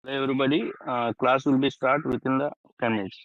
Hello everybody. Class will be start within the 10 minutes.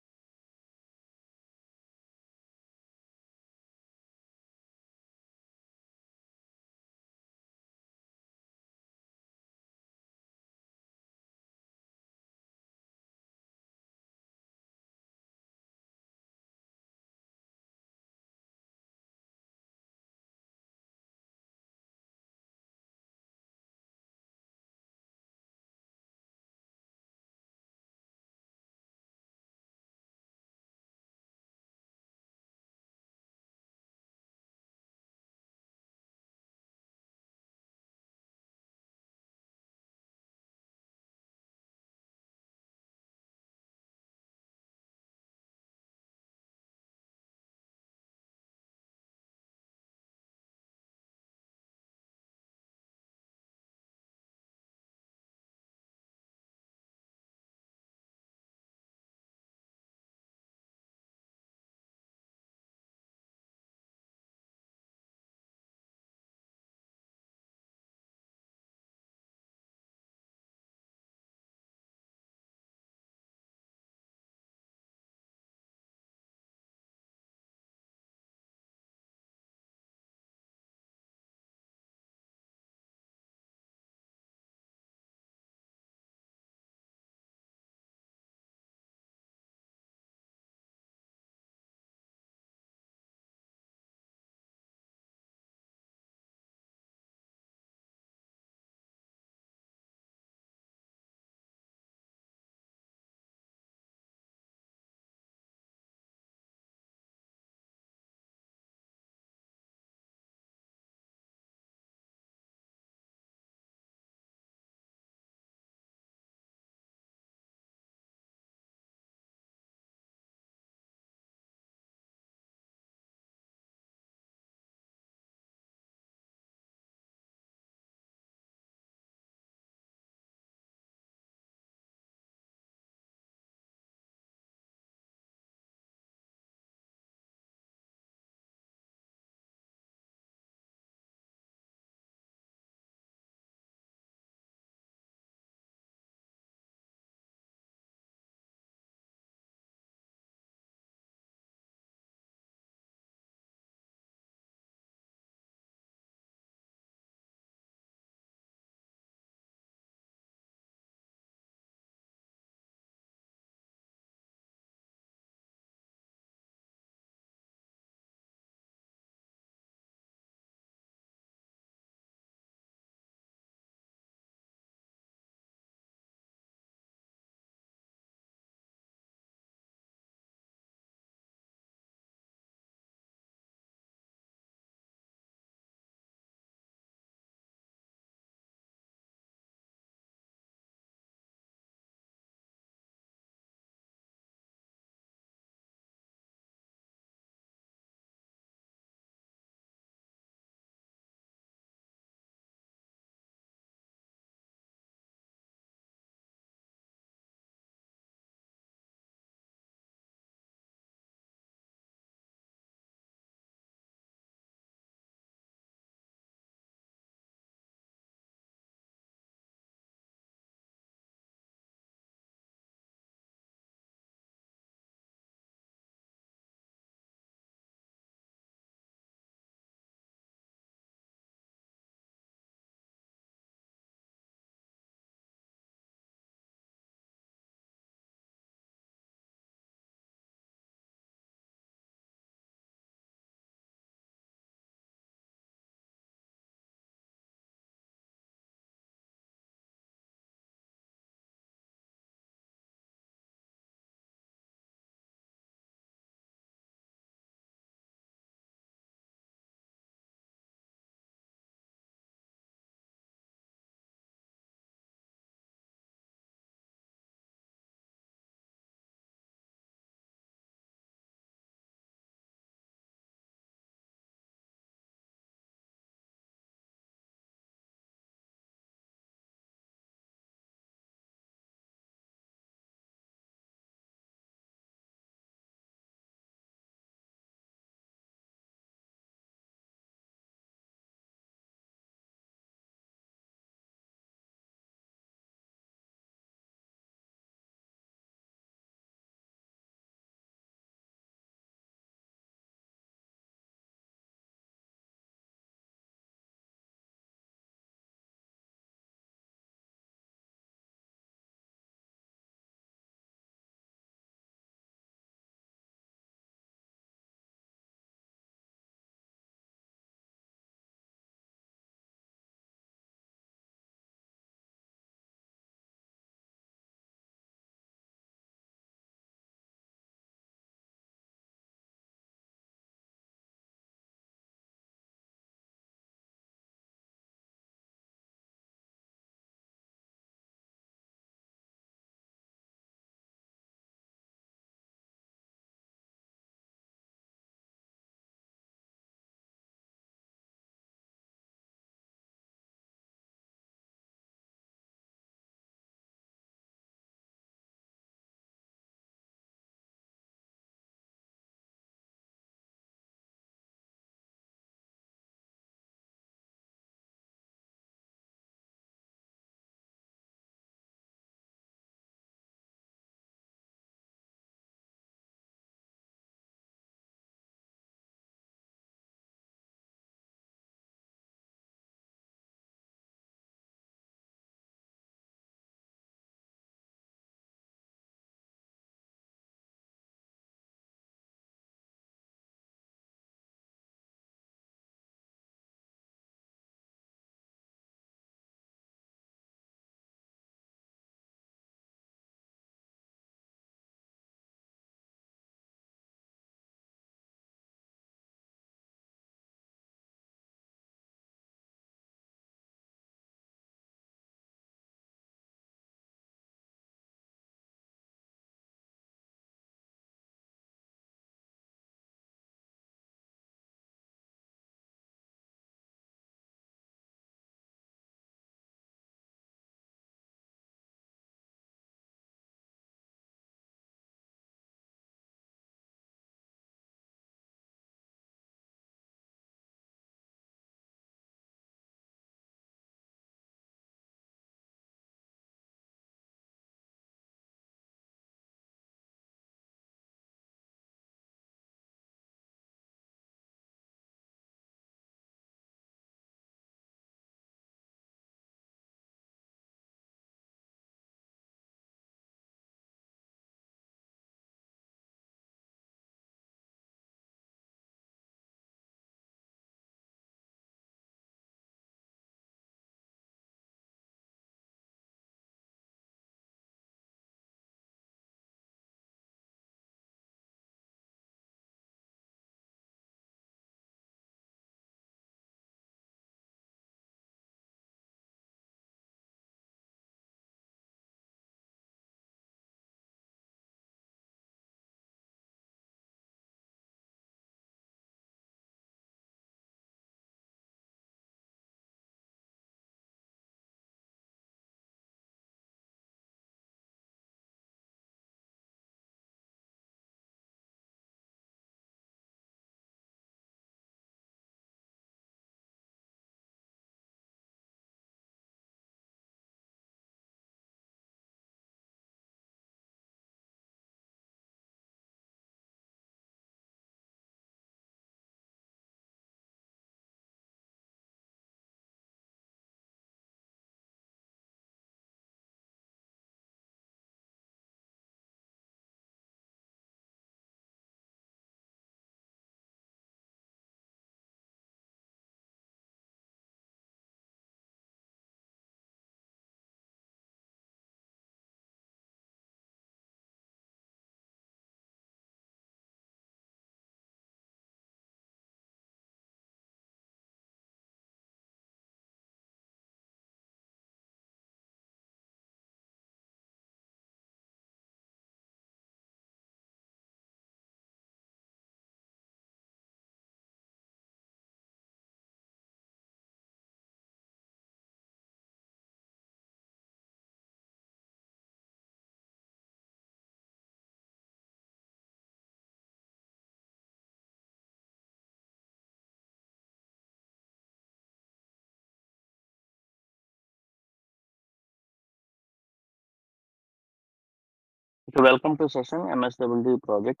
So welcome to session MSWD project.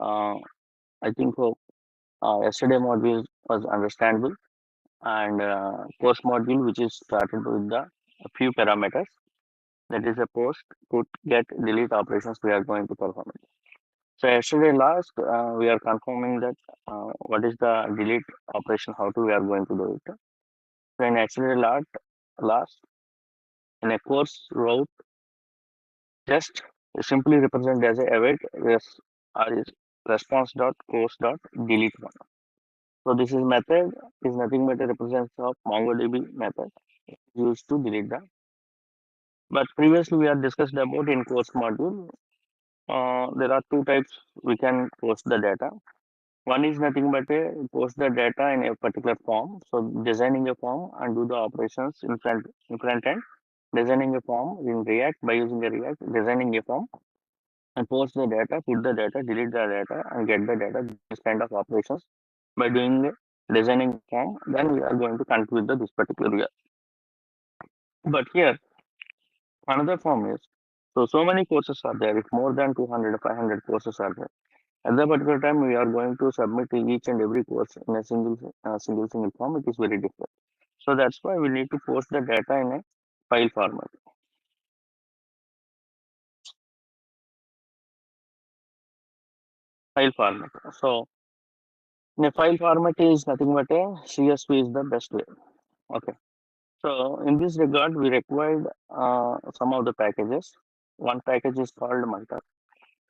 Uh, I think yesterday module was understandable and course module which is started with the a few parameters, that is a post, put, get, delete operations we are going to perform it. So yesterday last we are confirming that what is the delete operation, how to we are going to do it. So in yesterday last in a course route, just simply represent as a await or is response dot course dot delete one. So this is method is nothing but a represents of MongoDB method used to delete the. But previously we have discussed about in course module. There are two types we can post the data. One is nothing but a post the data in a particular form. So designing a form and do the operations in front end. Designing a form in React by using a React, designing a form and post the data, put the data, delete the data, and get the data. This kind of operations by doing the designing form, then we are going to connect with this particular year. But here, another form is so many courses are there. If more than 200 or 500 courses are there, at that particular time, we are going to submit each and every course in a single form. It is very difficult. So that's why we need to post the data in a file format. File format. So in a file format is nothing but a CSV is the best way. Okay. So in this regard, we required some of the packages. One package is called Multi.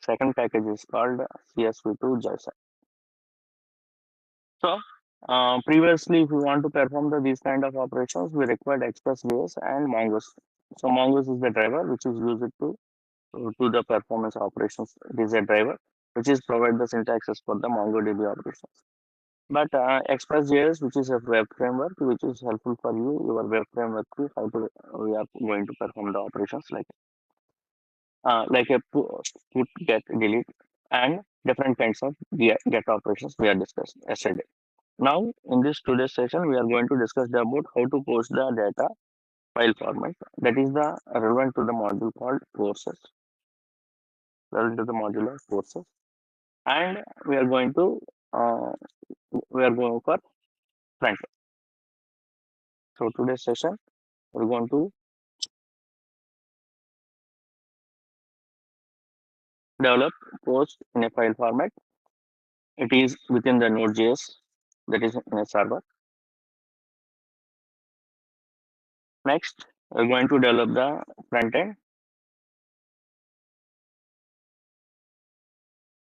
Second package is called CSV2 JSON. So previously, if we want to perform these kind of operations, we required Express.js and Mongoose. So Mongoose is the driver which is used to the performance operations. It is a driver which is provide the syntaxes for the MongoDB operations. But Express.js, which is a web framework, which is helpful for you, your web framework, how to we are going to perform the operations like a put, get, delete, and different kinds of get operations we are discussed yesterday. Now, in this today's session, we are going to discuss about how to post the data file format. That is the relevant to the module called courses. Relevant to the module of courses, and we are going to uh, we are going for front. So today's session, we're going to develop post in a file format. It is within the Node.js, that is in a server. Next, we're going to develop the front end,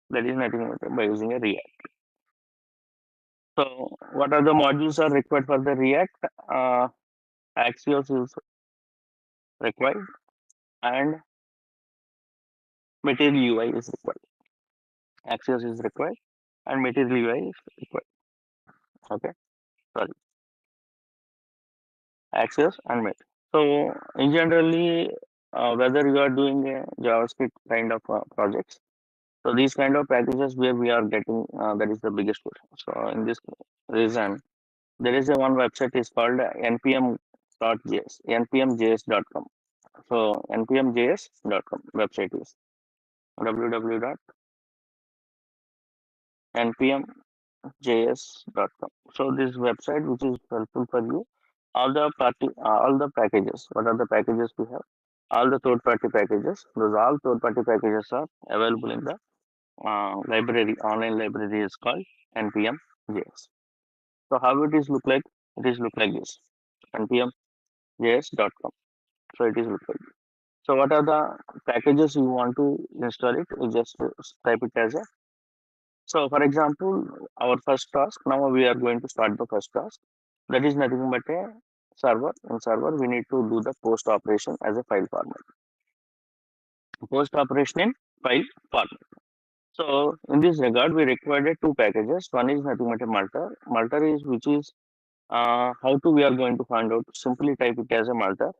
that is nothing but by using a React. So, what are the modules are required for the React? Axios is required and Material UI is required. Axios is required and Material UI is required. Okay, sorry, Axios and Material. So, in generally, whether you are doing a JavaScript kind of projects, so these kind of packages where we are getting that is the biggest question. So, in this reason, there is a one website is called npm.js, npmjs.com. So, npmjs.com website is www.npmjs.com. So, this website which is helpful for you, all the packages. What are the packages we have? All the third party packages. Those all third party packages are available in the library. Online library is called npm.js. So, how it is look like? It is look like this, npmjs.com. So, it is look like this. So, what are the packages you want to install it? You just type it as a. So, for example, our first task, now we are going to start the first task. That is nothing but a server. In server, we need to do the post operation as a file format. Post operation in file format. So, in this regard, we required two packages. One is nothing but a Malta. Malta is which is how to we are going to find out. Simply type it as a Malta.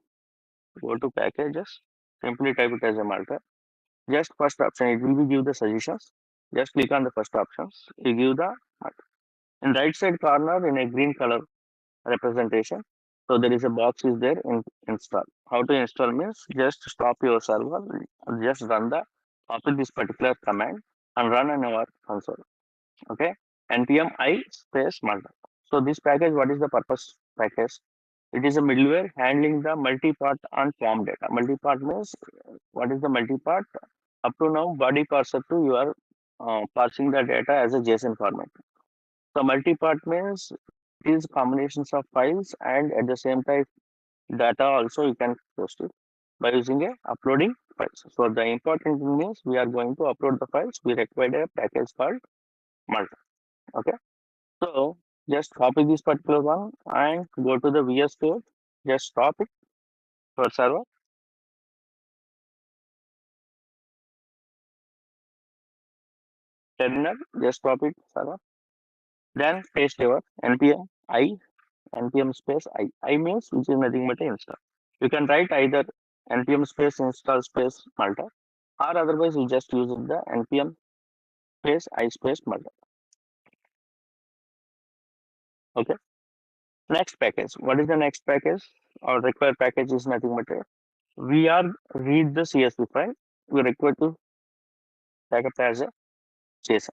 Go to packages. Simply type it as a Malta. Just first option, it will be give the suggestions. Just click on the first options. You give the in right side corner in a green color representation. So there is a box is there in install. How to install means just stop your server, just run the copy this particular command and run on our console. Okay, npm I space multi. So this package, what is the purpose package? It is a middleware handling the multi-part and form data. Multi-part means what is the multi-part? Up to now, body parser to you are parsing the data as a JSON format. So multi-part means these combinations of files and at the same time data also you can post it by using a uploading files. So the important thing is we are going to upload the files. We require a package called multi. Okay. So just copy this particular one and go to the VS Code. Just stop it for server. Terminal. Just stop it server. Then paste your npm I npm space I. I means which is nothing but install. You can write either npm space install space multi or otherwise you just use the npm space I space multi. Okay. Next package. What is the next package? Our required package is nothing but we are read the CSV file. We require to pack up as a JSON.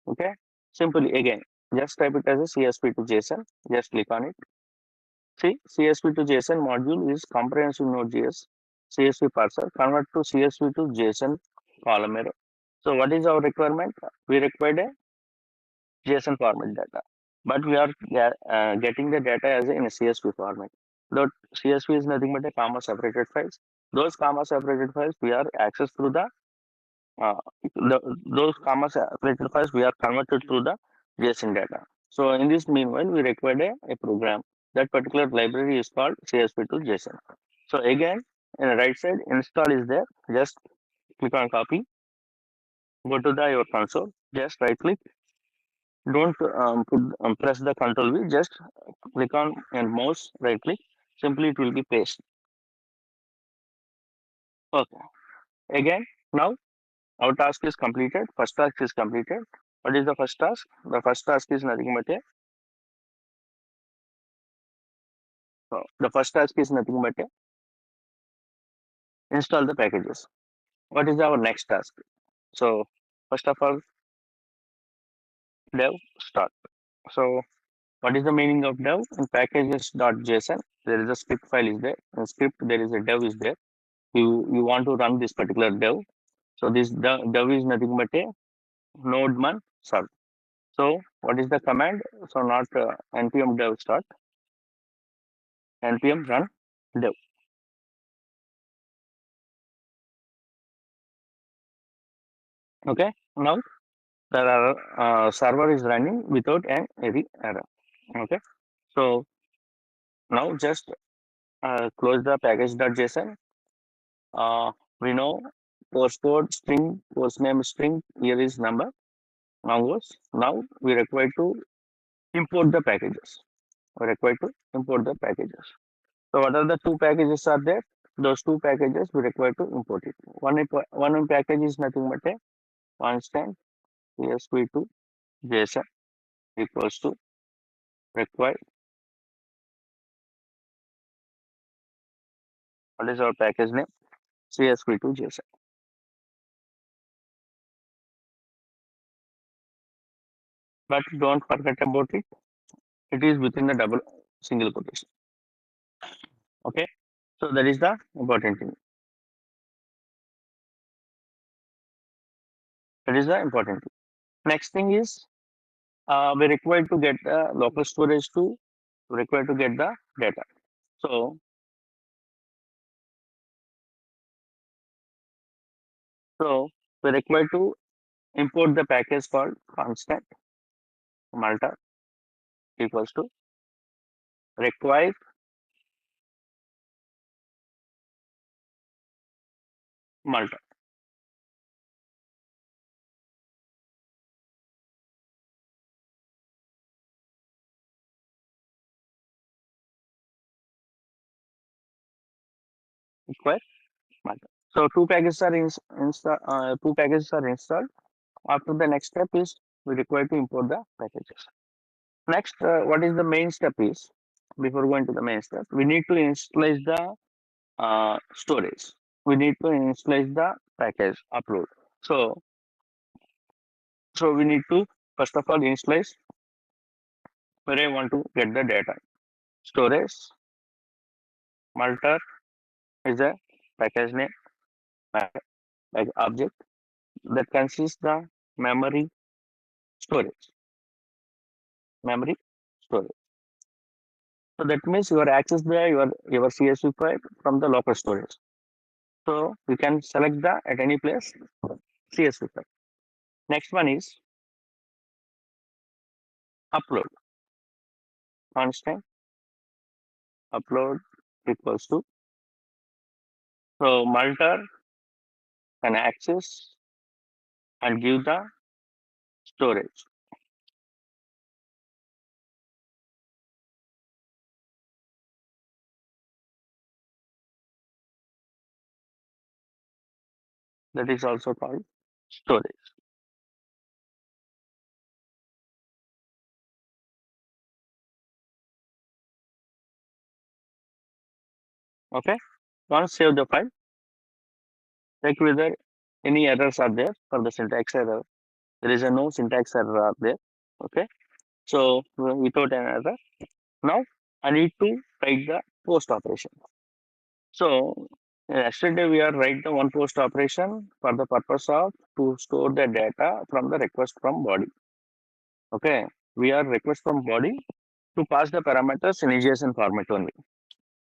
Okay. Simply again, just type it as a CSV to JSON. Just click on it. See, CSV to JSON module is comprehensive Node.js CSV parser. Convert to CSV to JSON column array. So what is our requirement? We required a JSON format data, but we are getting the data as in a CSV format. Though CSV is nothing but a comma separated files. Those comma separated files we are accessed through uh, those comma separated files we are converted through the JSON data. So in this meanwhile, we required a program. That particular library is called CSV to JSON. So again, in the right side, install is there. Just click on copy. Go to the your console. Just right click. Don't press the control V. Just click on and mouse right click. Simply it will be paste. Okay. Again, now our task is completed. First task is completed. What is the first task? The first task is nothing but a the first task is nothing but a install the packages. What is our next task? So first of all, dev start. So what is the meaning of dev? In packages.json, there is a script file is there. In script, there is a dev is there. You want to run this particular dev. So this dev is nothing but a node-man serve. So what is the command? So not npm dev start, npm run dev. Okay. Now the server is running without any error. Okay. So now just close the package.json. Uh, we know course code string, course name string, here is number. Now we require to import the packages. We require to import the packages. So what are the two packages are there? Those two packages we require to import it. One package is nothing but a constant ESP2 JSON equals to require. What is our package name? CSP2 JSON. But don't forget about it. It is within the double single quotation. Okay. So that is the important thing. That is the important thing. Next thing is we require to get the local storage to require to get the data. So we require to import the package called constant Malta equals to require Malta. Require Malta. So two packages are installed. After the next step is we require to import the packages. Next, what is the main step is before going to the main step, we need to initialize the storage. We need to initialize the package upload. So, so we need to first of all initialize where I want to get the data. Storage multer is a package name, like object that consists the memory storage. Memory storage. So that means you are access the your CSV file from the local storage. So you can select the at any place CSV file. Next one is upload. Constant upload equals to, so multer can access and give the storage. That is also called storage. Okay. Once save the file, check whether any errors are there for the syntax error. There is a no syntax error are there. Okay. So without an error, now I need to write the post operation. So yesterday we are write the one post operation for the purpose of to store the data from the request from body. Okay, we are request from body to pass the parameters in JSON format only.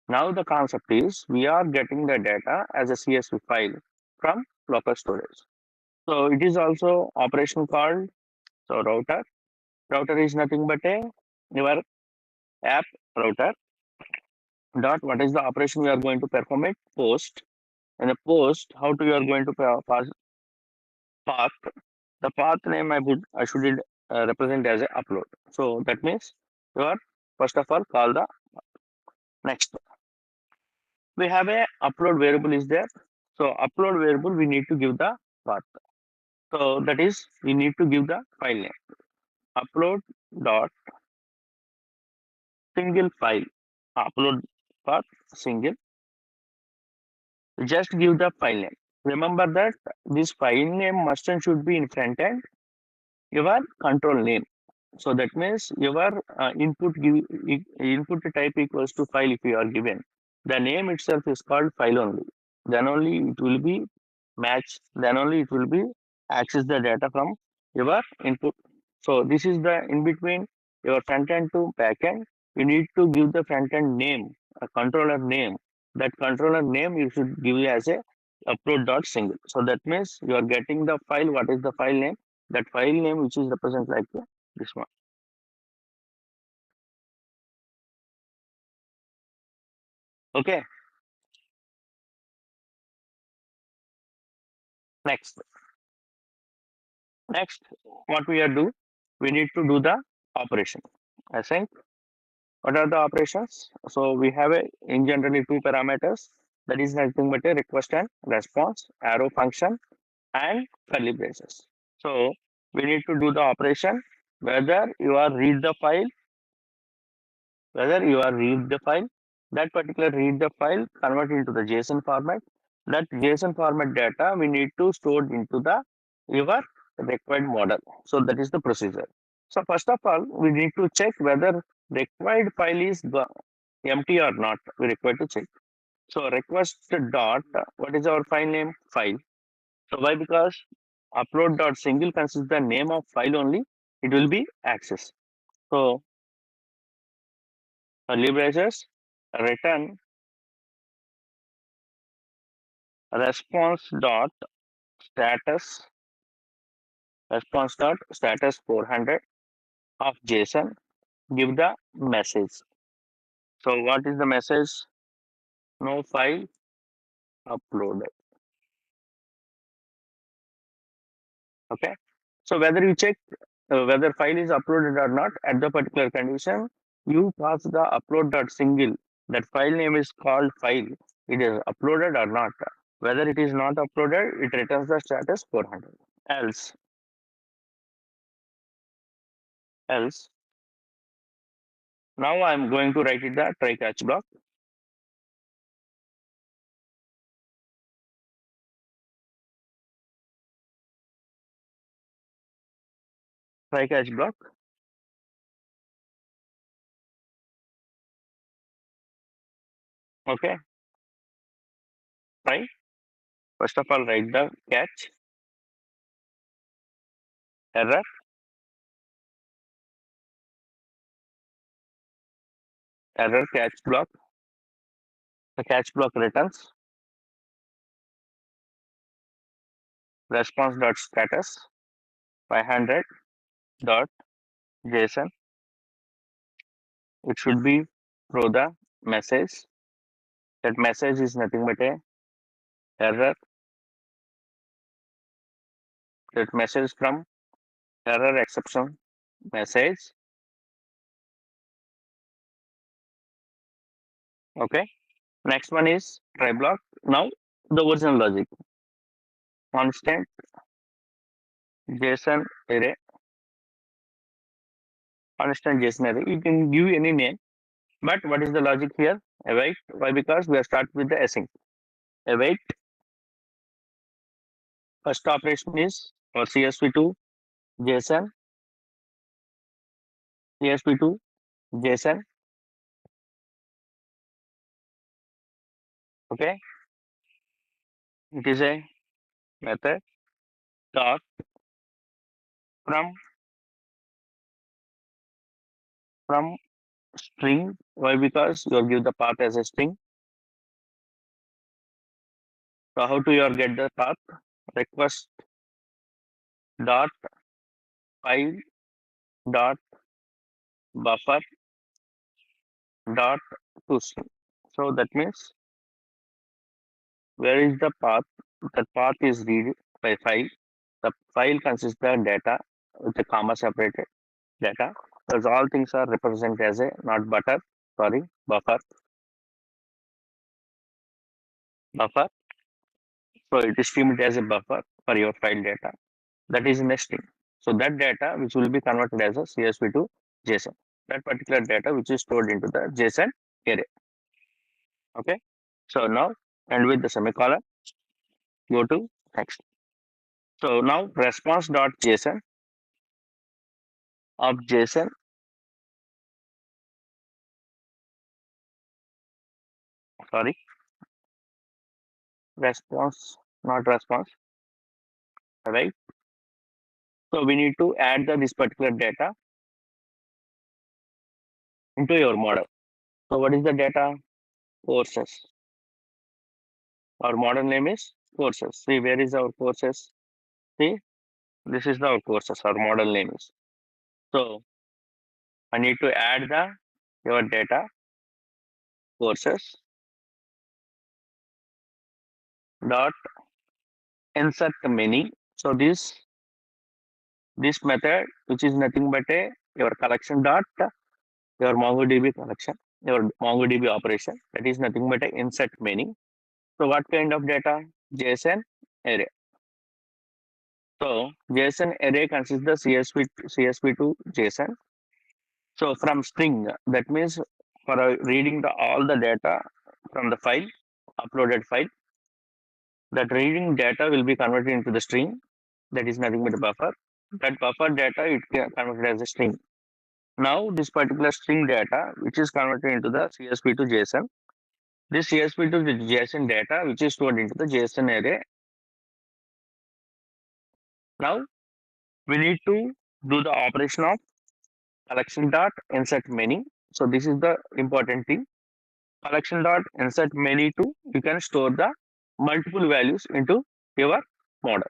Now the concept is we are getting the data as a CSV file from local storage. So it is also operation called, so router. Router is nothing but a your app router dot, what is the operation we are going to perform it? Post. And the post, how to you are going to pass path. The path name I should represent as a upload. So that means you are first of all call the next. We have a upload variable is there. So upload variable we need to give the path. So that is we need to give the file name. Upload dot single file. Upload path single. Just give the file name. Remember that this file name must and should be in front end your control name. So that means your input type equals to file if you are given. The name itself is called file only. Then only it will be match. Then only it will be access the data from your input. So this is the in between your front end to back end. You need to give the front end name, a controller name. That controller name you should give as a upload.single. So that means you are getting the file. What is the file name? That file name which is represent like this one. Okay. Next. Next, what we are do? We need to do the operation. I think what are the operations? So we have a in generally two parameters. That is nothing but a request and response, arrow function, and curly braces. So we need to do the operation whether you are read the file, whether you are read the file, that particular read the file, convert into the JSON format. That JSON format data we need to store into the your required model. So that is the procedure. So first of all, we need to check whether required file is empty or not. We require to check. So request dot, what is our file name? File. So why? Because upload dot single consists the name of file only. It will be access. So librazers return response dot status, response dot status 400 of JSON. Give the message. So what is the message? No file uploaded. Okay. So whether you check whether file is uploaded or not at the particular condition, you pass the upload dot single. That file name is called file. It is uploaded or not. Whether it is not uploaded, it returns the status 400. Else, else Now I'm going to write it the try catch block. Try catch block. Okay. Try. First of all, write the catch, error, error catch block. The catch block returns response dot status 500 dot JSON. It should be through the message. That message is nothing but a error. That message from error exception message. Okay. Next one is try block. Now the original logic. Constant JSON array. Constant JSON array. You can give any name. But what is the logic here? Await. Why? Because we are start with the async. Await. First operation is for CSV2 JSON. CSV2 JSON. Okay. It is a method dot from string. Why? Because you give the path as a string. So how to you get the path? Request dot file dot buffer dot to string. So that means where is the path? The path is read by file. The file consists of data with a comma separated data. Because all things are represented as a not butter, sorry, buffer. So it is treated as a buffer for your file data. That is in a string. So that data which will be converted as a CSV to JSON. That particular data which is stored into the JSON array. Okay. So now and with the semicolon, go to next. So now response.json of JSON, sorry, response, not response, right? So we need to add this particular data into your model. So what is the data? Courses. Our model name is courses. See, where is our courses? See, this is our courses. Our model name is. So I need to add the your data courses dot insert many. So this method, which is nothing but a your collection dot your MongoDB collection, your MongoDB operation, that is nothing but a insert many. So what kind of data? JSON array. So JSON array consists the CSV to JSON. So from string, that means for reading all the data from the file, uploaded file, that reading data will be converted into the string. That is nothing but a buffer. That buffer data it can converted as a string. Now this particular string data, which is converted into the CSV to JSON, this CSV to JSON data, which is stored into the JSON array. Now we need to do the operation of collection dot insert many. So this is the important thing. Collection dot insert many to you can store the multiple values into your model.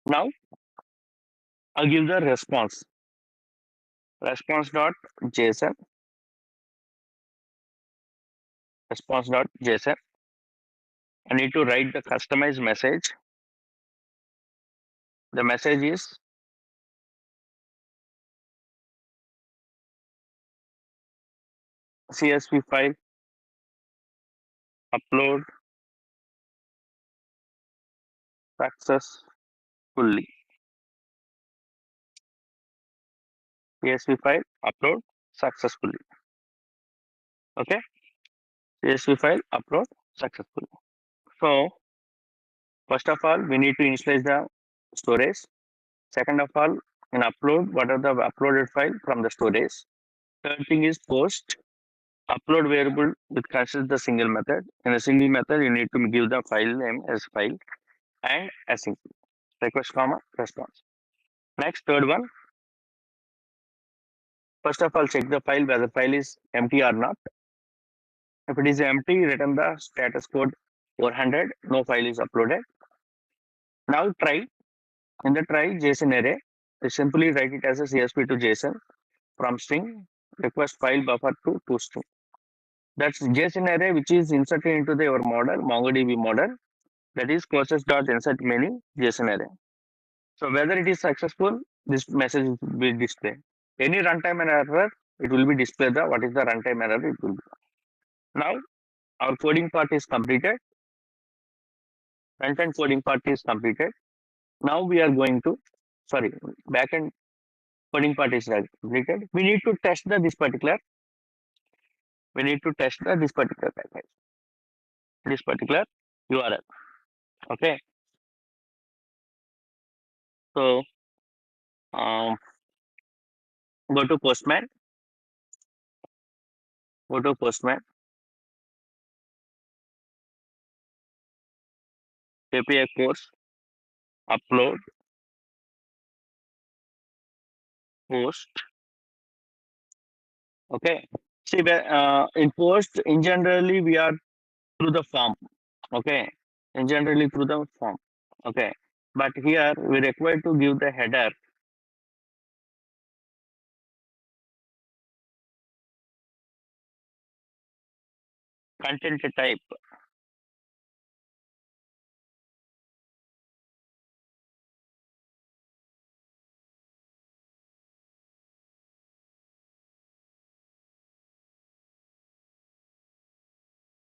Now I'll give the response dot JSON response dot JSON. I need to write the customized message. The message is CSV file upload successfully. CSV file upload successfully. Okay, CSV file upload successfully. So first of all, we need to initialize the storage. Second of all, in upload, what are the uploaded file from the storage? Third thing is post. Upload variable which considers the single method. In a single method, you need to give the file name as file and async request comma response. Next, third one. First of all, check the file whether file is empty or not. If it is empty, return the status code 400. No file is uploaded. Now try in the try JSON array. You simply write it as a CSV to JSON from string request file buffer to string. That's JSON array which is inserted into your model, MongoDB model. That is process.insert many JSON array. So whether it is successful, this message will be displayed. Any runtime error, it will be displayed the what is the runtime error it will be. Now our coding part is completed. Front-end coding part is completed. Now we are going to back-end coding part is completed. We need to test this particular package, this particular URL. Okay. So um, go to Postman, go to Postman, API course, upload, post. Okay. See, in post, in generally, we are through the form. Okay. In generally through the form. Okay. But here we require to give the header content type.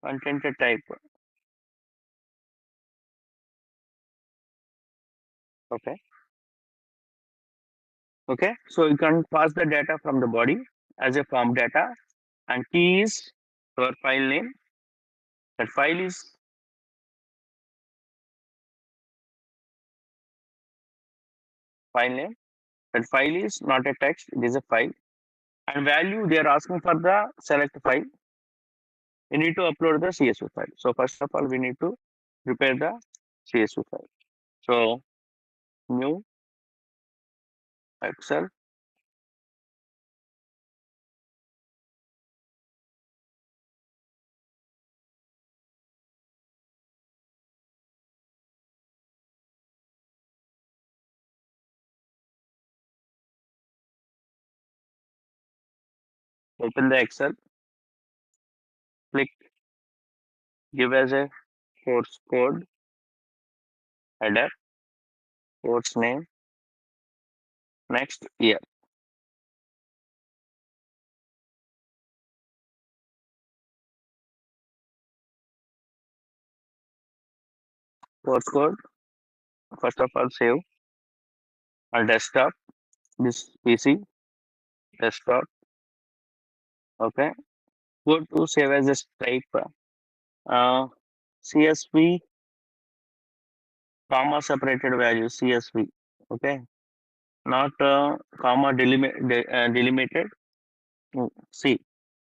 Content type. Okay. Okay. So you can pass the data from the body as a form data, and key is your file name. That file is file name. That file is not a text, it is a file. And value they are asking for the select file. You need to upload the CSV file. So first of all, we need to prepare the CSV file. So new Excel, open the Excel, click give as a course code, header, course name, next year, course code. First of all, save on desktop, this PC, desktop. Okay. Go to save as a type, CSV, comma separated value, CSV. Okay. Not delimited. See,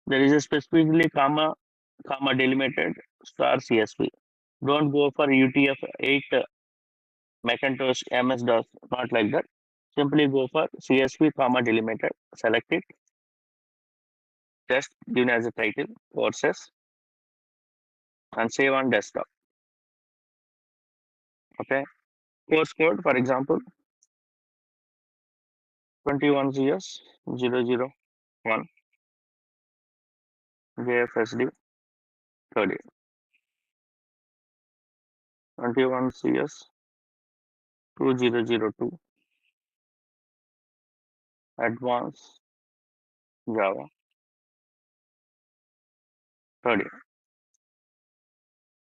there is a specifically comma delimited star CSV. Don't go for UTF-8 Macintosh MS-DOS, not like that. Simply go for CSV comma delimited. Select it. Just given as a title, courses, and save on desktop. Okay. Course code, for example, 21 CS 001 JFSD 30. 21 CS 2002 Advanced Java 30.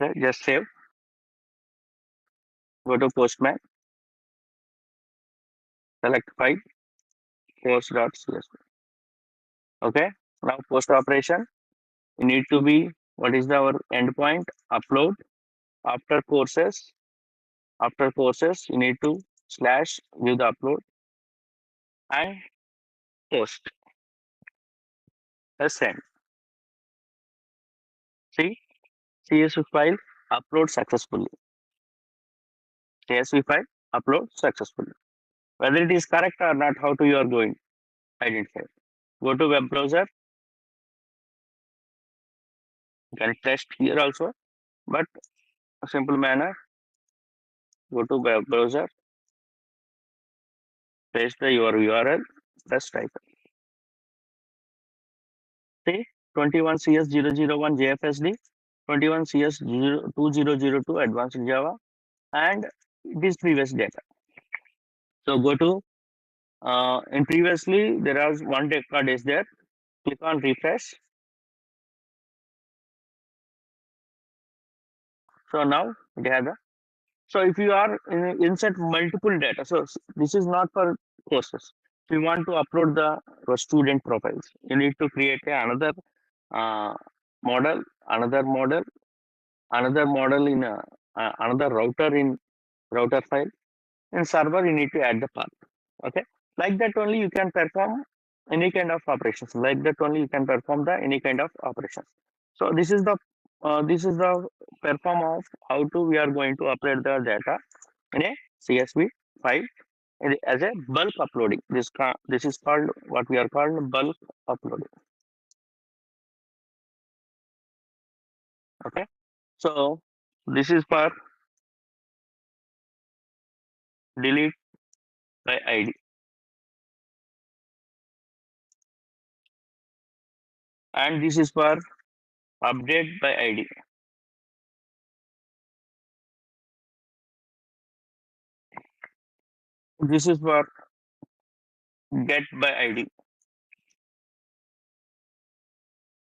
Okay, just save. Go to Postman. Select file post.csv. Okay. Now post operation. you need to be, what is our endpoint? Upload. After courses, you need to slash give the upload and post. Let's send. See, CSV file upload successfully. CSV file upload successfully. Whether it is correct or not, how to you are going identify. Go to web browser. You can test here also, but a simple manner. Go to web browser, paste the your URL, press type. See 21CS001 JFSD, 21CS2002 Advanced Java, and this previous data. So go to in previously there was one record is there. Click on refresh. So now it has a. So if you are insert multiple data, so this is not for courses. If you want to upload the student profiles, you need to create another uh, model, another model, another model in another router in router file. In server, you need to add the path. Okay, like that only you can perform any kind of operations. Like that only you can perform the any kind of operations. So this is the perform of how to we are going to upload the data in a CSV file as a bulk uploading. This is called what we are called bulk uploading. Okay, so this is for delete by ID, and this is for update by ID. This is for get by ID,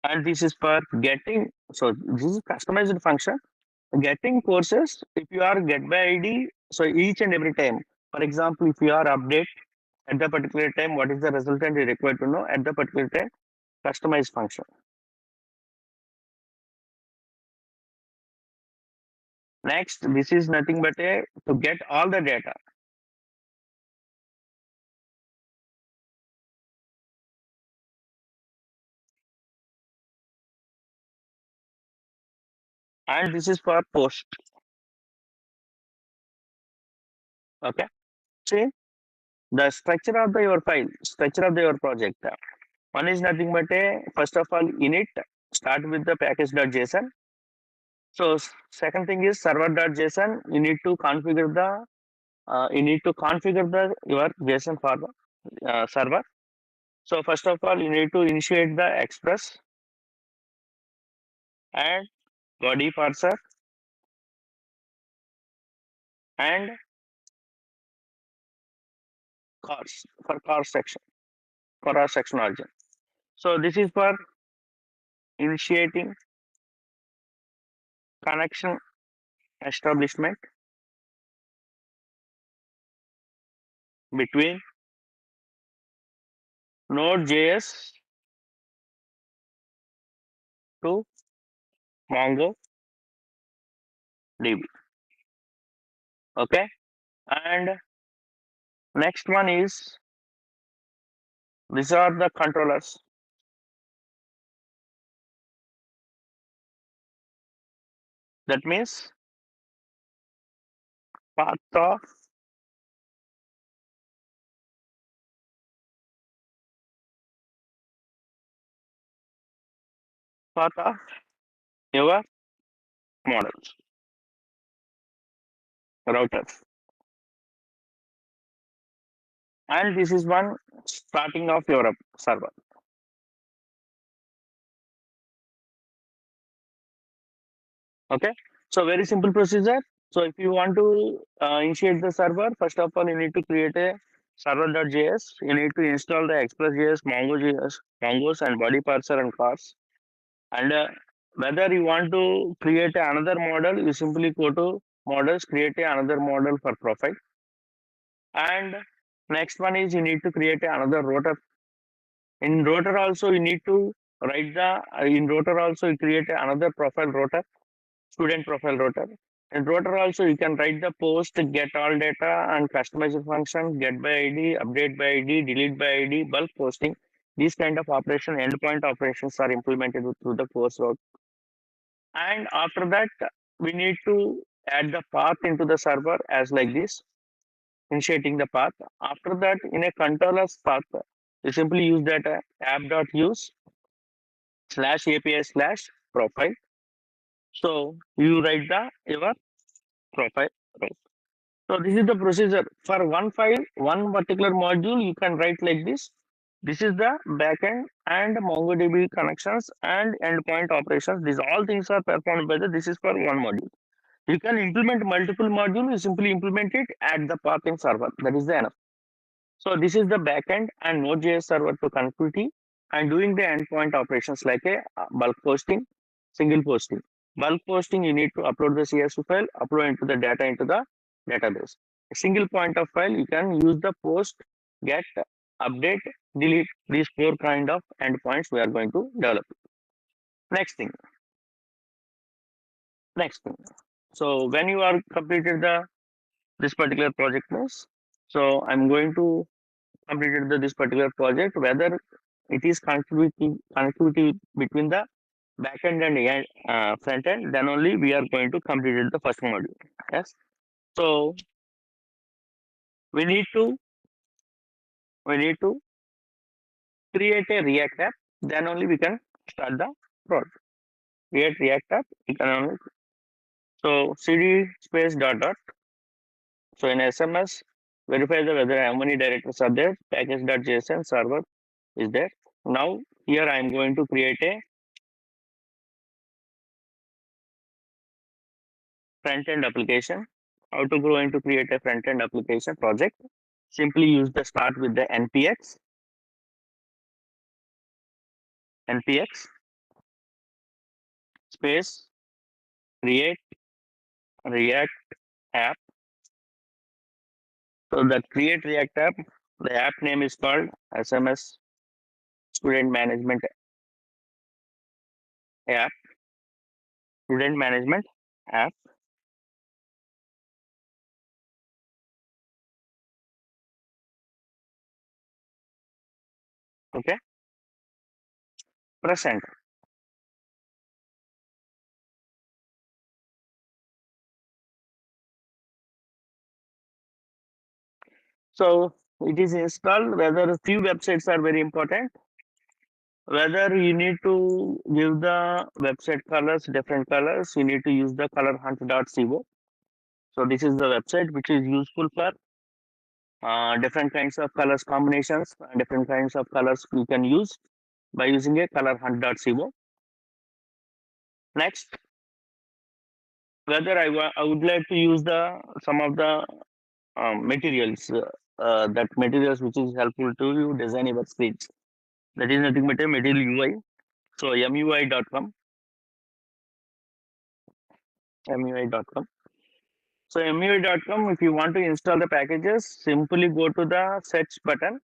and this is for getting. So this is customized function. Getting courses, if you are get by ID, so each and every time, for example, if you are update at the particular time, what is the resultant you require to know at the particular time, customize function. Next, this is nothing but a to get all the data. And this is for post. Okay. See the structure of the your file, structure of the your project. One is nothing but a first of all init, start with the package.json. So second thing is server.json. You need to configure the your JSON for the server. So first of all, you need to initiate the express and body parser and cars for car section for our section origin. So this is for initiating connection establishment between Node.js to MongoDB. Okay, and next one is these are the controllers. That means path of your models routers, and this is one starting of your server. Okay, so very simple procedure. So if you want to initiate the server, first of all you need to create a server.js. You need to install the express.js, mongo.js, mongos and body parser and cars. And whether you want to create another model, you simply go to models, create another model for profile. And next one is you need to create another router. In router also you need to write the in rotor also you create another profile rotor, student profile rotor. In rotor also you can write the post, get all data and customize function, get by ID, update by ID, delete by ID, bulk posting. These kind of operation, endpoint operations are implemented through the post route. And after that, we need to add the path into the server as like this, initiating the path. After that, in a controller's path, you simply use that app.use slash API slash profile. So you write the your profile. Right. So this is the procedure for one file, one particular module. You can write like this. This is the backend and MongoDB connections and endpoint operations. These all things are performed by the. This is for one module. You can implement multiple modules. You simply implement it at the path in server. That is the enough. So this is the backend and Node.js server to connectivity and doing the endpoint operations like a bulk posting, single posting. Bulk posting, you need to upload the CSV file, upload into the data into the database. A single point of file, you can use the post, get, update, delete. These four kind of endpoints we are going to develop. Next thing, next thing. So when you are completed the this particular project means, so I'm going to completed this particular project, whether it is connectivity between the backend and front end, then only we are going to complete the first module. Yes. So we need to we need to create a React app. Then only we can start the project. Create React app. We can only so cd space dot dot. So in SMS, verify the whether how many directories are there. Package.json server is there. Now here I am going to create a front-end application. How to grow into create a front-end application project? Simply use the start with the npx space create React app. So that create React app, the app name is called SMS Student Management app. Student Management app. Okay. Press enter. So it is installed. Whether few websites are very important, whether you need to give the website colors, different colors, you need to use the colorhunt.co. So this is the website which is useful for different kinds of colors combinations, different kinds of colors you can use by using a colorhunt.co. Next, whether I would like to use the some of the materials that materials which is helpful to you design your screens. That is nothing but a material UI. So MUI.com, MUI.com. So MUI.com, if you want to install the packages, simply go to the search button,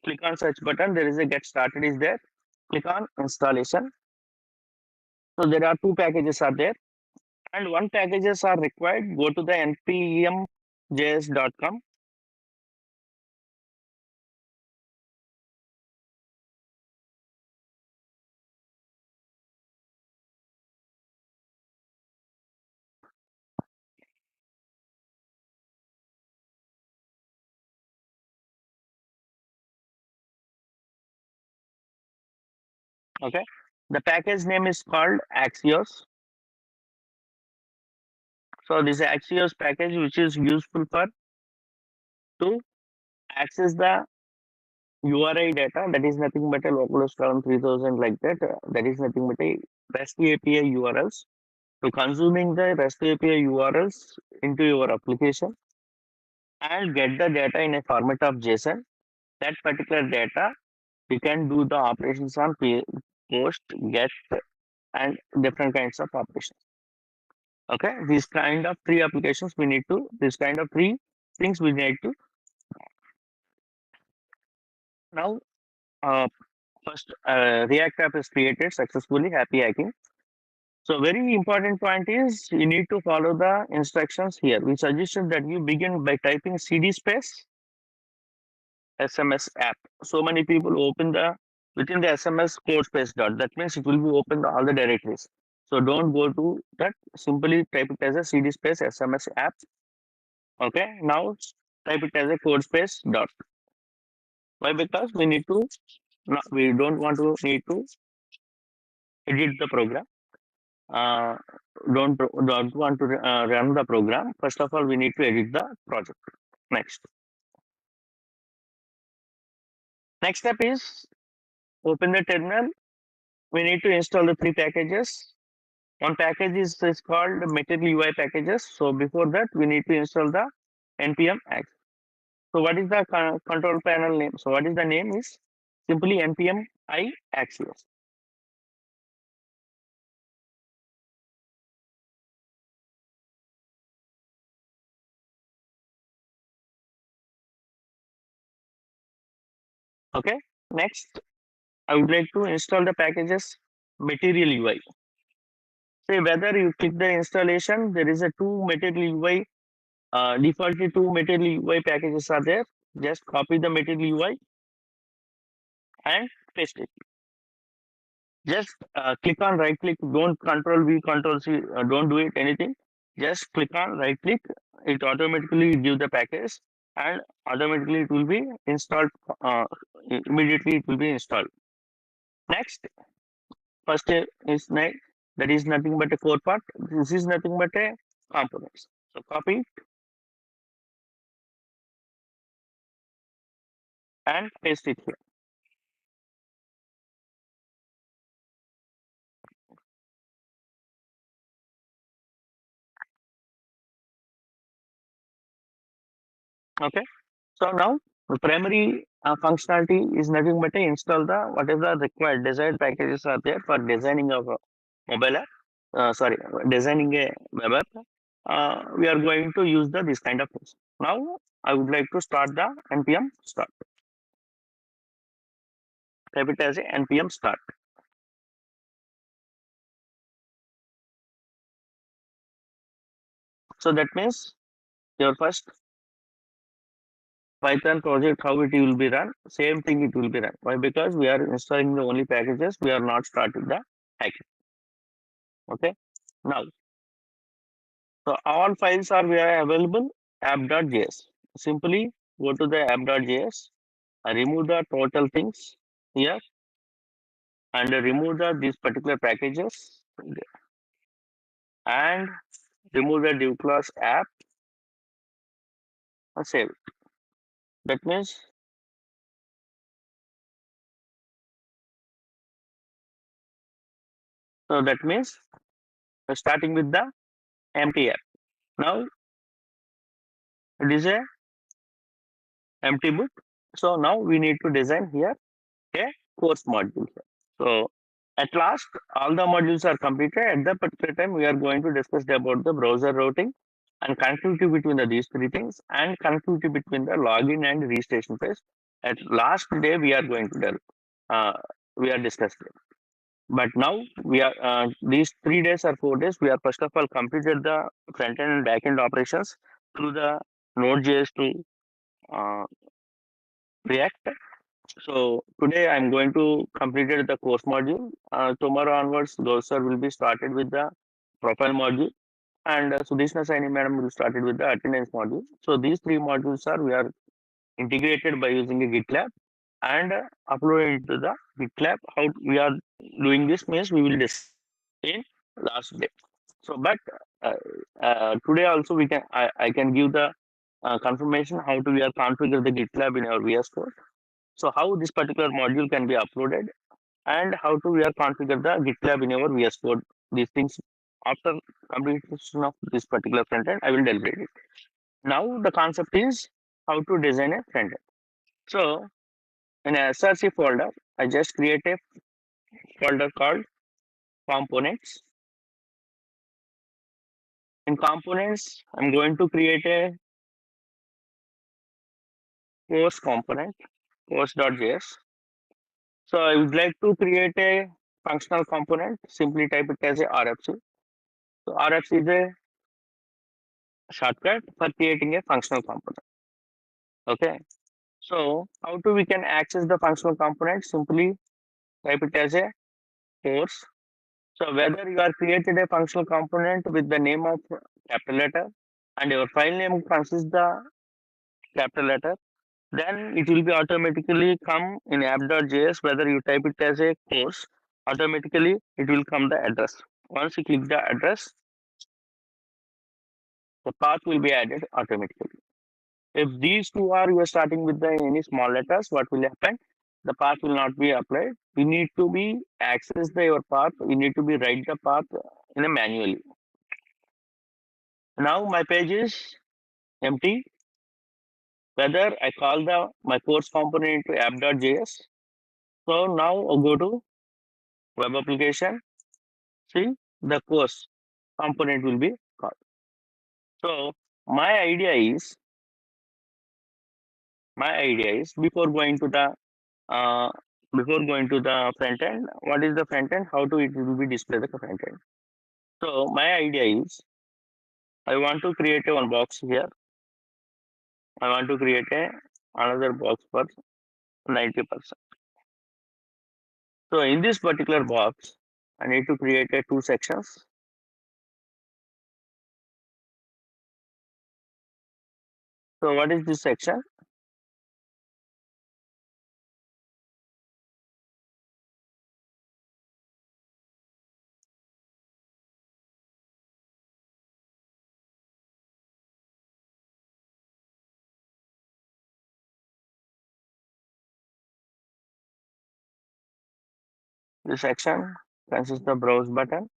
click on search button. There is a get started is there. Click on installation. So there are two packages are there, and one packages are required. Go to the npmjs.com. Okay, the package name is called Axios. So this Axios package, which is useful for to access the URI data. That is nothing but a localhost column 3000 like that. That is nothing but a REST API URLs. So consuming the REST API URLs into your application and get the data in a format of JSON. That particular data, you can do the operations on post, get, and different kinds of operations. Okay, these kind of three applications we need to, this kind of three things we need to now. First, React app is created successfully. Happy hacking. So very important point is you need to follow the instructions here. We suggested that you begin by typing cd space SMS app. So many people open the within the SMS code space dot. That means it will be open all the directories. So don't go to that. Simply type it as a cd space SMS app. Okay. Now type it as a code space dot. Why? Because we need to. No, we don't want to need to edit the program. Uh, don't want to run the program. First of all, we need to edit the project. Next. Next step is open the terminal. We need to install the three packages. One package is called material UI packages. So before that, we need to install the npm x. So what is the control panel name? So what is the name is simply npm I access. Okay. Next, I would like to install the packages material UI. Say whether you click the installation, there is a two material UI. Defaultly two material UI packages are there. Just copy the material UI and paste it. Just click on right click. Don't control V, control C. Don't do it anything. Just click on right click. It automatically give the package and automatically it will be installed. Immediately it will be installed. Next, first is that is nothing but a core part. This is nothing but a components. So copy and paste it here. Okay. So now the primary functionality is nothing but to install the whatever required desired packages are there for designing of a mobile app. Sorry, designing a web app. We are going to use this kind of things. Now I would like to start the npm start. Type it as a npm start. So that means your first Python project, how it will be run, same thing it will be run. Why? Because we are installing the only packages, we are not starting the hacking. Okay. Now, so all files are available app.js. Simply go to the app.js, remove the total things here and remove these particular packages and remove the div class app and save it. That means that means starting with the empty app. Now it is a empty book. So now we need to design here a course module. So at last, all the modules are completed. At the particular time, we are going to discuss about the browser routing and connectivity between these three things and connectivity between the login and registration page. At last day, we are going to uh, we are discussing. But now we are these 3 days or 4 days. We are first of all completed the front end and back end operations through the Node.js to uh, React. So today I'm going to completed the course module. Tomorrow onwards, those sir will be started with the profile module, and Sudeshna Saini madam will started with the attendance module. So these three modules are we are integrated by using a GitLab and uploaded into the GitLab. How we are doing this means we will discuss in last day. So, but uh, today also I can give the confirmation how to we are configure the GitLab in our VS Code. So how this particular module can be uploaded and how to we are configure the GitLab in our VS Code. These things after completion of this particular front end, I will deliberate it. Now the concept is how to design a front end. So in a SRC folder, I just create a folder called components. In components, I'm going to create a course component, course.js. So I would like to create a functional component. Simply type it as a RFC. So RFC is a shortcut for creating a functional component. Okay. So how to we can access the functional component? Simply type it as a course. So whether you are created a functional component with the name of capital letter and your file name consists the capital letter, then it will be automatically come in app.js. Whether you type it as a course, automatically it will come the address. Once you click the address, the path will be added automatically. If these two are you are starting with the any small letters, what will happen? The path will not be applied. You need to be access the your path. You need to be write the path in a manually. Now my page is empty. Whether I call the my course component to app.js. So now I'll go to web application. See the course component will be called. So my idea is before going to the uh, front end, what is the front end? How to it will be display the front end. So my idea is I want to create a one box here. I want to create a another box for 90%. So in this particular box, I need to create a two sections. So what is this section? This section consists of browse button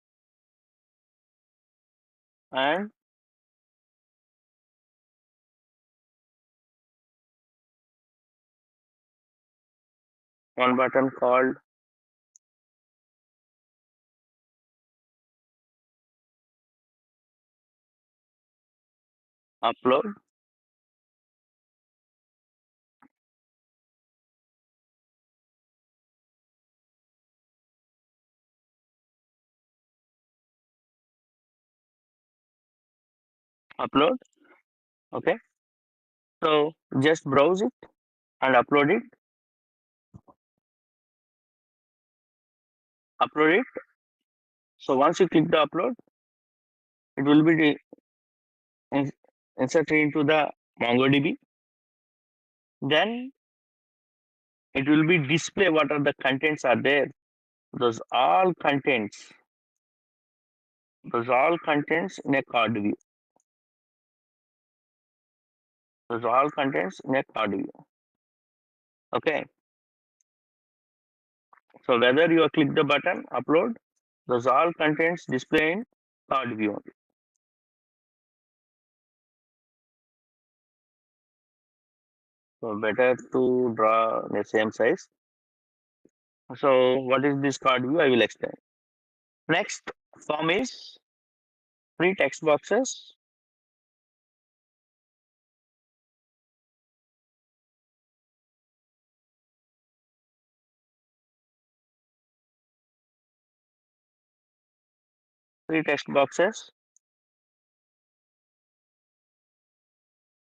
and one button called upload. Upload. Okay. So just browse it and upload it. Upload it. So once you click the upload, it will be in- inserted into the MongoDB. Then it will be display what are the contents are there. Those all contents. Those all contents in a card view. Those all contents in a card view. Okay. So whether you click the button upload, those all contents display in card view only. So better to draw the same size. So what is this card view? I will explain. Next form is three text boxes. Three text boxes.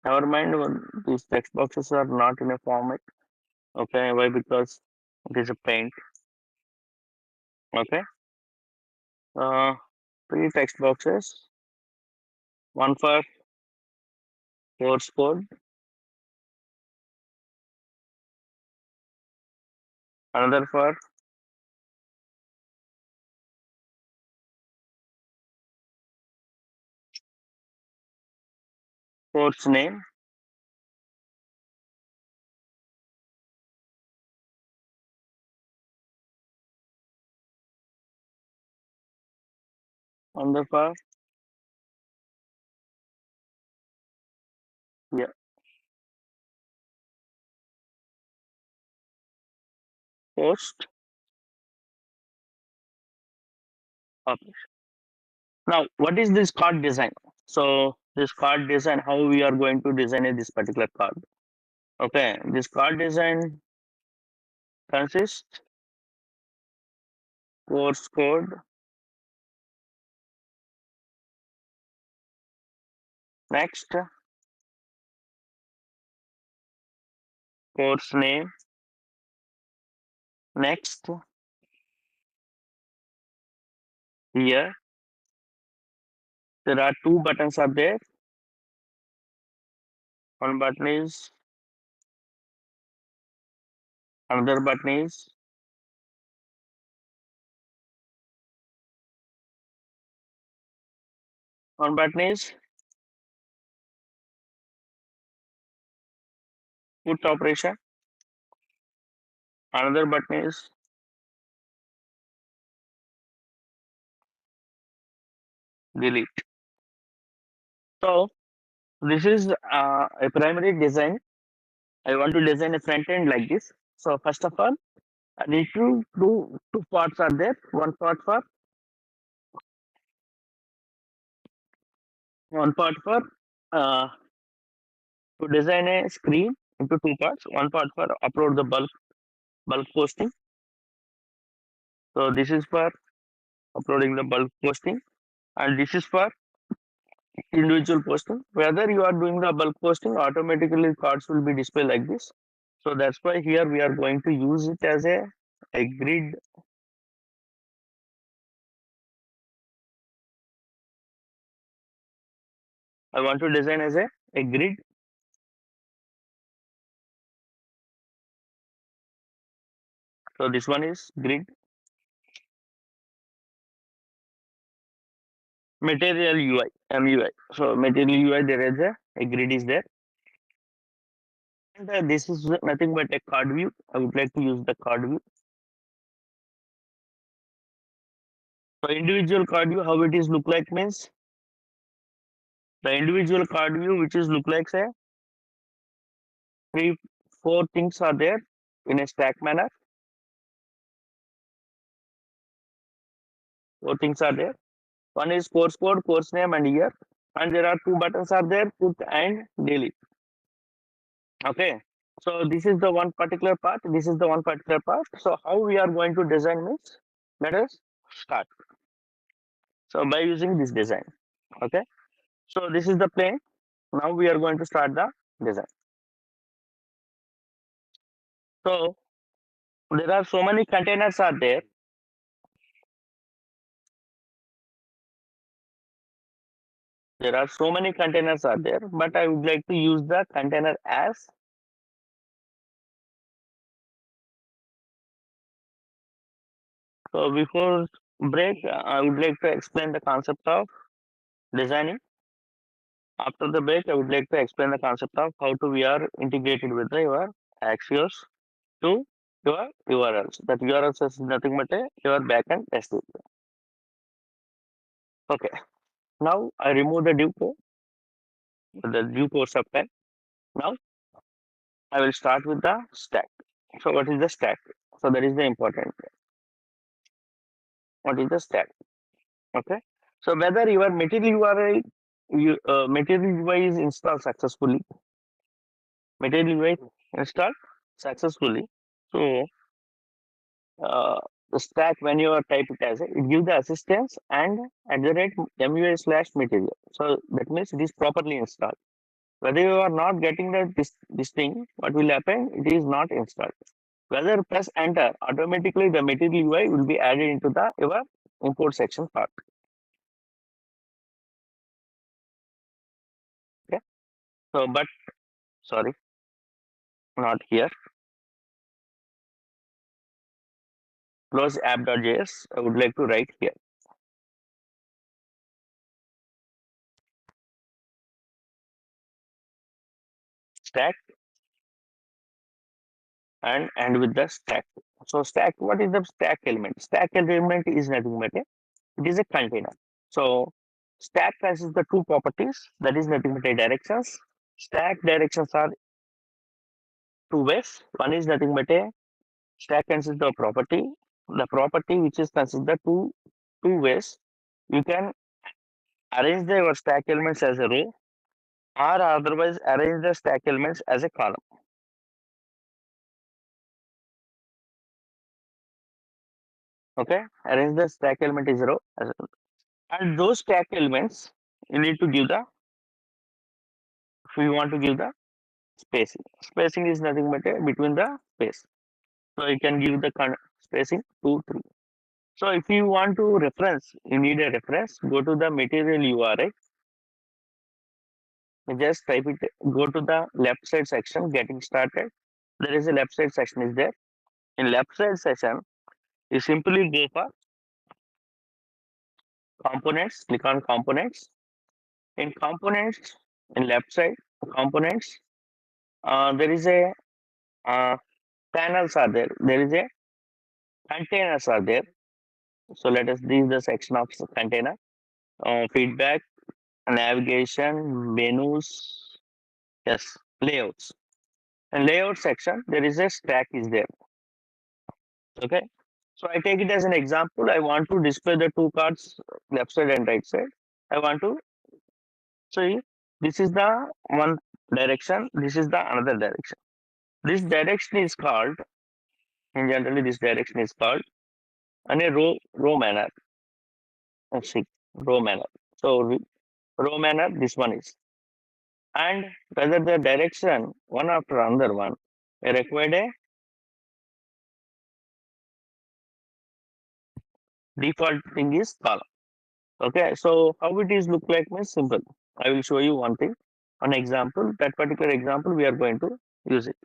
Never mind these text boxes are not in a format. Okay, why? Because it is a paint. Okay. Uh, three text boxes. One for course code, another for course name, another for yeah, post publish. Now, what is this card design? So this card design, how we are going to design this particular card? Okay, this card design consists course code. Next, course name. Next, here there are two buttons are there. One button is, another button is, one button is put operation. Another button is delete. So this is a primary design. I want to design a front end like this. So first of all, I need to do two parts are there. One part for uh, to design a screen into two parts. One part for upload the bulk posting. So this is for uploading the bulk posting, and this is for individual posting. Whether you are doing the bulk posting, automatically cards will be displayed like this. So that's why here we are going to use it as a grid. I want to design as a grid. So this one is grid. Material UI, MUI. So material UI, there is a grid is there. And this is nothing but a card view. I would like to use the card view. So individual card view, how it is look like means the individual card view, which is look like say three, four things are there in a stack manner. Four things are there. One is course code, course name, and year. And there are two buttons are there, put and delete. Okay. So this is the one particular part. This is the one particular part. So how we are going to design means let us start. So by using this design. Okay. So this is the plane. Now we are going to start the design. So there are so many containers are there. There are so many containers are there, but I would like to use the container as. So before break, I would like to explain the concept of designing. After the break, I would like to explain the concept of how to we are integrated with the your Axios to your URLs. That URLs is nothing but a your backend SDP. Okay. Now I remove the div core subtype. Now I will start with the stack. So what is the stack? So that is the important. What is the stack? Okay. So whether your material URL, material UI is installed successfully, material UI installed successfully. So the stack when you are type it as it gives the assistance and at the rate MUI/material. So that means it is properly installed. Whether you are not getting this thing, what will happen? It is not installed. Whether press enter, automatically the material UI will be added into the your import section part. Okay. So but sorry, not here. Close app.js. I would like to write here. Stack and end with the stack. So stack, what is the stack element? Stack element is nothing but it is a container. So stack consists the two properties that is nothing but a directions. Stack directions are two ways. One is nothing but a stack consists of property. The property which is consists the two ways. You can arrange your stack elements as a row or otherwise arrange the stack elements as a column. Okay, arrange the stack element is row, and those stack elements you need to give the, if you want to give the spacing. Spacing is nothing but between the space. So you can give the spacing 2, 3. So if you want to reference, you need a reference, go to the material URI, just type it, go to the left side section, getting started. There is a left side section is there. In left side section, you simply go for components, click on components. In components, in left side components, there is a panels are there. There is a containers are there. So let us this is the section of container. Feedback, navigation, menus, yes, layouts. And layout section, there is a stack is there. Okay. So I take it as an example. I want to display the two cards, left side and right side. I want to see this is the one direction, this is the another direction. This direction is called, in generally this direction is called and a row manner. Let's see, row manner. So row manner, this one is. And whether the direction one after another one, I required a default thing is column. Okay, so how it is look like means simple. I will show you one thing, one example. That particular example we are going to use it.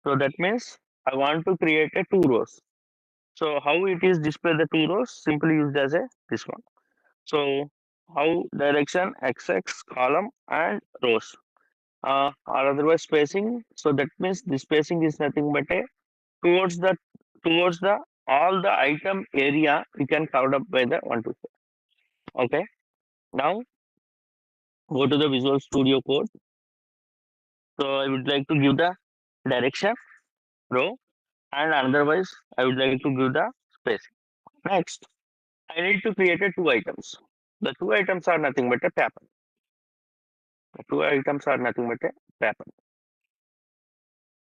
So that means I want to create a two rows. So how it is display the two rows? Simply used as a this one. So how direction XX column and rows or otherwise spacing. So that means the spacing is nothing but a towards the towards the all the item area you can cover up by the 1 to 4. Okay. Now go to the Visual Studio Code. So I would like to give the direction row and otherwise I would like to give the spacing. Next, I need to create a two items. The two items are nothing but a paper. The two items are nothing but a paper.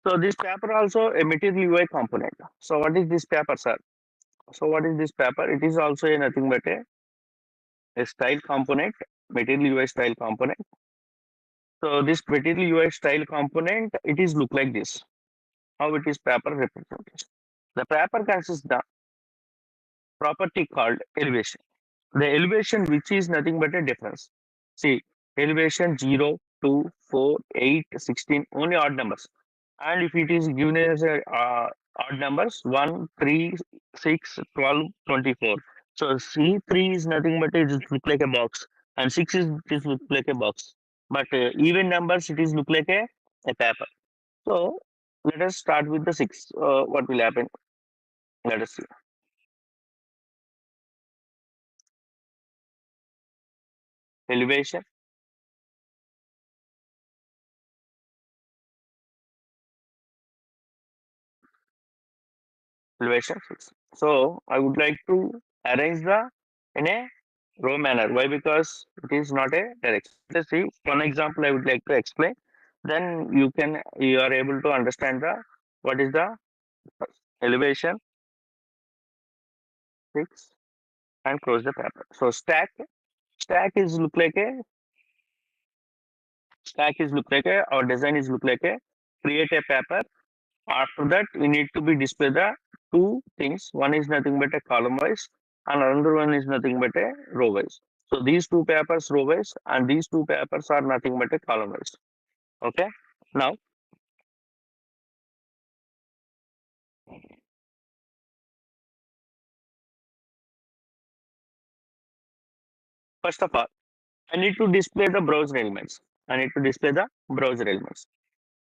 So this paper also a material UI component. So what is this paper, sir? So what is this paper? It is also a nothing but a style component, material UI style component. So this material UI style component, it is look like this. How it is paper representation. The paper consists the property called elevation. The elevation which is nothing but a difference. See, elevation 0, 2, 4, 8, 16, only odd numbers. And if it is given as a odd numbers 1, 3, 6, 12, 24. So C3 is nothing but it look like a box and 6 is it is look like a box. But even numbers it is look like a paper. So let us start with the 6. What will happen? Let us see. Elevation, elevation 6. So I would like to arrange the in a row manner. Why? Because it is not a direction. Let's see one example I would like to explain. Then you are able to understand the what is the elevation 6 and close the paper. So stack is look like a our design is look like a create a paper. After that, we need to be display the two things. One is nothing but a column wise, and another one is nothing but a row wise. So these two papers row wise, and these two papers are nothing but a column wise. Okay. Now, first of all, I need to display the browser elements. I need to display the browser elements.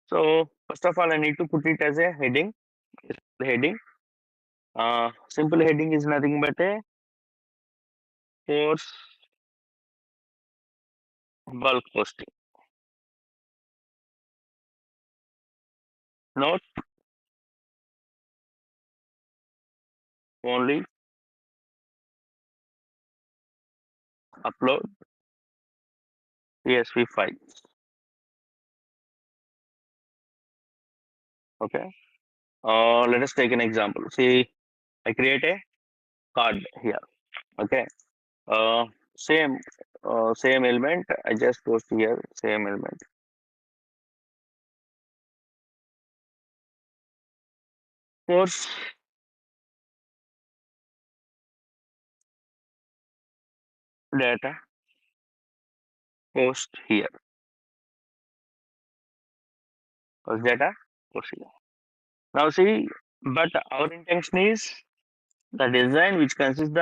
So first of all, I need to put it as a heading. Heading. Simple heading is nothing but a course bulk posting. Note only upload CSV files. Okay. Let us take an example. See, I create a card here. Okay. Uh, same same element. I just post here same element. Course data post here. Course data post here. Now see, but our intention is the design which consists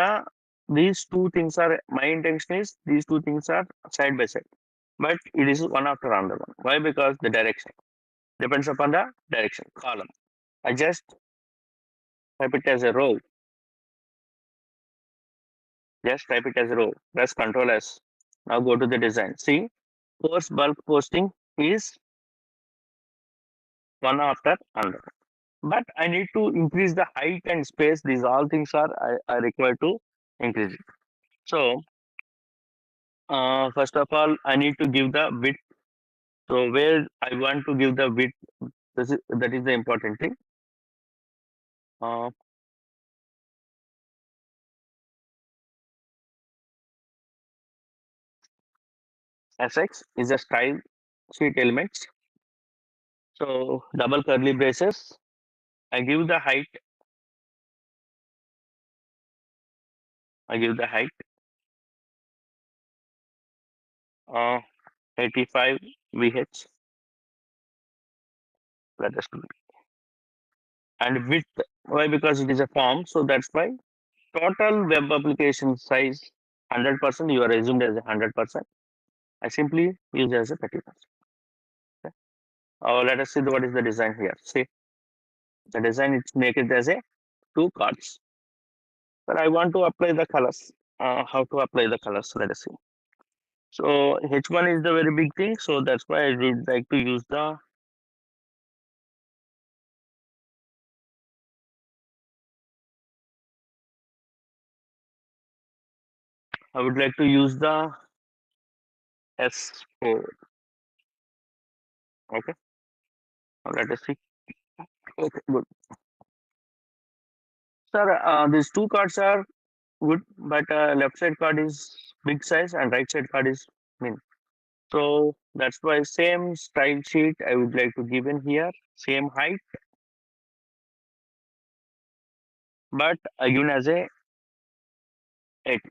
these two things are my intention is these two things are side by side, but it is one after another one. Why? Because the direction depends upon the direction column. I just type it as a row. Just type it as a row. Press Control S. Now go to the design. See, course bulk posting is one after another. But I need to increase the height and space. These all things are I require to increase it. So first of all, I need to give the width. So where I want to give the width, that is the important thing. Uh, SX is a style sheet elements. So double curly braces. I give the height. I give the height. Uh, 85 VH. Let us do it. And width. Why? Because it is a form. So that's why total web application size 100%. You are assumed as a 100%. I simply use as a 30%. Okay. Let us see what is the design here. See the design. It's make it as a two cards. But I want to apply the colors. How to apply the colors? Let us see. So H1 is the very big thing. So that's why I would like to use the I would like to use the S4. Okay. Now let us see. Okay, good. Sir, these two cards are good, but left side card is big size and right side card is min. So that's why same style sheet I would like to give in here, same height, but given as a 80,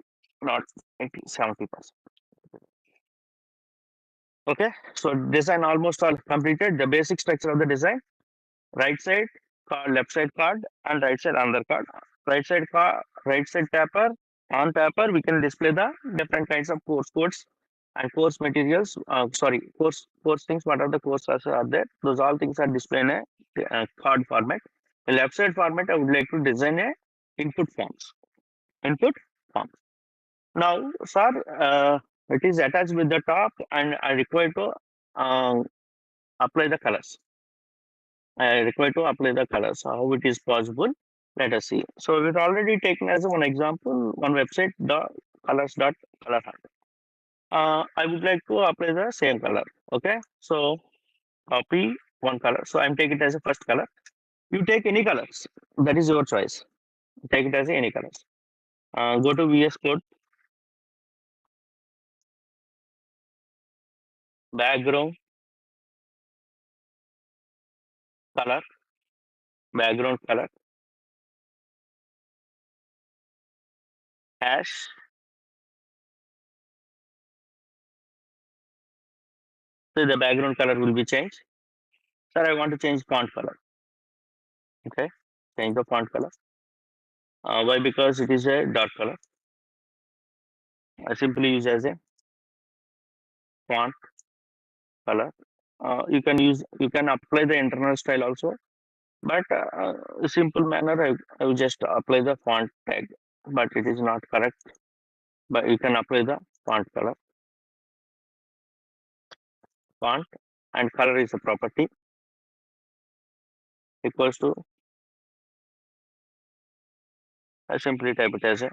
not 80, 70%. Okay, so design almost all completed. The basic structure of the design: right side card, left side card, and right side another card. Right side card, right side tapper. On tapper, we can display the different kinds of course codes and course materials. Sorry, course things. What are the courses are there? Those all things are displayed in a card format. The left side format, I would like to design a input forms. Input forms. Now, sir, it is attached with the top, and I require to apply the colors. I require to apply the colors. How it is possible? Let us see. So we've already taken as one example one website the colors dot color hub. I would like to apply the same color. Okay, so copy one color. So I'm taking it as a first color. You take any colors. That is your choice. Take it as any colors. Go to VS Code, background color, background color, hash. So the background color will be changed. Sir, I want to change font color. Okay, change the font color. Why? Because it is a dark color. I simply use as a font color. You can apply the internal style also, but a simple manner I will just apply the font tag, but it is not correct. But you can apply the font color, font, and color is a property equals to. I simply type it as a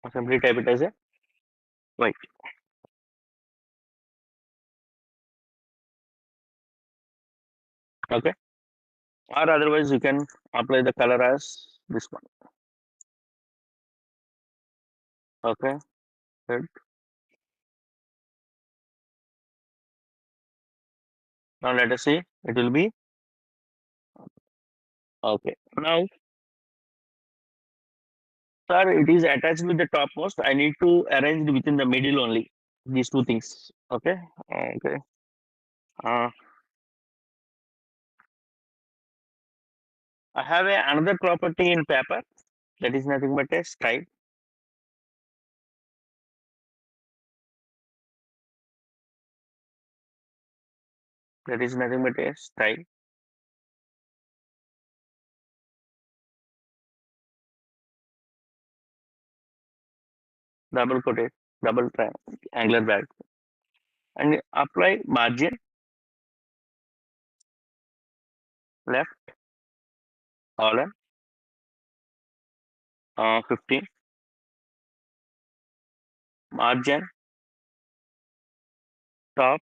I simply type it as a white. Okay, or otherwise you can apply the color as this one. Okay, good. Now let us see. It will be okay. Now, sir, it is attached with the topmost. I need to arrange it within the middle only. These two things. Okay. Okay. Uh, I have another property in paper that is nothing but a style. That is nothing but a style. Double coated, double angular bracket, and apply margin left column 15, margin top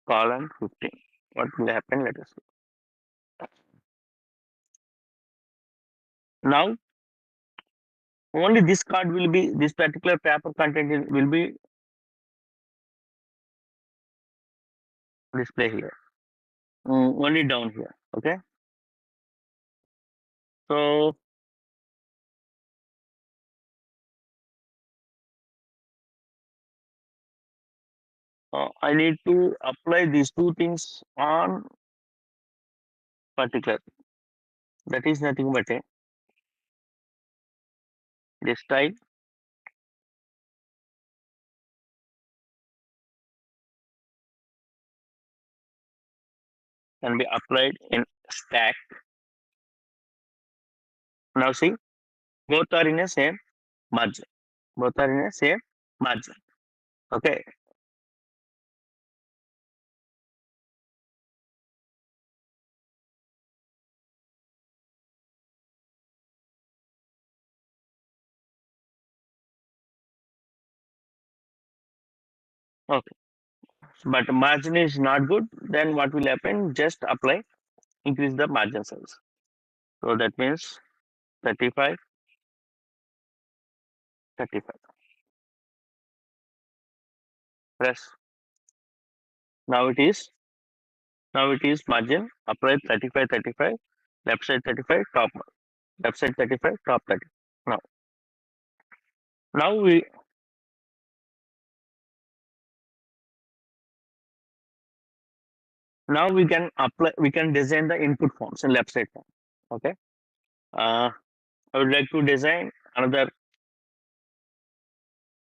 column 15. What will happen? Let us see. Now only this card will be, this particular paper content will be display here. Only down here. Okay. So I need to apply these two things on particular. That is nothing but a this style can be applied in stack. Now see, both are in a same margin. Both are in a same margin. Okay. Okay. But margin is not good. Then what will happen? Just apply, increase the margin size. So that means 35, 35. Press. Now it is, now it is margin. Apply 35, 35. Left side 35, top. Left side 35, top 30. Now, now we now we can apply. We can design the input forms in left side form. Okay. I would like to design another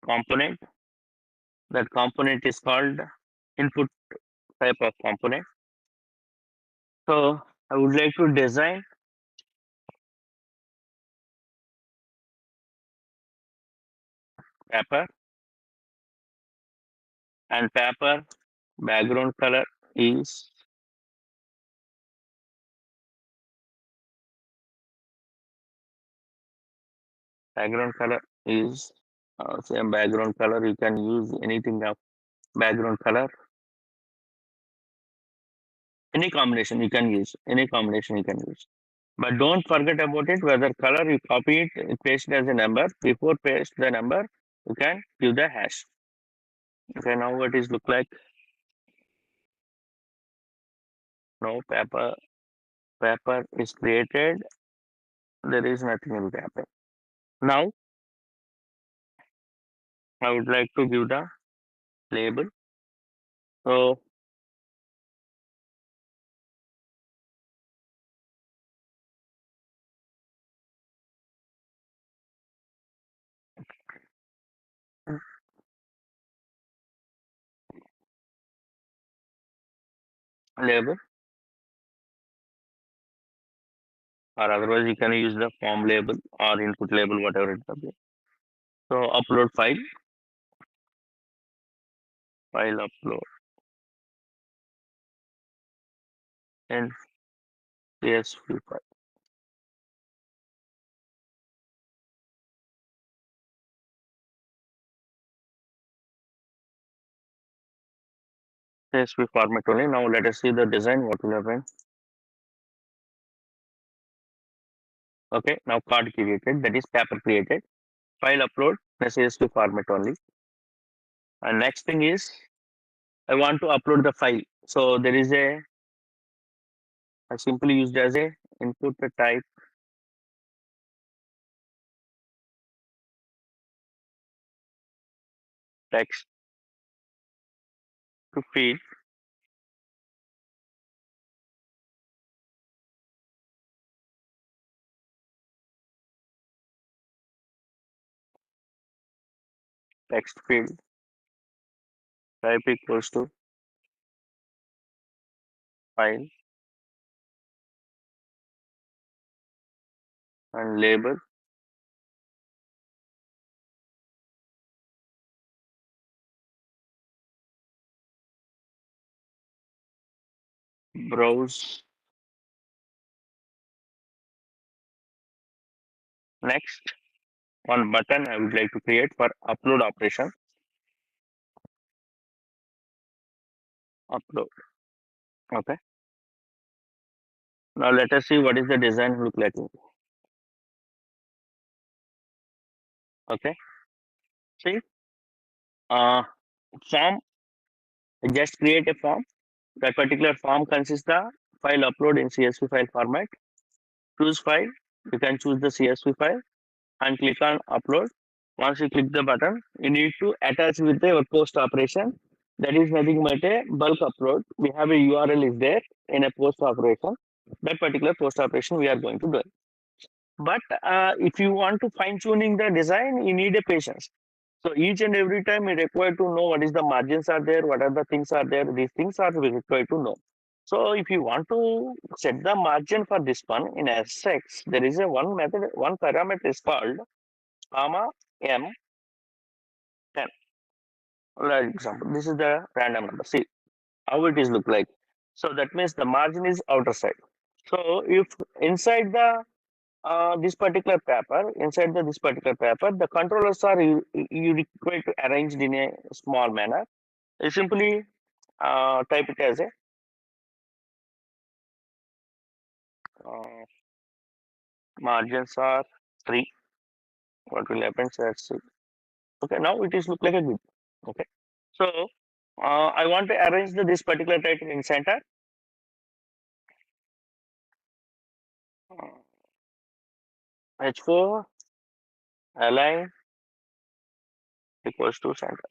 component. That component is called input type of component. So I would like to design paper, and paper background color is background color is same background color. You can use anything of background color. Any combination you can use. Any combination you can use. But don't forget about it. Whether color you copy it, paste it as a number. Before paste the number, you can give the hash. Okay, now what is look like? No paper is created. There is nothing will happen. Now I would like to give the label. So label, or otherwise you can use the form label or input label, whatever it may be. So upload file upload and CSV file. CSV format only. Now let us see the design. What will happen? Okay, now card created, that is paper created. File upload, the CSV format only. And next thing is I want to upload the file. So there is I simply used as a input the type text to field text field type equals to file and label browse. Next, one button I would like to create for upload operation. Upload. Okay. Now let us see what is the design look like. Okay. See, uh, form. Just create a form. That particular form consists the file upload in CSV file format. Choose file. You can choose the CSV file and click on upload. Once you click the button, you need to attach with your post operation. That is nothing but a bulk upload. We have a URL is there in a post operation. That particular post operation we are going to do. But if you want to fine tuning the design, you need a patience. So each and every time you require to know what is the margins are there, what are the things are there. These things are we required to know. So if you want to set the margin for this one in SX, there is a one method, one parameter is called comma M10. For example, this is the random number. See how it is look like. So that means the margin is outer side. So if inside the this particular paper, inside this particular paper, the controllers are you required to arranged in a small manner. You simply type it as a uh, margins are 3. What will happen? So let's see. Okay, now it is look like a good. Okay, so I want to arrange this particular title in center. H4 align equals to center.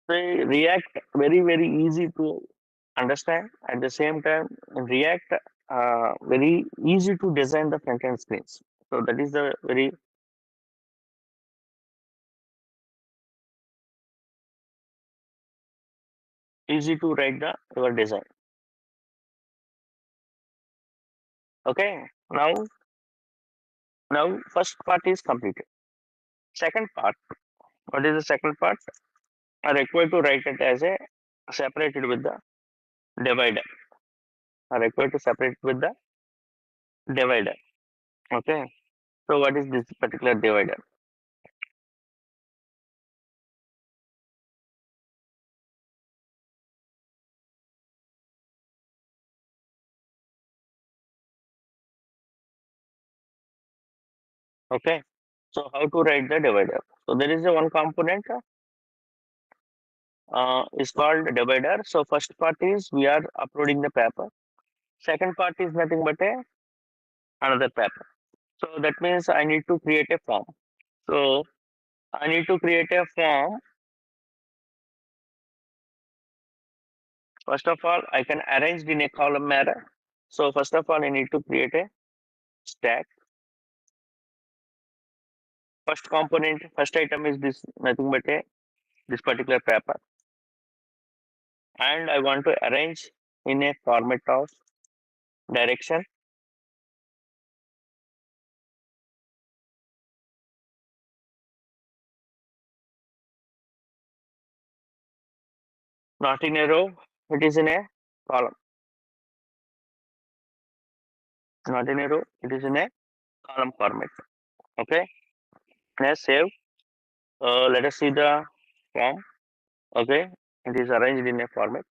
So React very easy to understand. At the same time, in React very easy to design the front end screens. So that is the very easy to write the your design. Okay, now first part is completed. Second part, what is the second part? I require to write it as a separated with the divider. I require to separate it with the divider. Okay, so what is this particular divider? Okay, so how to write the divider? So there is a one component is called divider. So first part is we are uploading the paper. Second part is nothing but a another paper. So that means I need to create a form. So I need to create a form. First of all, I can arrange in a column manner. So first of all, I need to create a stack. First component, first item is this nothing but a this particular paper, and I want to arrange in a format of direction. Not in a row, it is in a column. Not in a row, it is in a column format. Okay, let's save. Let us see the form. Okay, it is arranged in a format.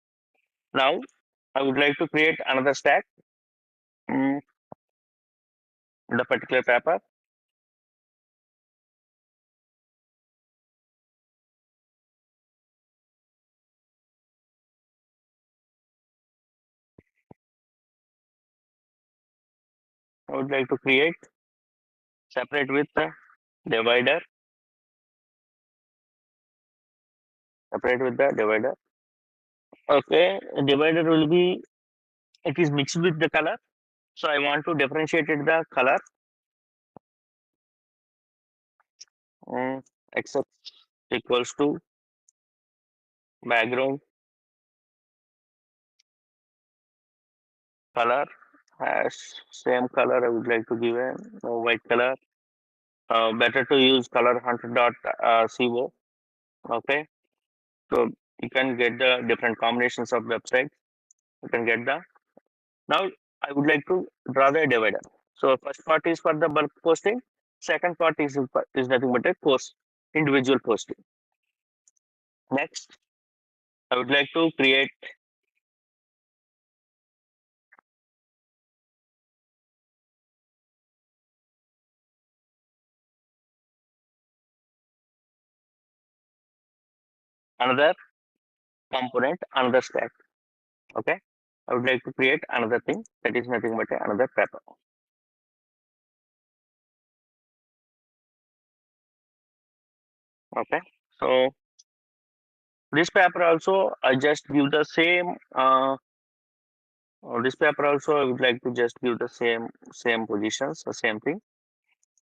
Now I would like to create another stack, mm, the particular paper. I would like to create separate with the divider, separate with the divider. Okay, divider will be, it is mixed with the color. So I want to differentiate it the color, except equals to background color has same color. I would like to give a white color. Better to use color hunter dot co. Okay, so you can get the different combinations of websites. You can get the now. I would like to draw the divider. So first part is for the bulk posting. Second part is nothing but a post individual posting. Next, I would like to create another component, another stack. Okay, I would like to create another thing that is nothing but another paper. Okay, so this paper also I just give the same. This paper also I would like to just give the same positions, the same thing,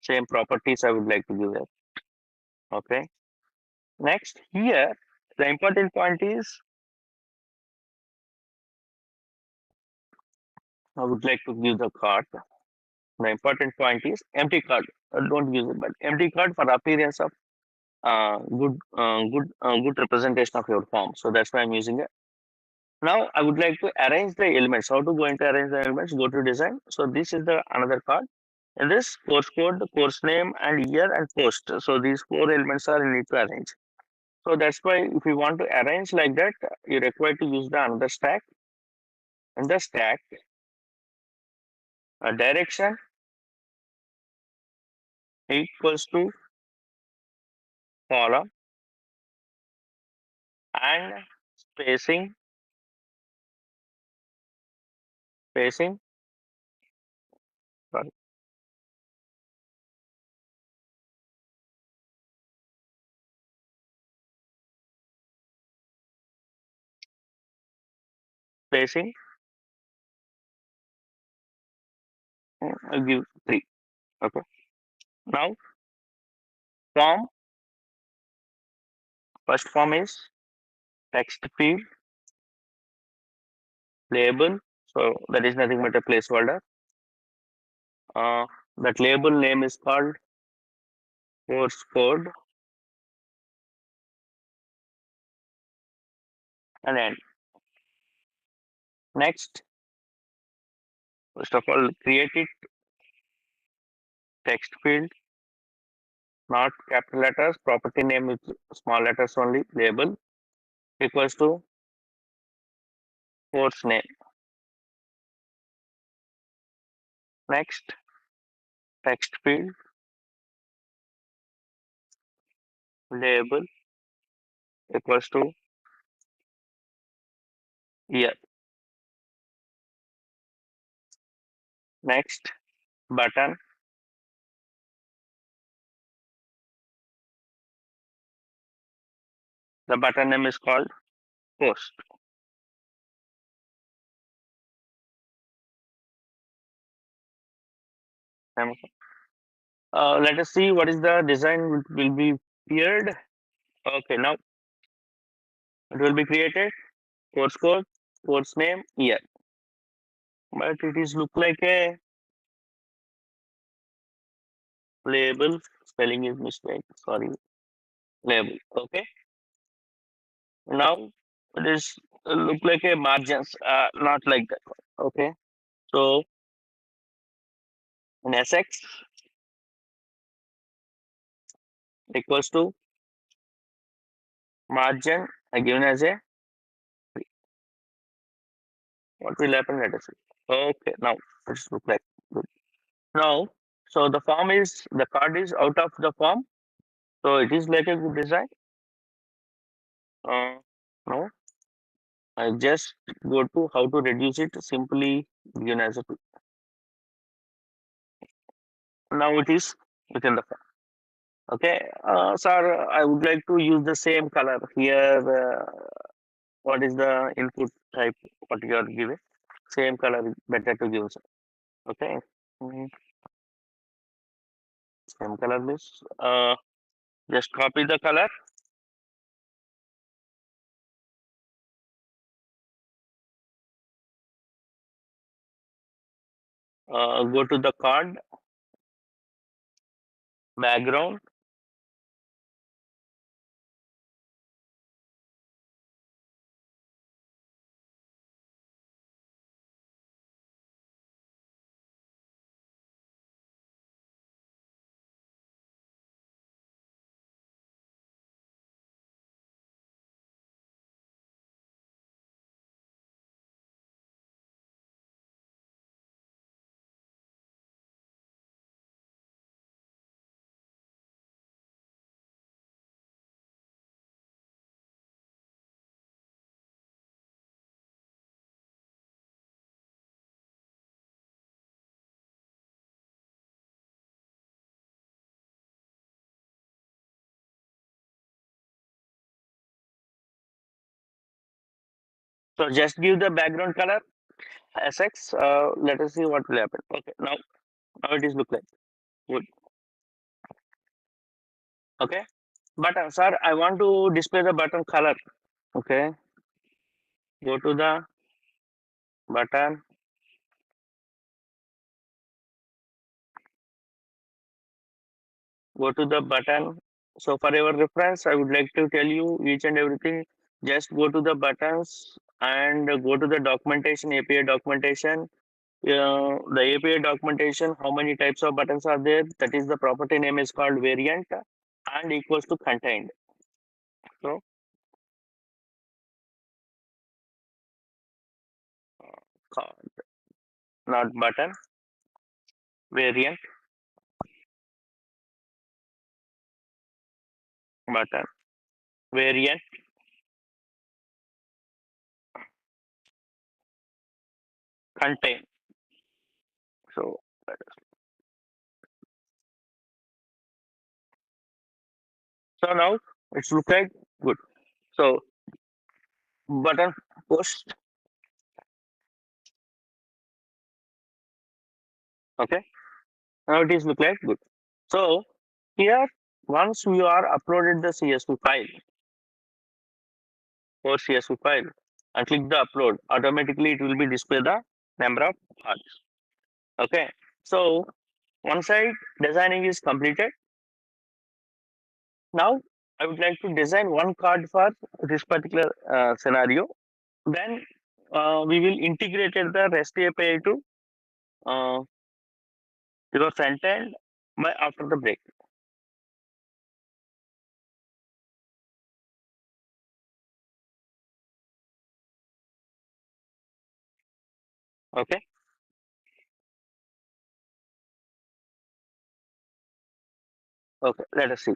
same properties I would like to give it. Okay. Next here, the important point is I would like to give the card. The important point is empty card. Don't use it, but empty card for appearance of good representation of your form. So that's why I'm using it. Now I would like to arrange the elements. How to go into arrange the elements? Go to design. So this is the another card. In this course code, course name, and year and post. So these four elements are you need to arrange. So that's why if you want to arrange like that, you require to use the another stack. In the stack, a direction equals to column and spacing, spacing, sorry, spacing. I'll give 3. Okay. Now form, first form is text field label. So that is nothing but a placeholder. Uh, that label name is called course code and end. Next, first of all, create it text field, not capital letters. Property name is small letters only. Label equals to course name. Next, text field label equals to year. Next, button. The button name is called post. Let us see what is the design will be appeared. Okay, now it will be created course code, course name, year. But it is look like a label. Spelling is mistake. Sorry, label. Okay. Now it is look like a margins. Not like that. Okay. So in SX equals to margin given as a What will happen? Let us see. Okay, now it's look like good. Now, so the card is out of the form. So it is like a good design. No, I just go to how to reduce it. Simply given as a now it is within the form. Okay, sir, I would like to use the same color here. What is the input type? What you are giving? Same color is better to give, sir. Okay, Mhm. Same color please. Just copy the color. Go to the card background. So just give the background color SX. Let us see what will happen. Okay, now it is look like good. Okay, but sir, I want to display the button color. Okay, go to the button. Go to the button. So for your reference, I would like to tell you each and everything. Just go to the buttons and go to the documentation, API documentation. The API documentation, how many types of buttons are there? That is the property name is called variant and equals to contained. So card, not button, variant, button, variant, contain. So so now it's look like good. So button post. Okay. Now it is look like good. So here once we are uploaded the CSV file or CSV file and click the upload, automatically it will be display the number of cards. Okay. So one side designing is completed. Now I would like to design one card for this particular scenario. Then we will integrate the REST API to uh, your front end by after the break. Okay. Okay. Let us see.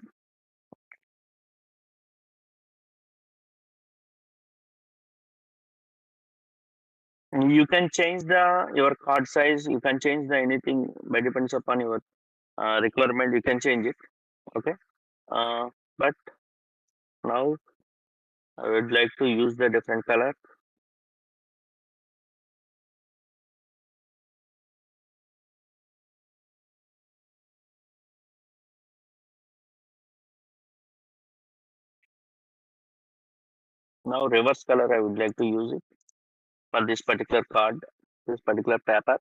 You can change the your card size. You can change the anything by depends upon your requirement. You can change it. Okay. But now I would like to use the different color. Now reverse color I would like to use it for this particular card, this particular paper.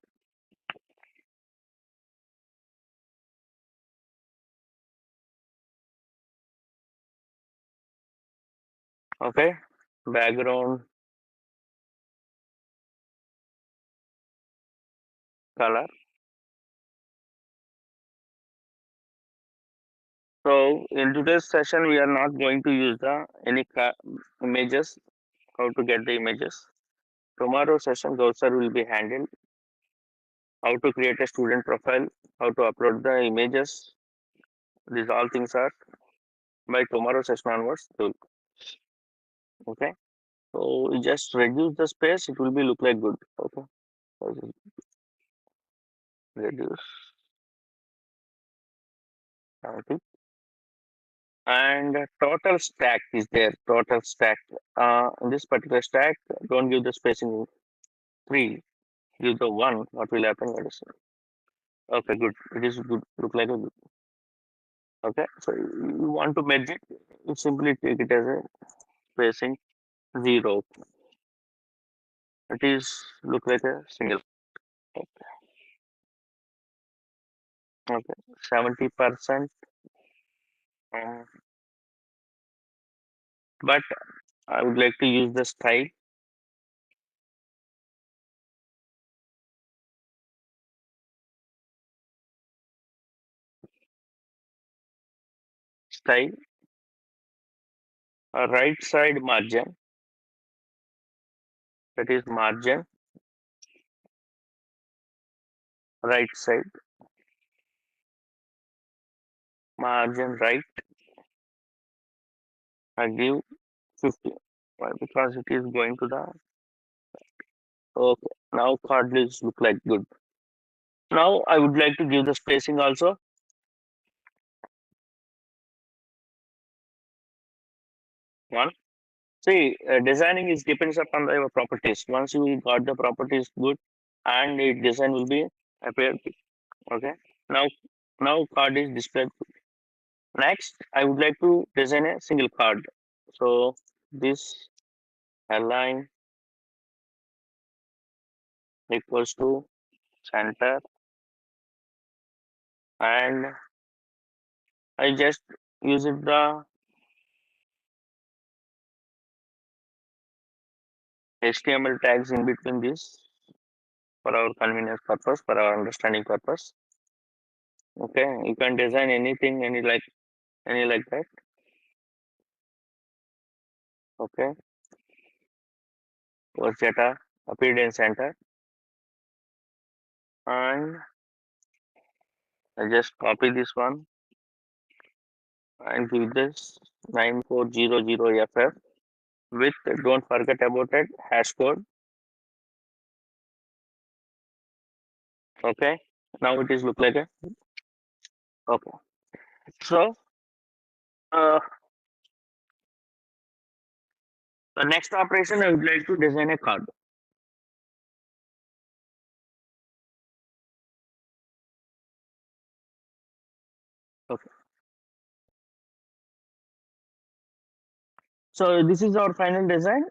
Okay. Background color. So in today's session, we are not going to use the any images. How to get the images? tomorrow session, those sir will be handled how to create a student profile, how to upload the images. These all things are by tomorrow session onwards. Okay. So you just reduce the space, it will be look like good. Okay. So just reduce. Okay. And total stack is there. Total stack. In this particular stack, don't give the spacing 3. Give the 1. What will happen? Let us see. Okay, good. It is good. Look like a good. Okay. So you want to merge it, you simply take it as a spacing 0. It is look like a single. Okay. 70%. Um, but I would like to use the style, right side margin. That is margin, right side margin right. I give 50. Why? Because it is going to the okay. Now cardless look like good. Now I would like to give the spacing also. One. See, designing is depends upon the properties. Once you got the properties good, and the design will be appeared. Okay. Now, now card is displayed. Next, I would like to design a single card. So this align equals to center, and I just use it the HTML tags in between this for our convenience purpose, for our understanding purpose. Okay, you can design anything, any like that. Okay, was data appeared in center, and I just copy this one and give this 9400FF with, don't forget about it, hash code. Okay, now it is look like a okay. So uh, the next operation I would like to design a card. Okay, so this is our final design.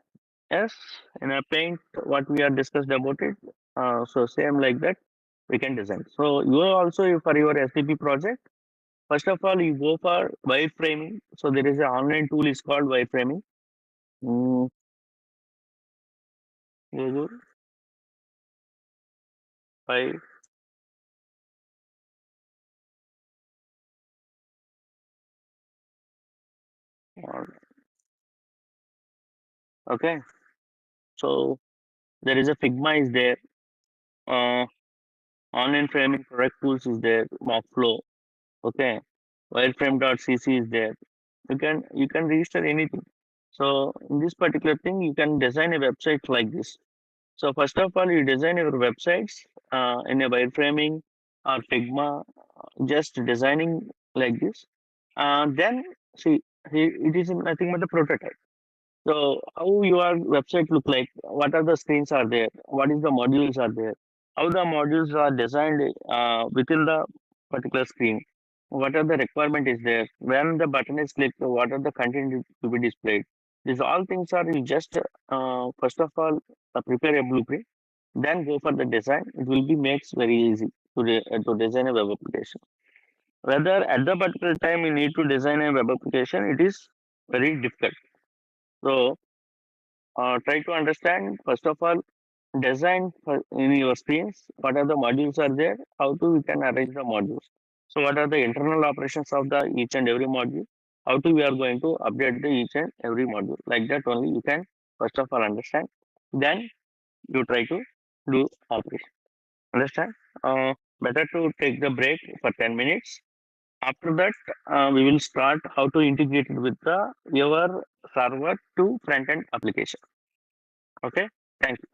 Yes, in a paint, what we are discussed about it. So same like that, we can design. So you are also for your SDP project. First of all, you go for wireframing. So there is an online tool is called wireframing. Mm, Google wire. Okay, so there is a Figma is there. Uh, Online framing product tools is there. Mockflow. Okay, wireframe.cc is there. You can register anything. So in this particular thing, you can design a website like this. So first of all, you design your websites in a wireframing or Figma, just designing like this. Then see, it is nothing but the prototype. So how your website look like? What are the screens are there? What is the modules are there? How the modules are designed within the particular screen? What are the requirement is there? When the button is clicked, what are the content to be displayed? These all things are you just first of all prepare a blueprint, then go for the design. It will be makes very easy to design a web application. Whether at the particular time you need to design a web application, it is very difficult. So try to understand first of all design in your screens what are the modules are there, how to we can arrange the modules, so what are the internal operations of the each and every module, how to we are going to update the each and every module, like that only you can first of all understand. Then you try to do operation. Understand? Better to take the break for 10 minutes. After that, we will start how to integrate it with the your server to front end application. Okay. Thank you.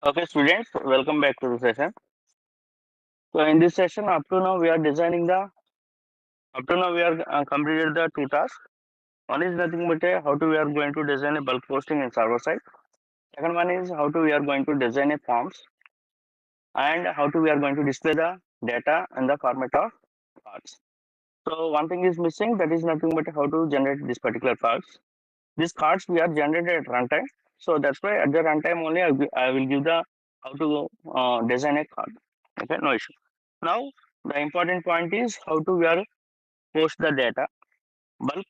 Okay, students, welcome back to the session. So in this session, up to now we are completed the two tasks. One is nothing but how to we are going to design a bulk posting in server side. Second one is how to we are going to design a forms and how to we are going to display the data in the format of cards. So one thing is missing, that is nothing but how to generate this particular cards. These cards we are generated at runtime. So that's why at the runtime only I will give the how to design a card. Okay, no issue. Now the important point is how to we are post the data, bulk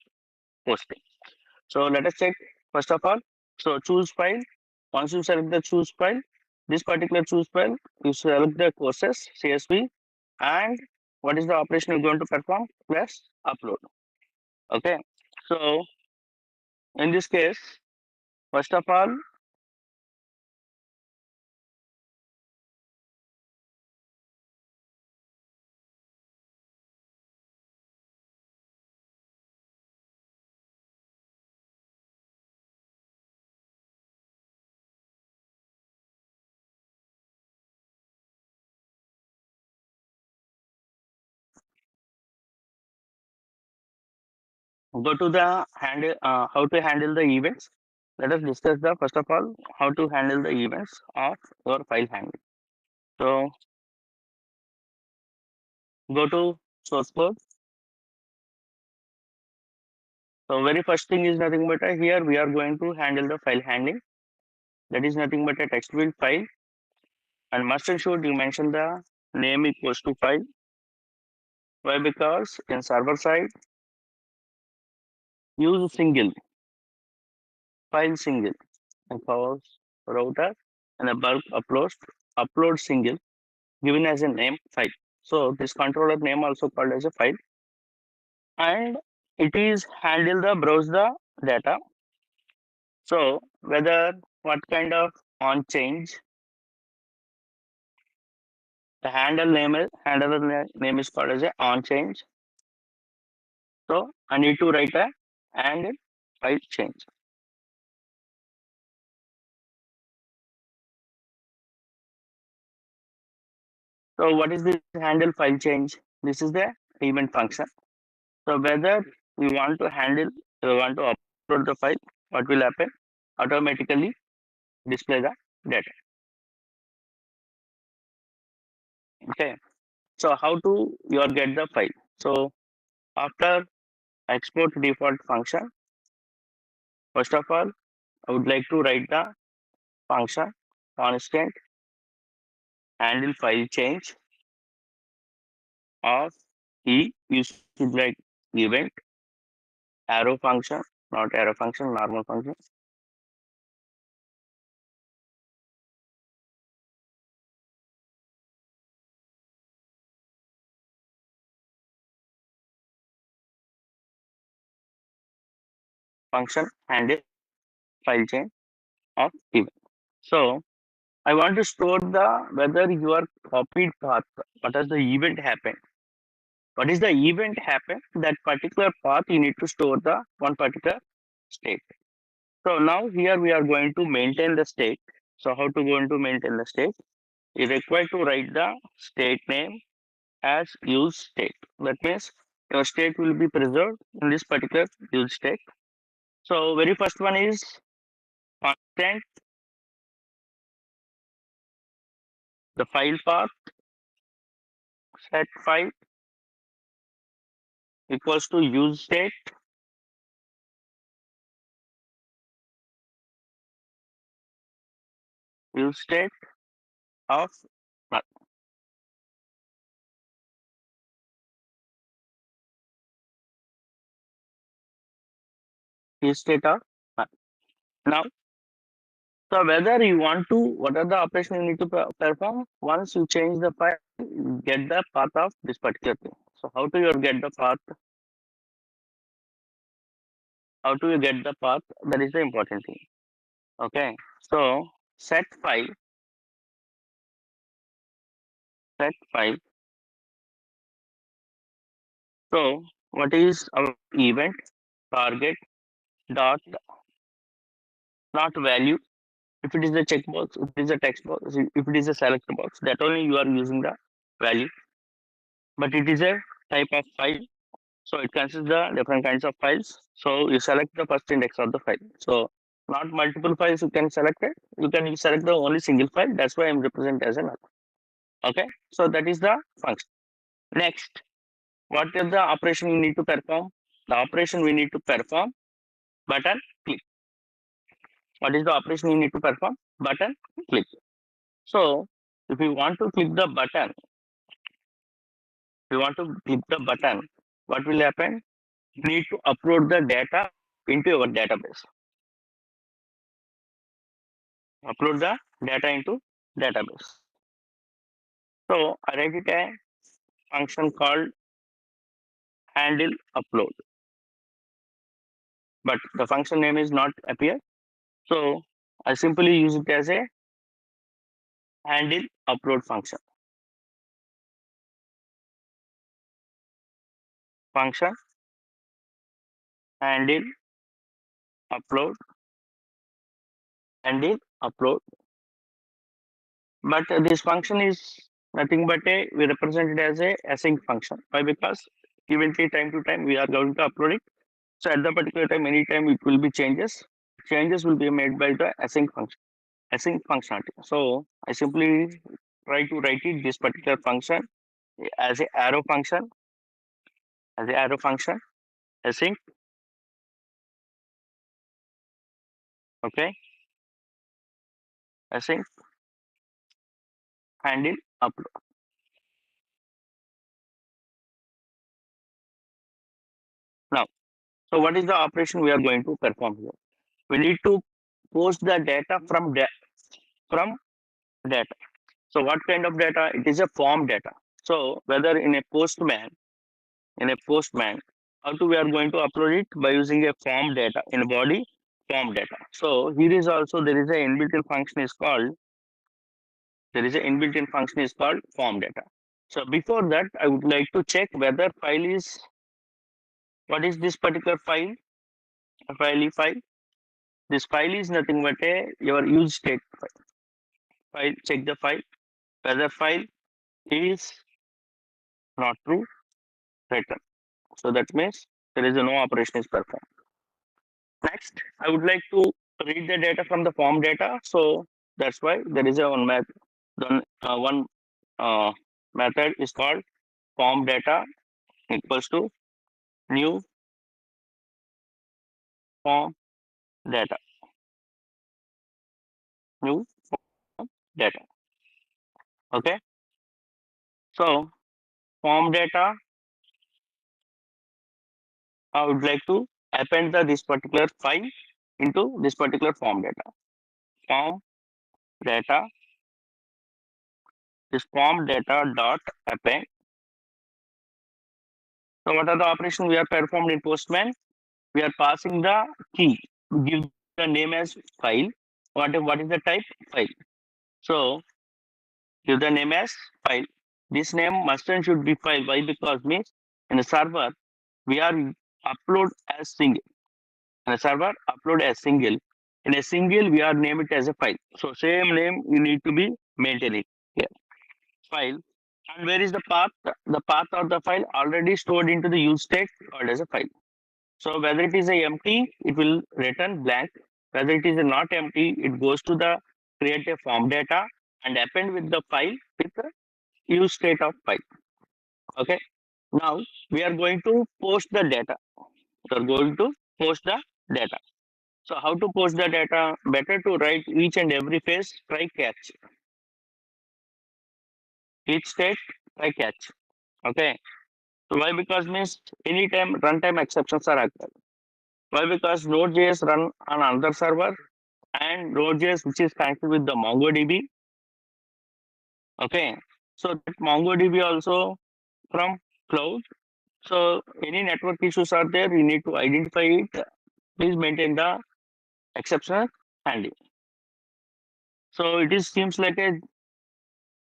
posting. So let us check first of all. So choose file. Once you select the choose file, this particular choose file, you select the courses CSV and what is the operation you're going to perform? Plus upload. Okay. So in this case, first of all, go to the handle how to handle the events. Let us discuss the first of all how to handle the events of your file handling. So go to source code. So very first thing is nothing but here we are going to handle the file handling. That is nothing but a text field file, and must and should you mention the name equals to file. Why? Because in server side use single file single and for router and a bulk upload single given as a name file. So this controller name also called as a file, and it is handle the browse the data. So whether what kind of on change, the name is called as a on change. So I need to write a and file change. So what is this handle file change? This is the event function. So whether we want to handle, we want to upload the file, what will happen? Automatically display the data. Okay. So how to you get the file? So after export default function, first of all, I would like to write the function constant handle file change of e. You should write event arrow function, not arrow function, normal function. Function handle file change of event. So I want to store the whether your copied path, what does the event happen? What is the event happen? That particular path you need to store the one particular state. So now here we are going to maintain the state. So how to going to maintain the state? You require to write the state name as use state. That means your state will be preserved in this particular use state. So very first one is constant the file path set file equals to use state of use state of now. So whether you want to, what are the operations you need to perform? Once you change the file, you get the path of this particular thing. So how do you get the path? How do you get the path? That is the important thing. Okay. So set file, set file. So what is our event target dot not value If it is a checkbox, if it is a text box, if it is a select box, that only you are using the value. But it is a type of file, so it consists the different kinds of files. So you select the first index of the file. So not multiple files you can select it. You can select the only single file. That's why I'm represent as an. Okay. So that is the function. Next, what is the operation we need to perform? The operation we need to perform button click. What is the operation you need to perform? Button click. So if you want to click the button, what will happen? You need to upload the data into your database. Upload the data into database. So I write it a function called handle upload, but the function name is not appear. So I simply use it as a handle upload function. Function handle upload handle upload. But this function is nothing but we represent it as a async function. Why? Because eventually time to time we are going to upload it. So at the particular time, anytime it will be changes. Changes will be made by the async functionality. So I simply try to write it this particular function as a arrow function, async. Okay, async handle upload. Now, so what is the operation we are going to perform here? We need to post the data from data. So what kind of data? It is a form data. So whether in a postman, how to we are going to upload it by using a form data in body form data. So here is also there is an inbuilt-in function is called form data. So before that, I would like to check whether file is what is this particular file? File. This file is nothing but a your use state file. Check the file whether file is not true, return. So that means there is no operation is performed. Next, I would like to read the data from the form data. So that's why there is a one method. One method is called form data equals to new form data. New data. Okay. So form data, I would like to append this particular file into this particular form data. Form data. This form data dot append. So what are the operations we are performed in Postman? We are passing the key. Give the name as file. What is the type? File. So give the name as file. This name must and should be file. Why? Because means in a server we are upload as single. In a server upload as single. In a single we are name it as a file. So same name you need to be maintained here. File. And where is the path? The path of the file already stored into the use state called as a file. So whether it is a empty, it will return blank. Whether it is a not empty, it goes to the create a form data and append with the file with the use state of file. Okay. Now we are going to post the data. We are going to post the data. So how to post the data? Better to write each and every phase try catch. Each state try catch. Okay. So why? Because means anytime runtime exceptions are occurred. Why? Because Node.js run on another server and Node.js which is connected with the MongoDB. Okay. So that MongoDB also from cloud. So any network issues are there, you need to identify it. Please maintain the exception handling. So it is seems like a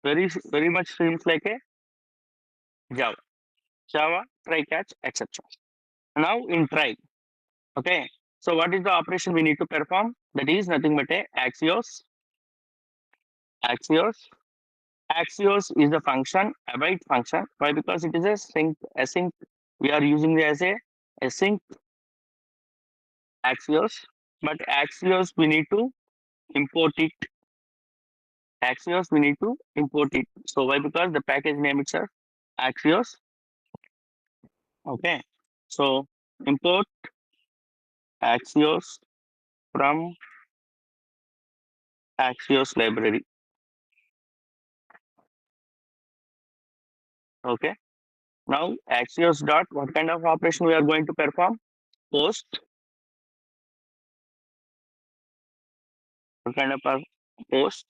very much seems like a Java. Java try catch exceptions. Now in try. Okay. So what is the operation we need to perform? that is nothing but a Axios. Axios is the function, await function. Why? Because it is a sync, async. We are using it as a async Axios, but Axios we need to import it. Axios we need to import it. So why? Because the package name itself Axios. Okay. So import Axios from Axios library. Okay. Now Axios dot what kind of operation we are going to perform? Post. What kind of post?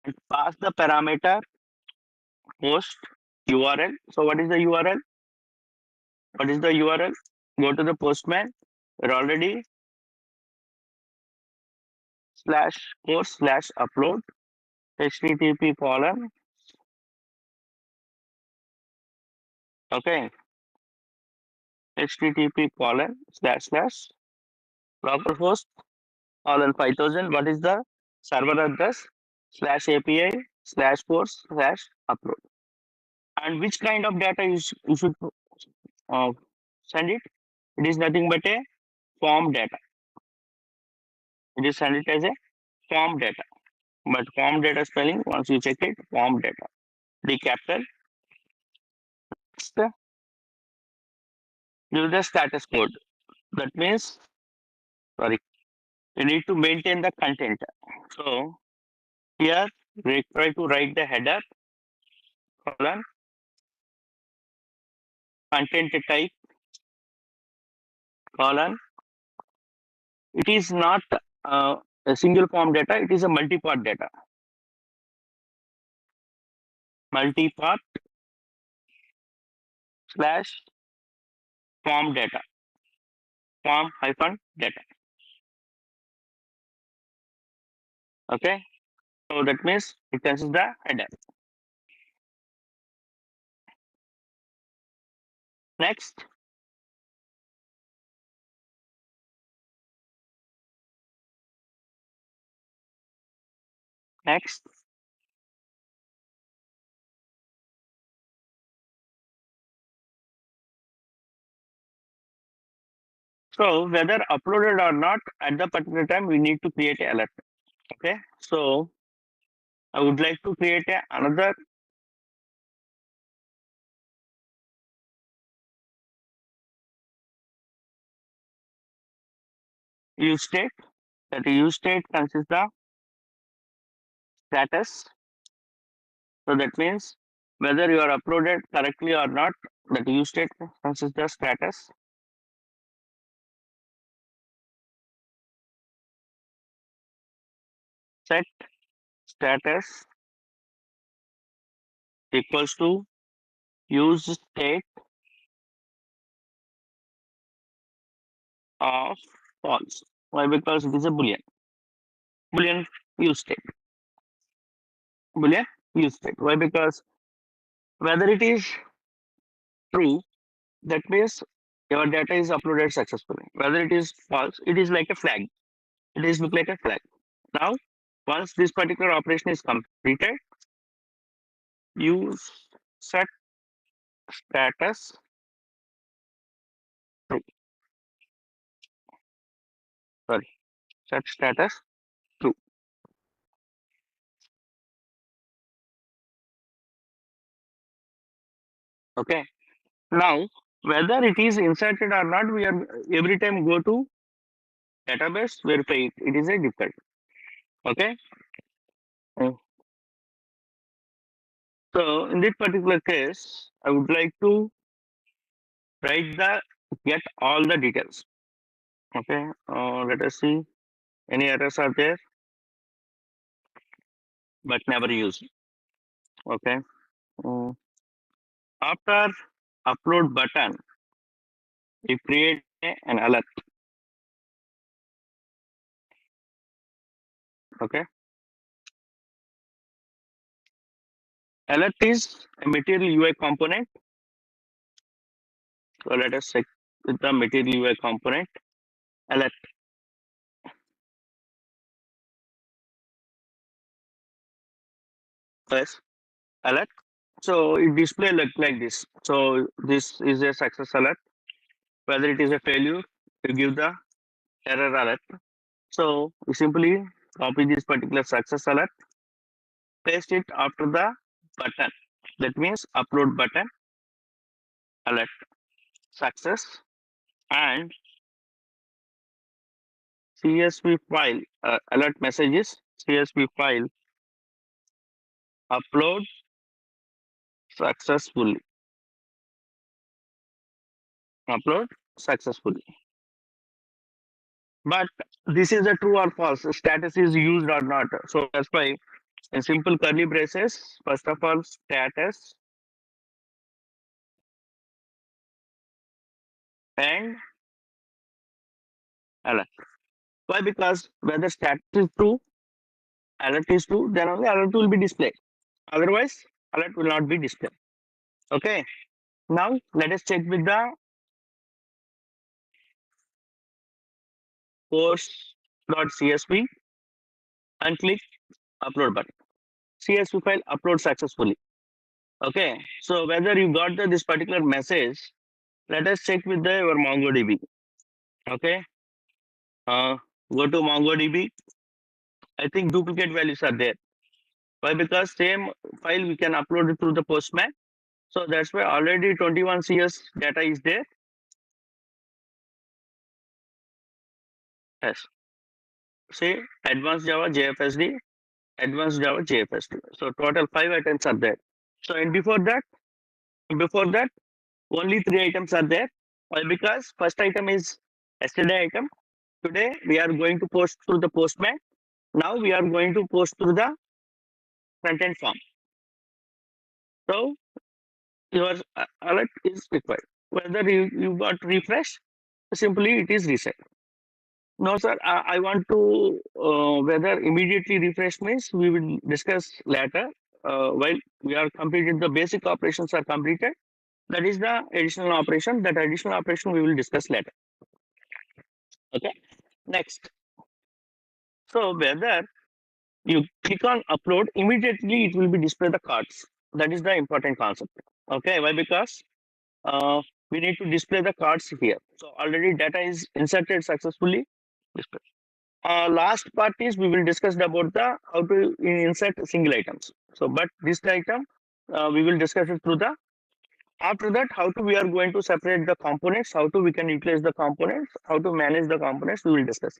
And pass the parameter post URL. So what is the URL? What is the URL? Go to the postman. We're already slash post slash upload http colon. Okay. http colon slash slash localhost colon 5000. What is the server address? Slash API slash course slash upload. And which kind of data you should uh, send it? It is nothing but a form data. It is send it as a form data. But form data spelling, once you check it, form data. The capital. Next, use the status code. That means, sorry, you need to maintain the content. So here we try to write the header colon content type colon. It is not a single form data. It is a multi-part data. Multi-part slash form data. Form hyphen data. Okay. So that means it consists the header. Next, next. So whether uploaded or not, at the particular time we need to create a alert. Okay. So I would like to create another use state. That use state consists of status. So that means whether you are uploaded correctly or not, that use state consists of status. Set status equals to use state of false. Why? Because it is a boolean. Boolean use state. Boolean use state. Why? Because whether it is true, that means your data is uploaded successfully. Whether it is false, it is like a flag. It is look like a flag. Now, once this particular operation is completed, you set status true. Sorry, set status true. Okay. Now, whether it is inserted or not, we are every time go to database verify it. It is a difficult. Okay. Mm. So in this particular case, I would like to write the get all the details. Okay. Let us see. Any errors are there, but never used. Okay. Mm. After upload button, you create an alert. Okay. Alert is a material UI component. So let us check with the material UI component alert plus alert. So it display like this. So this is a success alert. Whether it is a failure, you give the error alert. So you simply copy this particular success alert, paste it after the button. That means upload button, alert, success, and CSV file alert messages. CSV file upload successfully. Upload successfully. But this is a true or false. Status is used or not. So that's why in simple curly braces, first of all, status and alert. Why? Because whether status is true, alert is true, then only alert will be displayed. Otherwise, alert will not be displayed. Okay. Now let us check with the course.csv and click upload button. CSV file upload successfully. Okay. So whether you got this particular message, let us check with your MongoDB. Okay. Go to MongoDB. I think duplicate values are there. Why? Because same file we can upload it through the Postman. So that's why already 21 CS data is there. Yes. Say advanced Java JFSD, advanced Java JFSD. So total 5 items are there. So and before that, only 3 items are there. Why? Because first item is yesterday item. Today we are going to post through the Postman. Now we are going to post through the front end form. So your alert is required. Whether you got refresh, simply it is reset. No, sir, I want to whether immediately refresh means we will discuss later. While we are completed, the basic operations are completed. That is the additional operation. That additional operation we will discuss later. Okay. Next. So whether you click on upload, immediately it will be display the cards. That is the important concept. Okay. Why? Because we need to display the cards here. So already data is inserted successfully. Display. Last part is we will discuss about the how to insert single items. So, but this item we will discuss it through the. After that, how to we are going to separate the components, how to we can utilize the components, how to manage the components, we will discuss.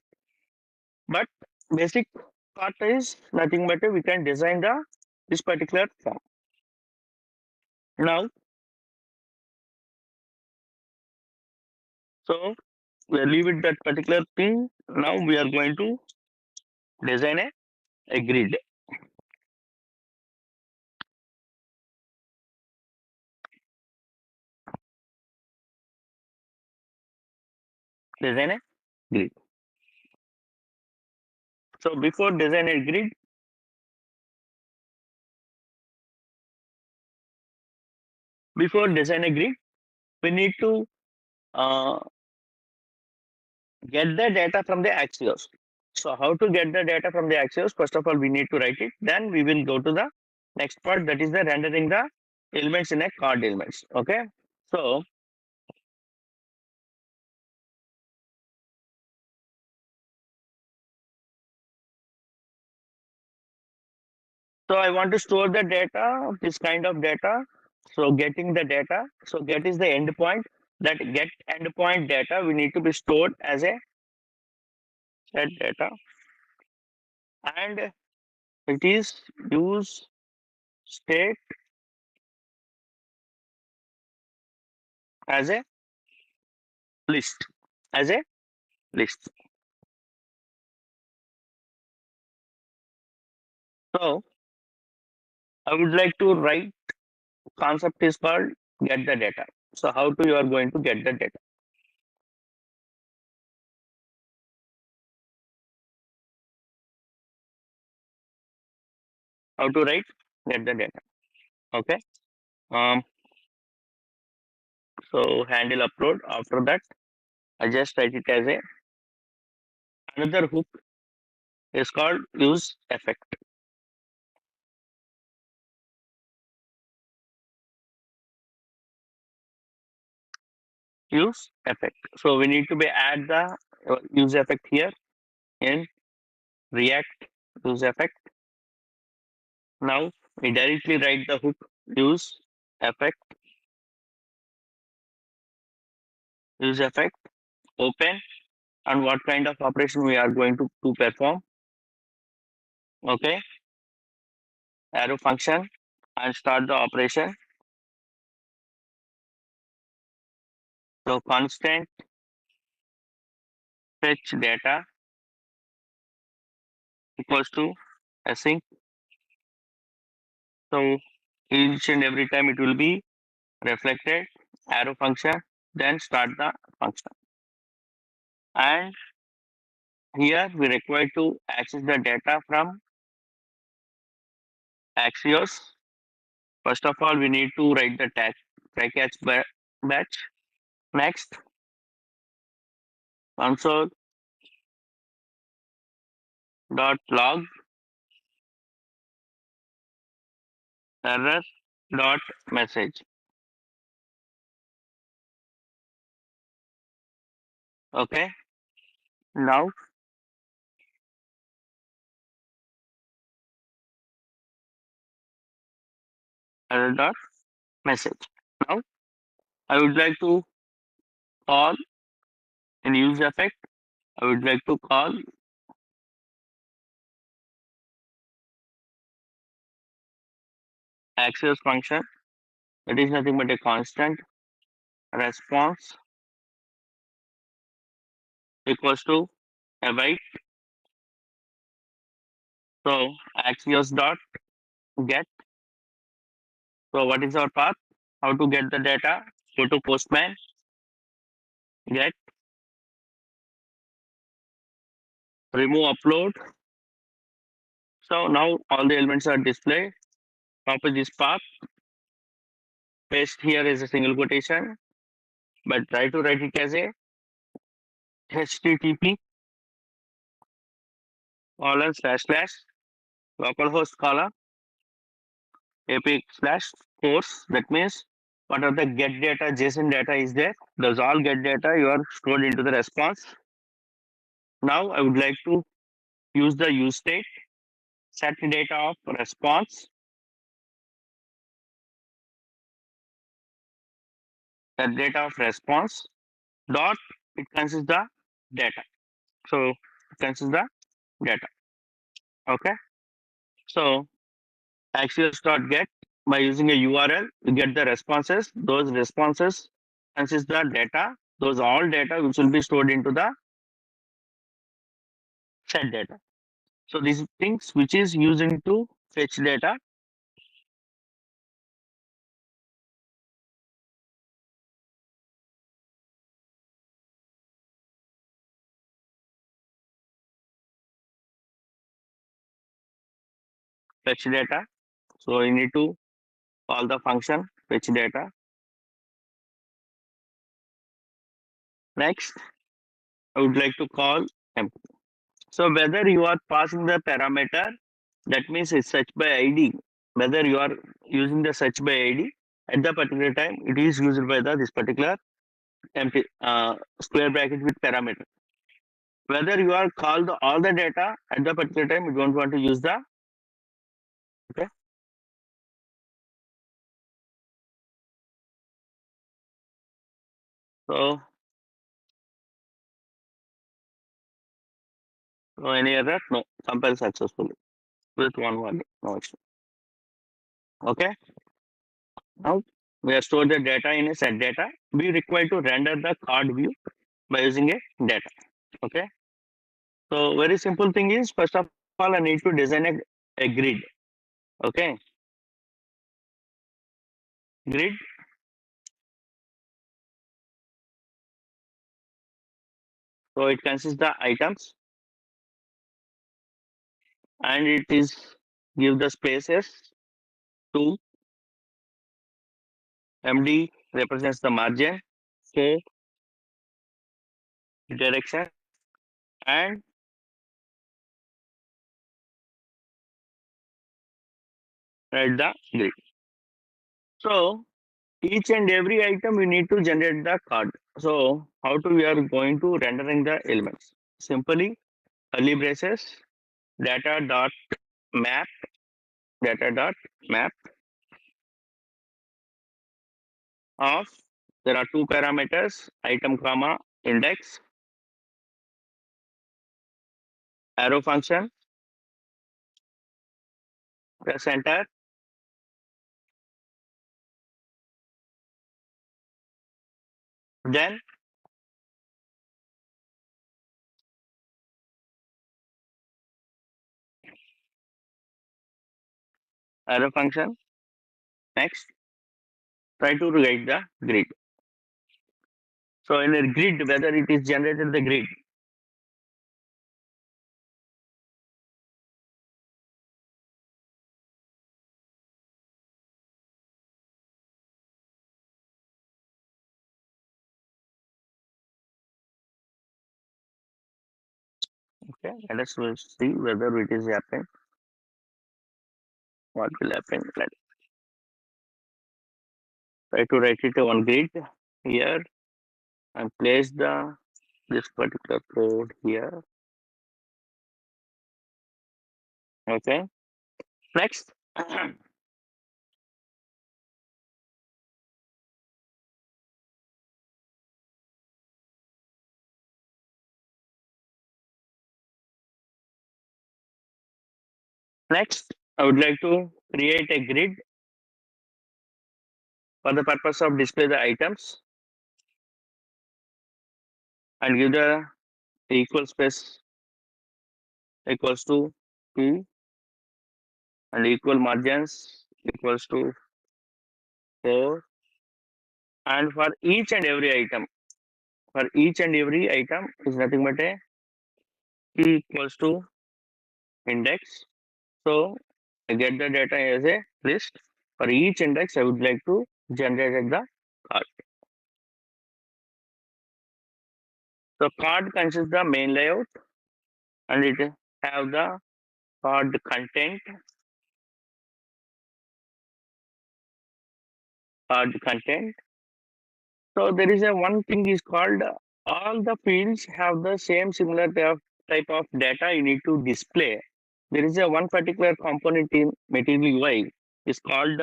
But basic part is nothing but we can design the this particular form. Now, so we leave it that particular thing. Now we are going to design a grid. Design a grid. So before design a grid, we need to uh, get the data from the Axios. So how to get the data from the Axios? First of all, we need to write it. Then we will go to the next part, that is the rendering the elements in a card elements. Okay. So I want to store the data, this kind of data. So getting the data. So get is the endpoint. That get endpoint data we need to be stored as a set data, and it is use state as a list, as a list. So I would like to write concept is called get the data. So how to you are going to get the data? How to write get the data? Okay. Um. So handle upload. After that, I just write it as a another hook is called use effect. Use effect. So we need to be add the use effect here in React use effect. Now we directly write the hook use effect, use effect, open, and what kind of operation we are going to perform. Okay, arrow function and start the operation. So constant fetch data equals to async. So each and every time it will be reflected arrow function, then start the function. And here we require to access the data from Axios. First of all, we need to write the try catch batch. Next, console dot log error dot message. Okay. Now error dot message. Now I would like to call in use effect. I would like to call Axios function. It is nothing but a constant response equals to await. So Axios dot get. So what is our path? How to get the data? Go to Postman, get, remove upload. So now all the elements are displayed. Copy this path, paste here is a single quotation, but try to write it as a HTTP colon slash slash localhost column AP slash course. That means what are the get data, JSON data is there. Those all get data you are stored into the response. Now I would like to use the use state, set data of response, the data of response dot it consists the data. So it consists the data. Okay. So Axios dot get by using a URL, you get the responses. Those responses consist the data. Those all data which will be stored into the set data. So these things which is used into fetch data. Fetch data. So you need to call the function fetch data. Next, I would like to call empty. So whether you are passing the parameter, that means it's search by ID. Whether you are using the search by ID at the particular time, it is used by the this particular empty square bracket with parameter. Whether you are call the all the data at the particular time, you don't want to use the okay. So, so any error? No, compile successfully with one value. No issue. Okay. Now we have stored the data in a set data. We require to render the card view by using a data. Okay. So very simple thing is first of all I need to design a grid. Okay. Grid. So it consists the items and it is give the spaces to MD represents the margin. K direction, and write the grid. So each and every item you need to generate the card. So how to we are going to rendering the elements? Simply curly braces data dot map data dot map of, there are two parameters, item comma index, arrow function, press enter, then arrow function, next try to write the grid. So in a grid, whether it is generated the grid, okay, let us will see whether it is happen, what will happen. Let try to write it on grid here and place the this particular code here. Okay, next. Next, I would like to create a grid for the purpose of display the items and give the equal space equals to 2 and equal margins equals to 4, and for each and every item is nothing but a key equals to index. So I get the data as a list. For each index I would like to generate the card. So card consists the main layout and it have the card content. So there is a one thing is called all the fields have the same similar type of data you need to display. There is a one particular component in material UI is called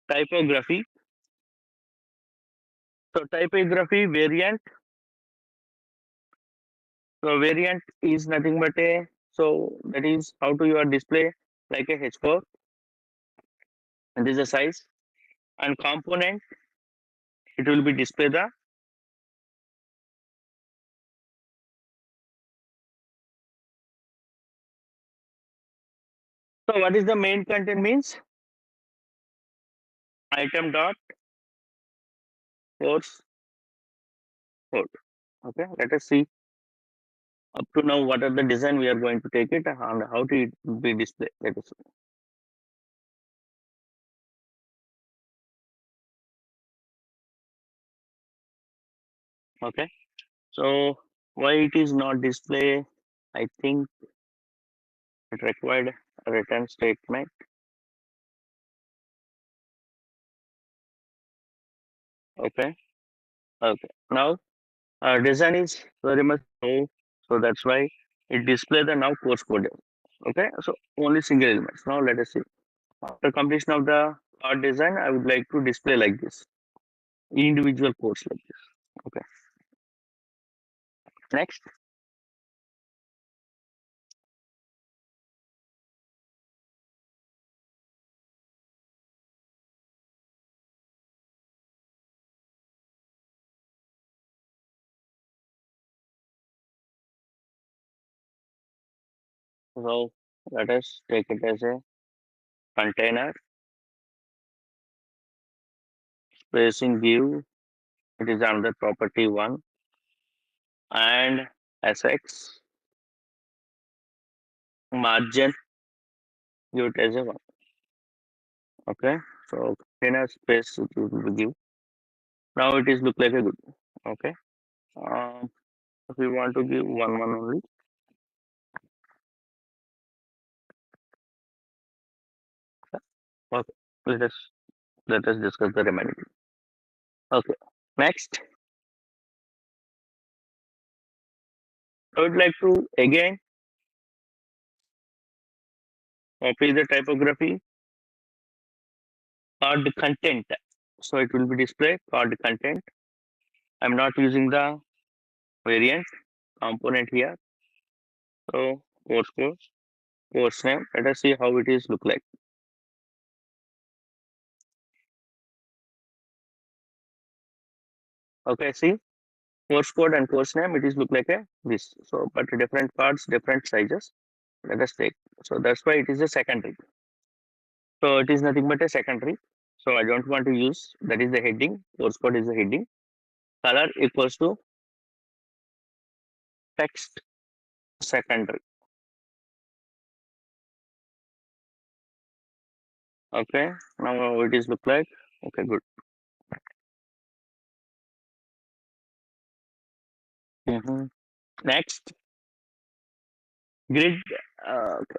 typography. So typography variant. So variant is nothing but a, so that is how to your display like a H4 and this is the size, and component it will be display the, so what is the main content means item dot source code. Okay, let us see up to now what are the design we are going to take it and how to it be displayed. Let us see. Okay, so why it is not display? I think it required a return statement. Okay, okay. Now design is very much low, so that's why it display the now course code. Okay, so only single elements. Now let us see. After completion of the art design, I would like to display like this, individual codes like this. Okay, next. So let us take it as a container, spacing view. It is under property one and SX margin. Give it as a one. Okay, so container space it will give. Now it is look like a good. Okay, If we want to give one only. Okay. Let us let us discuss the remedy. Okay. Next, I would like to again copy the typography card content. So it will be display card content. I'm not using the variant component here. So course name. Let us see how it is look like. Okay, see course code and course name. It is look like a this. So but different cards, different sizes. Let us take. So that's why it is a secondary. So it is nothing but a secondary. So I don't want to use that is the heading. Course code is the heading. Color equals to text secondary. Okay. Now how it is look like. Okay, good. Next grid. Okay.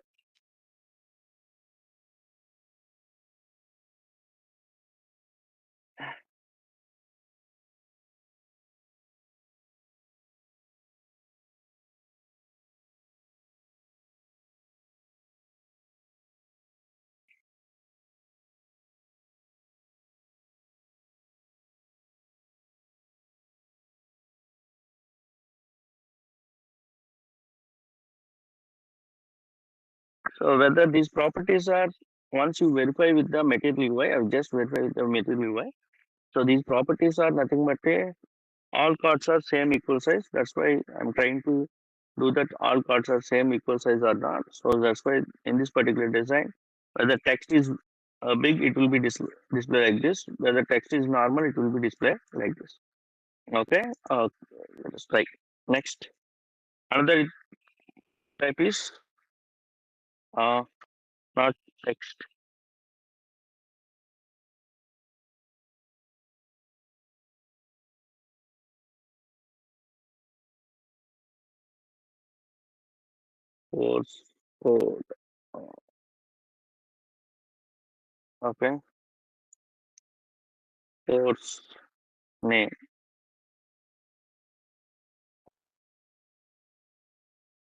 So whether these properties are once you verify with the material UI, I've just verified with the material UI. So these properties are nothing but a all cards are same equal size. That's why I'm trying to do that all cards are same equal size or not. So that's why in this particular design, whether text is big, it will be display like this. Whether text is normal, it will be displayed like this. Okay. Let us try. Next, another type is uh, not text. Course code. Uh, Okay. Course name.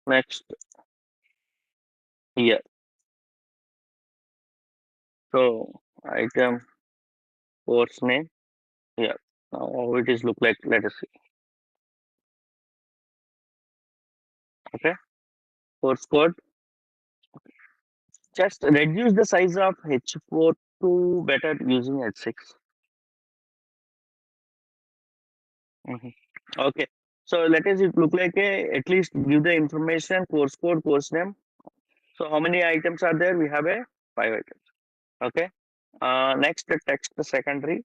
Next, here. So item course name. Here. Now how it is look like. Let us see. Okay. Course code. Just reduce the size of H4 to better using H6. Mhm. Okay. So let us it look like a at least give the information course code, course name. So how many items are there? We have a 5 items. Okay. Next the text the secondary.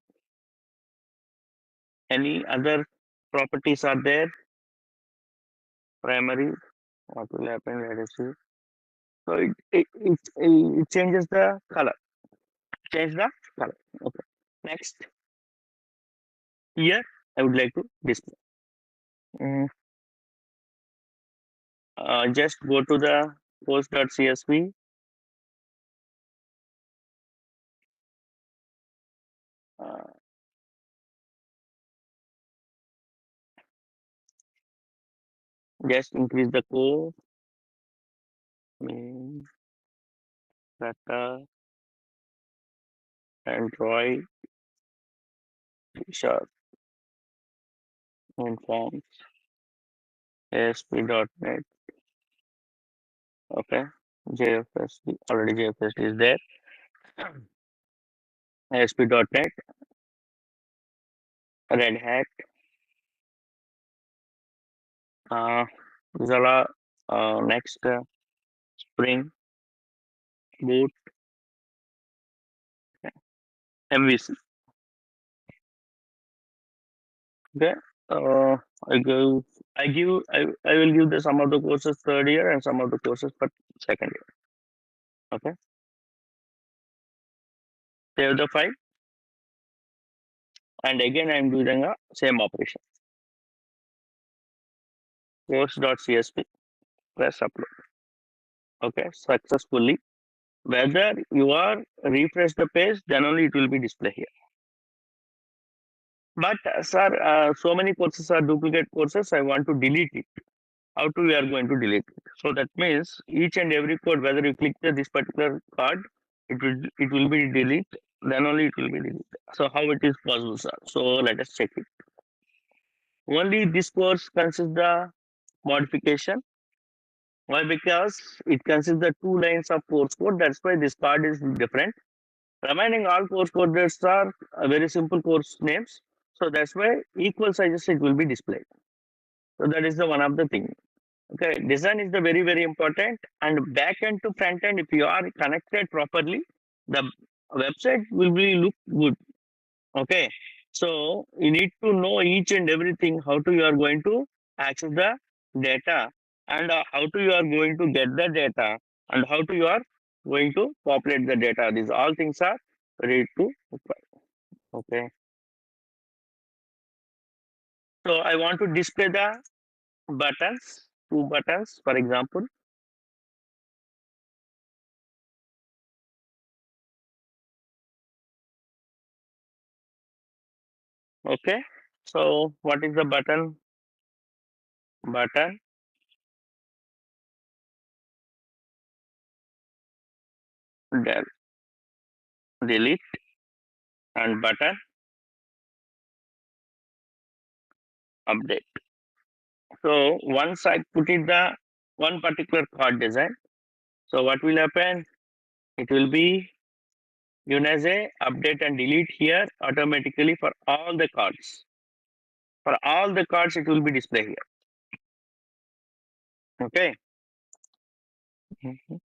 Any other properties are there? Primary. What will happen? Let us see. So it changes the color. Change the color. Okay. Next here I would like to display. Mm, just go to the post.csv. Uh, just increase the code. mm, Data, Android, Sharp, Inform, ASP.NET. Okay. JFSD. Already JFSD is there. ASP.NET, Red Hat, uh, Zala, next Spring Boot, MVC. Okay. Uh, I give I will give the some of the courses third year and some of the courses for second year. Okay. Save the file and again I am doing a same operation. course.csp, press upload. Okay, successfully. Whether you are refresh the page, then only it will be displayed here. But sir, so many courses are duplicate courses. I want to delete it. How to we are going to delete it? So that means each and every code, whether you click this particular card, it will be delete. Then only it will be delete. So how it is possible, sir? So let us check it. Only this course consists the modification. Why? Because it consists the two lines of course code. That's why this card is different. Remaining all course codes are very simple course names. So that's why equal sizes it will be displayed. So that is the one of the thing. Okay, design is the very important, and back end to front end. If you are connected properly, the website will be look good. Okay, so you need to know each and everything how to you are going to access the data, and how to you are going to get the data, and how to you are going to populate the data. These all things are ready to require. Okay, so I want to display the buttons, two buttons, for example. Okay, so what is the button? Button, delete, and button update. So once I put it the one particular card design, so what will happen? It will be given as a update and delete here automatically for all the cards. For all the cards, it will be displayed here. Okay. Mhm.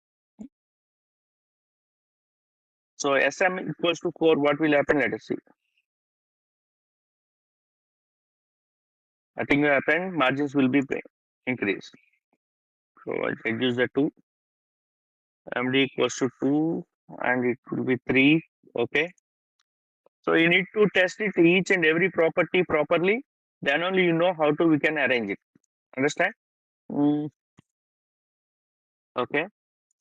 So SM equals to 4. What will happen? Let us see. Nothing will happen. Margins will be increased. So I reduce the 2. MD equals to 2 and it will be 3. Okay. So you need to test it each and every property properly. Then only you know how to we can arrange it. Understand? Mm, okay.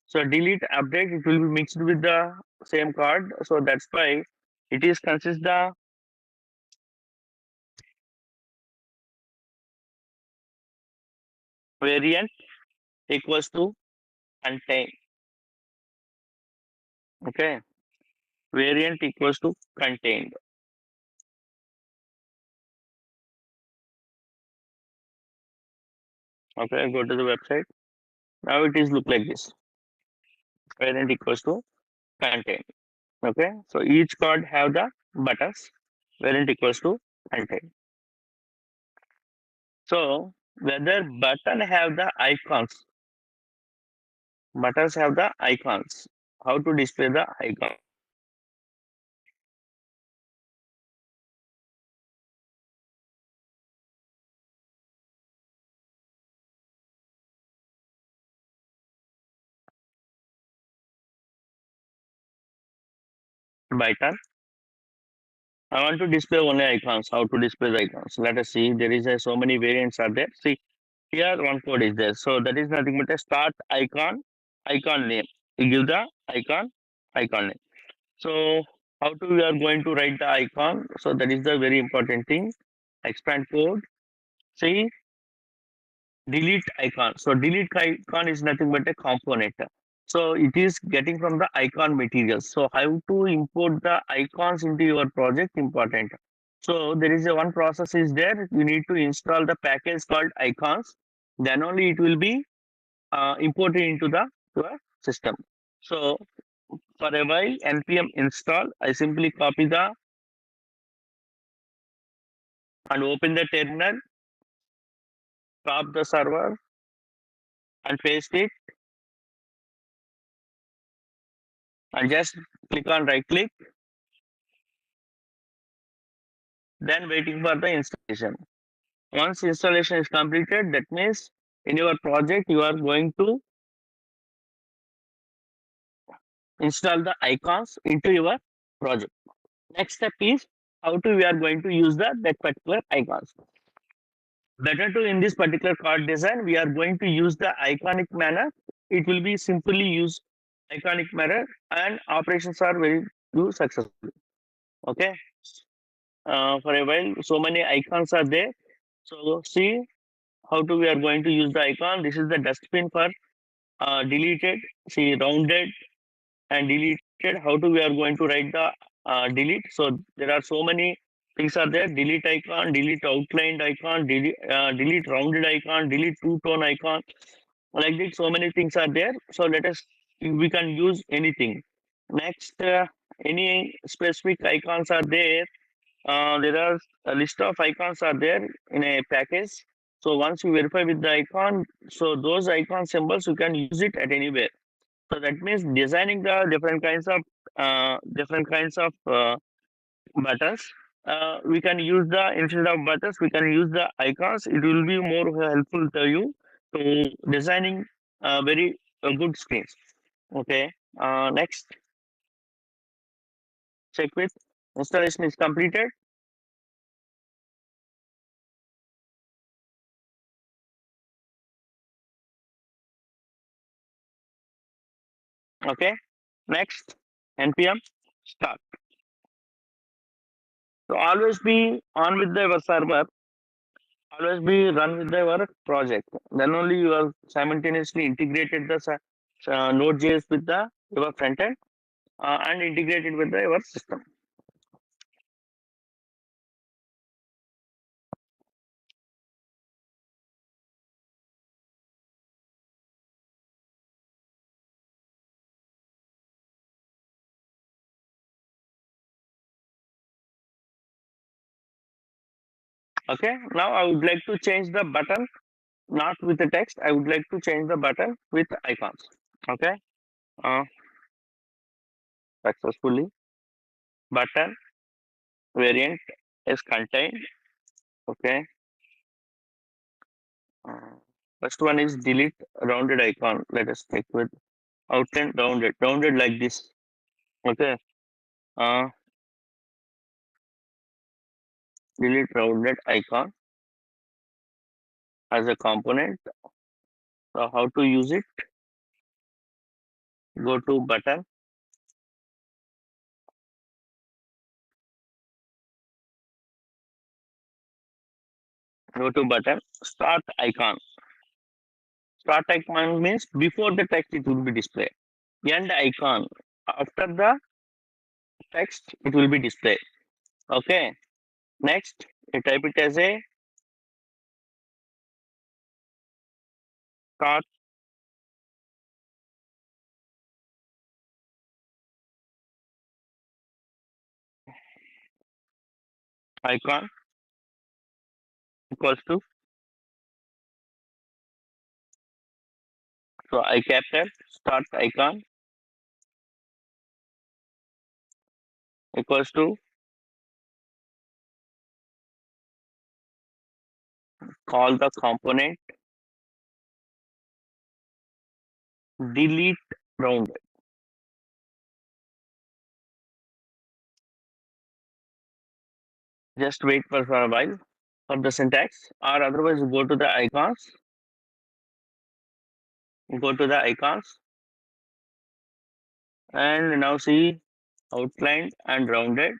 So delete update it will be mixed with the same card. So that's why it is consist the variant equals to contain. Okay. Variant equals to contained. Okay. Go to the website. Now it is look like this. Variant equals to contained. Okay. So each card have the buttons. Variant equals to contained. So whether buttons have the icons. How to display the icon? Button. I want to display only icons. How to display the icons? Let us see. There is so many variants are there. See here one code is there. So that is nothing but a start icon, icon name. You give the icon name. So how to we are going to write the icon? So that is the very important thing. Expand code. See delete icon. So delete icon is nothing but a component. So it is getting from the icon materials. So how to import the icons into your project important. So there is a one process is there. You need to install the package called icons. Then only it will be imported into the your system. So for a while npm install, I simply copy the and open the terminal, stop the server and paste it and just click on right click, then waiting for the installation. Once installation is completed, that means in your project you are going to install the icons into your project. Next step is how to we are going to use that particular icons. Better to in this particular card design, we are going to use the iconic manner. It will be simply use iconic manner, and operations are very do successful. Okay. For a while, so many icons are there. So see how to we are going to use the icon. This is the dustbin for deleted. See rounded and deleted. How to we are going to write the delete. So there are so many things are there. Delete icon, delete outlined icon, delete rounded icon, delete two tone icon. Like this, so many things are there. So let us we can use anything. Next, any specific icons are there. There are a list of icons are there in a package. So once you verify with the icon, so those icon symbols you can use it at anywhere. So that means designing the different kinds of buttons. We can use the instead of buttons, we can use the icons. It will be more helpful to you to designing very good screens. Okay. Next, check with installation is completed. Okay. Next, npm start. So always be on with the server. Always be run with your project. Then only you are simultaneously integrated the Node.js with the your front end and integrated with the your system. Okay. Now I would like to change the button, not with the text. I would like to change the button with icons. Okay. Uh, Successfully button variant is contained. Okay. Uh, First one is delete rounded icon. Let us check with outline rounded like this. Okay. Uh, Delete rounded icon as a component. So how to use it? Go to button, go to button, start icon. Start icon means before the text it will be displayed. End icon after the text it will be displayed. Okay. Next, you type it as a start icon equals to, so I capital start icon equals to call the component delete round. Just wait for a while for the syntax, or otherwise go to the icons, go to the icons, and now see outlined and rounded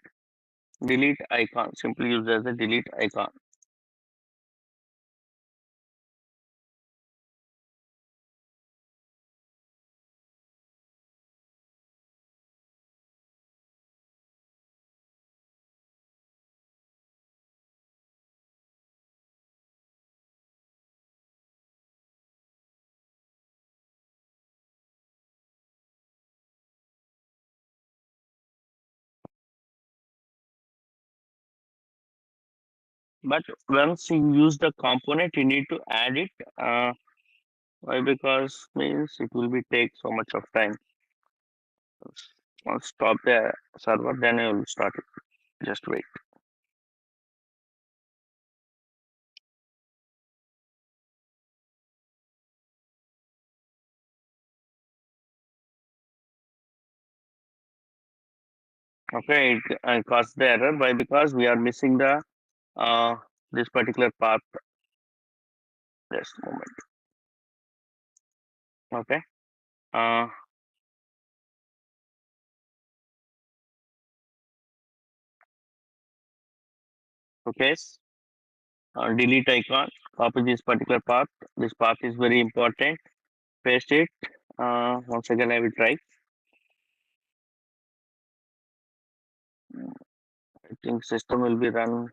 delete icon. Simply use as a delete icon. But once you use the component, you need to add it. Why? Because means it will be take so much of time. Once stop the server, then you will start it. Just wait. Okay, it caused the error. Why? Because we are missing the uh, this particular part. Just a moment. Okay. Uh, okay. Delete icon. Copy this particular path. This path is very important. Paste it. Once again, I will try. I think system will be run.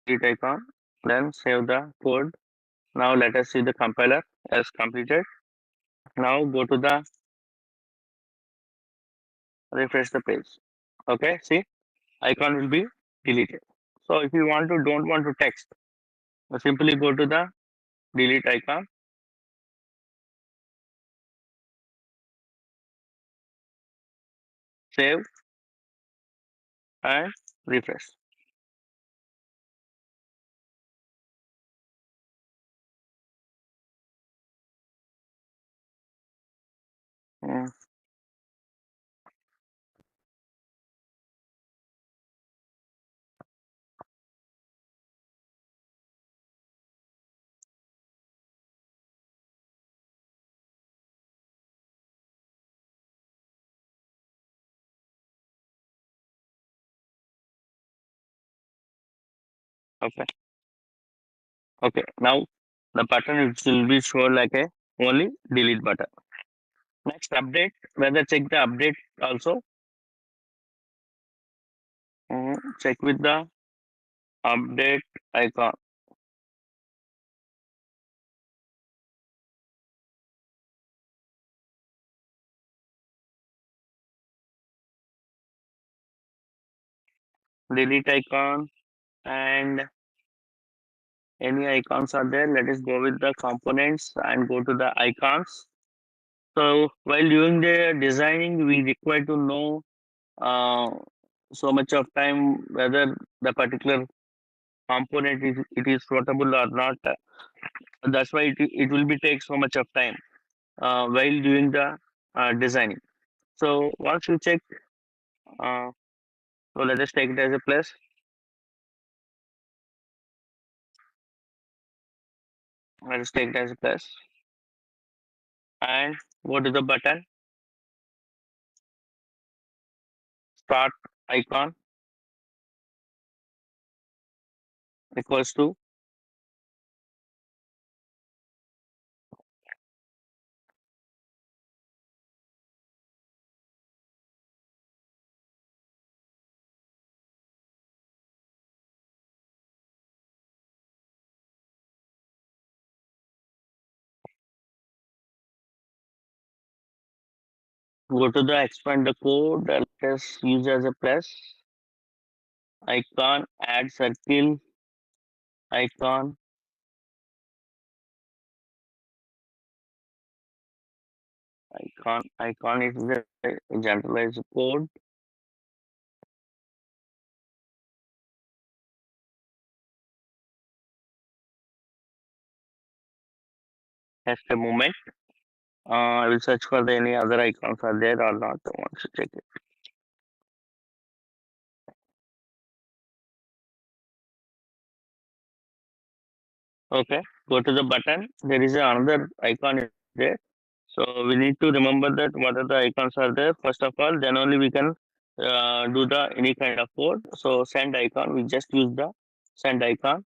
Delete icon. Then save the code. Now let us see the compiler as completed. Now go to the refresh the page. Okay. See, icon will be deleted. So if you don't want to text, simply go to the delete icon, save and refresh. Mm, okay. Okay. Now the button will be shown like a only delete button. Next update, whether check the update also. Check with the update icon. Delete icon and any icons are there. Let us go with the components and go to the icons. So while doing the designing, we require to know uh, so much of time whether the particular component is it is suitable or not. That's why it will be take so much of time while doing the designing. So once you check, uh, so let us take it as a plus. Let us take it as a plus and go to the button start icon equals to go to the expand the code. Let us use as a plus icon add circle icon icon is the generalized code. Just a moment. I will search for the any other icons are there or not. I want to check it. Okay, go to the button. There is another icon is there. So we need to remember that what are the icons are there. First of all, then only we can do the any kind of code. So send icon. We just use the send icon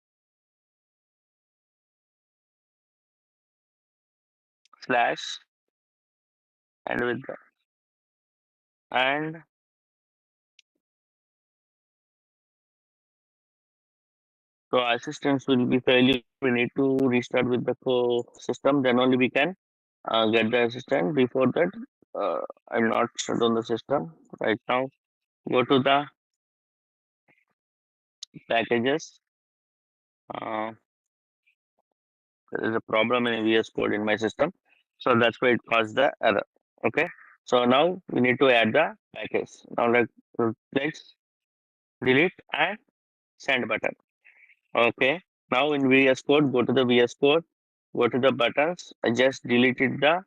slash and with the and so assistance will be failure. We need to restart with the system. Then only we can get the assistant. Before that, uh, I'm not shut on the system right now. Go to the packages. Uh, there is a problem in VS Code in my system, so that's why it caused the error. Okay, so now we need to add the package. Now let's delete and send button. Okay, now in VS Code, go to the VS Code, go to the buttons. I just deleted the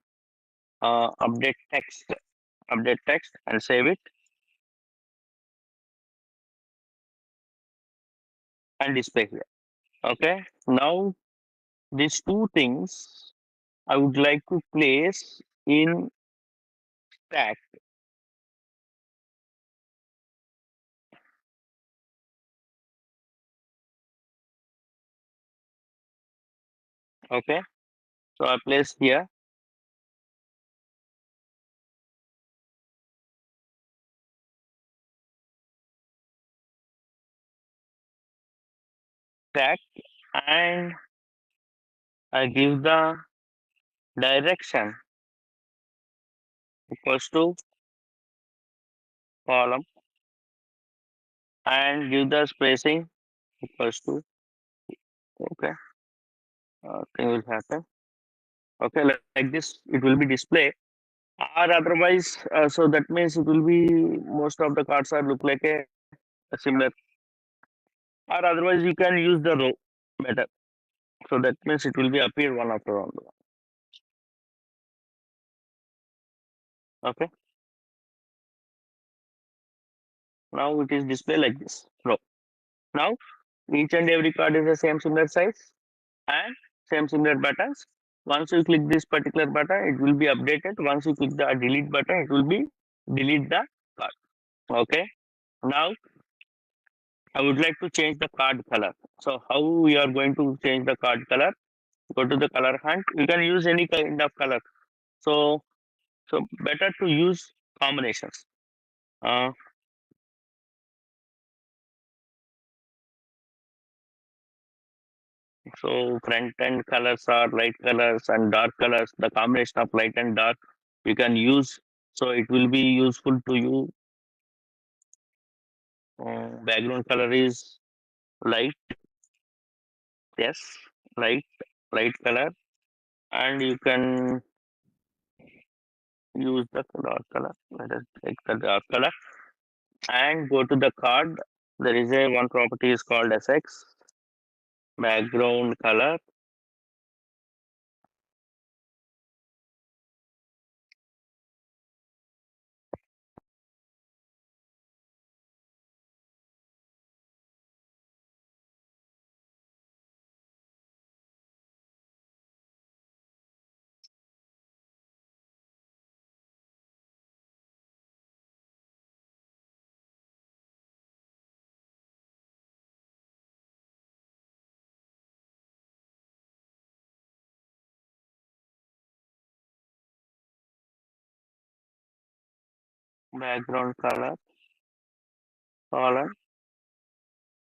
update text and save it. and display here. Okay. Now these two things I would like to place in stack. Okay. So I place here stack, and I give the direction equals to column and give the spacing equals to, okay, thing will happen. Okay, like this it will be displayed, or otherwise, so that means it will be most of the cards are look like a similar, or otherwise you can use the row better. So that means it will be appear one after one. Okay, now it is displayed like this row. Now each and every card is the same similar size and same similar buttons. Once you click this particular button, it will be updated. Once you click the delete button, it will be delete the card. Okay. Now I would like to change the card color. So how we are going to change the card color? Go to the color hunt. You can use any kind of color. So better to use combinations. Uh, so front end colors are light colors and dark colors. The combination of light and dark you can use. So it will be useful to you. Background color is light. Yes, light color, and you can use the dark color. Let us take the dark color and go to the card. There is a one property is called SX background color. Background color colon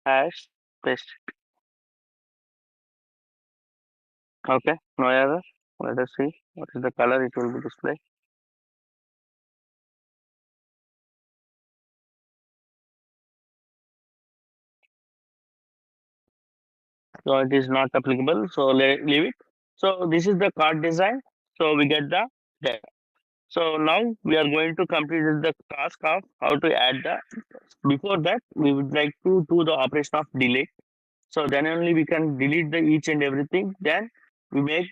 hash paste. Okay, no error. Let us see what is the color it will be displayed. So it is not applicable. So leave it. So this is the card design. So we get the data. So now we are going to complete the task of how to add the. Before that, we would like to do the operation of delete. So then only we can delete the each and everything. Then we make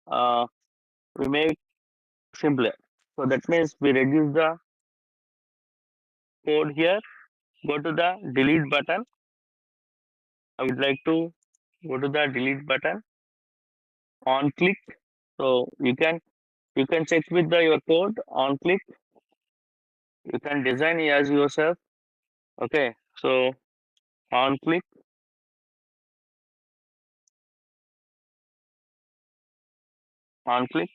uh, we make simpler. So that means we reduce the code here. Go to the delete button. I would like to go to the delete button on click. So you can check with the your code on click. You can design as yourself. Okay. So on click, on click,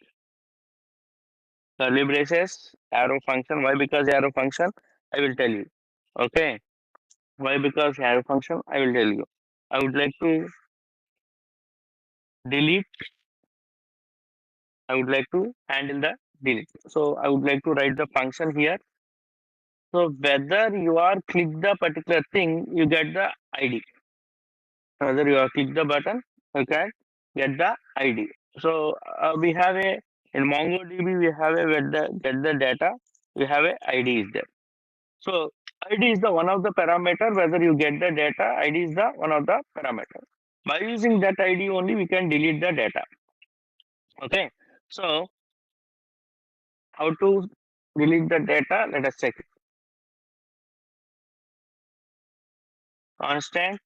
curly braces, arrow function. Why? Because arrow function, I will tell you. Okay. Why? Because arrow function, I will tell you. I would like to delete. I would like to handle the delete. So I would like to write the function here. So whether you are click the particular thing, you get the ID. Whether you are click the button, you can get the ID. So we have a in MongoDB we have a get the data. We have a ID is there. So ID is the one of the parameter. Whether you get the data, ID is the one of the parameter. By using that ID only, we can delete the data. Okay. So how to delete the data? Let us check. Constant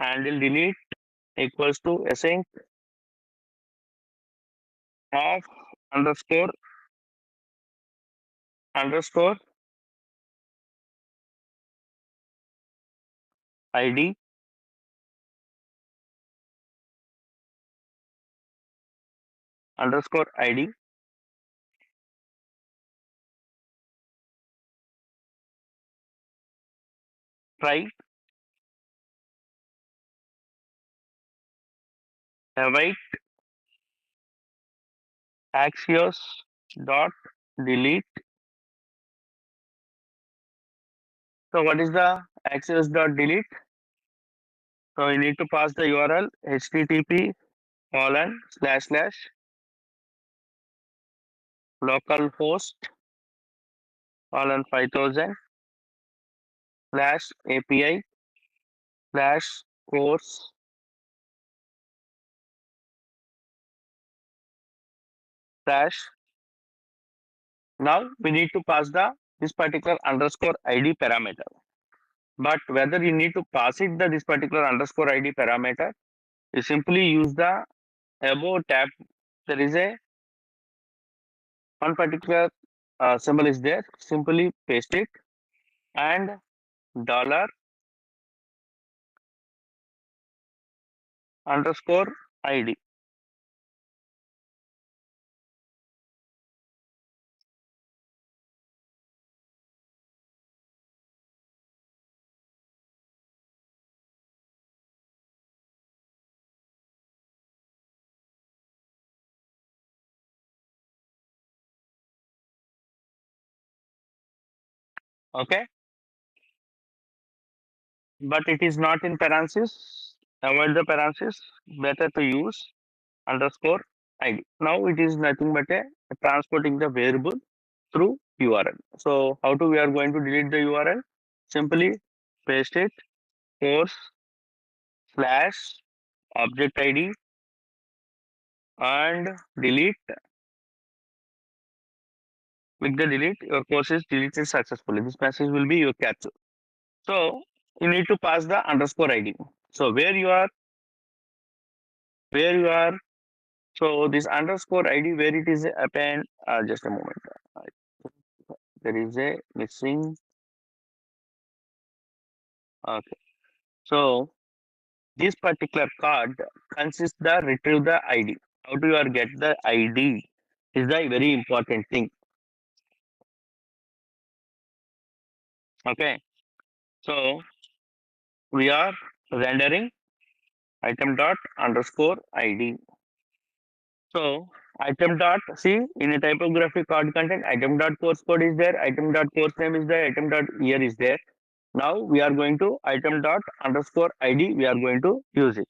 handle delete equals to async of underscore underscore id underscore id try await axios dot delete. So what is the axios dot delete? So you need to pass the URL http colon slash slash localhost colon 5000 slash API slash course. Slash. Now we need to pass the this particular underscore ID parameter. But whether you need to pass it this particular underscore ID parameter, you simply use the above tab. There is a one particular symbol is there. Simply paste it and dollar underscore ID. Okay, but it is not in parentheses. Avoid the parentheses. Better to use underscore ID. Now it is nothing but a transporting the variable through URL. So how to we are going to delete the URL? Simply paste it course slash object ID and delete. With the delete, your course is deleted successfully. This message will be your capture. So you need to pass the underscore ID. So where you are. So this underscore ID where it is append. Just a moment. There is a missing. Okay. So this particular card consists the retrieve the ID. How do you get the ID is the very important thing. Okay. So we are rendering item dot underscore ID. So item dot see in a typographic card content item dot course code is there, item dot course name is there, item dot year is there. Now we are going to item dot underscore ID. We are going to use it.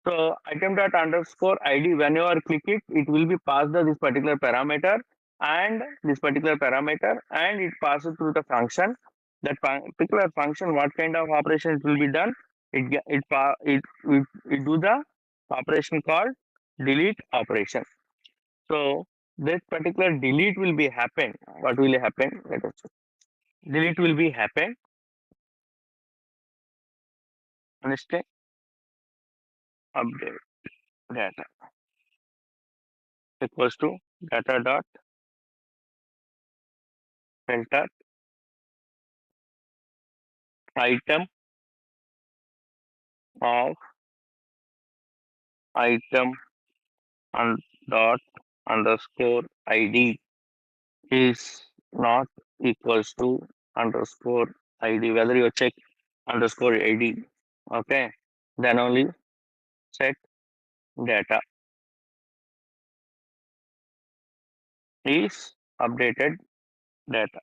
So item dot underscore ID, whenever click it, it will be passed this particular parameter and this particular parameter and it passes through the function. That particular function, what kind of operation it will be done? It do the operation called delete operation. So this particular delete will be happen. What will happen? Let us check. Delete will be happen. Understand? Update data equals to data dot filter item of item and dot underscore id is not equals to underscore id. Whether you check underscore id, okay, then only set data is updated data.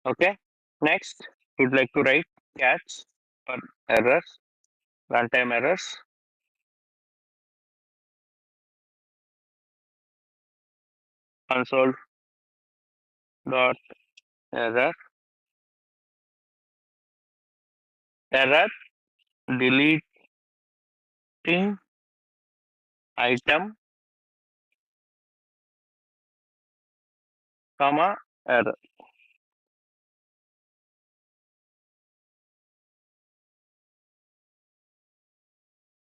Okay, next you'd like to write catch for errors, runtime errors. Console dot error error deleting item comma error.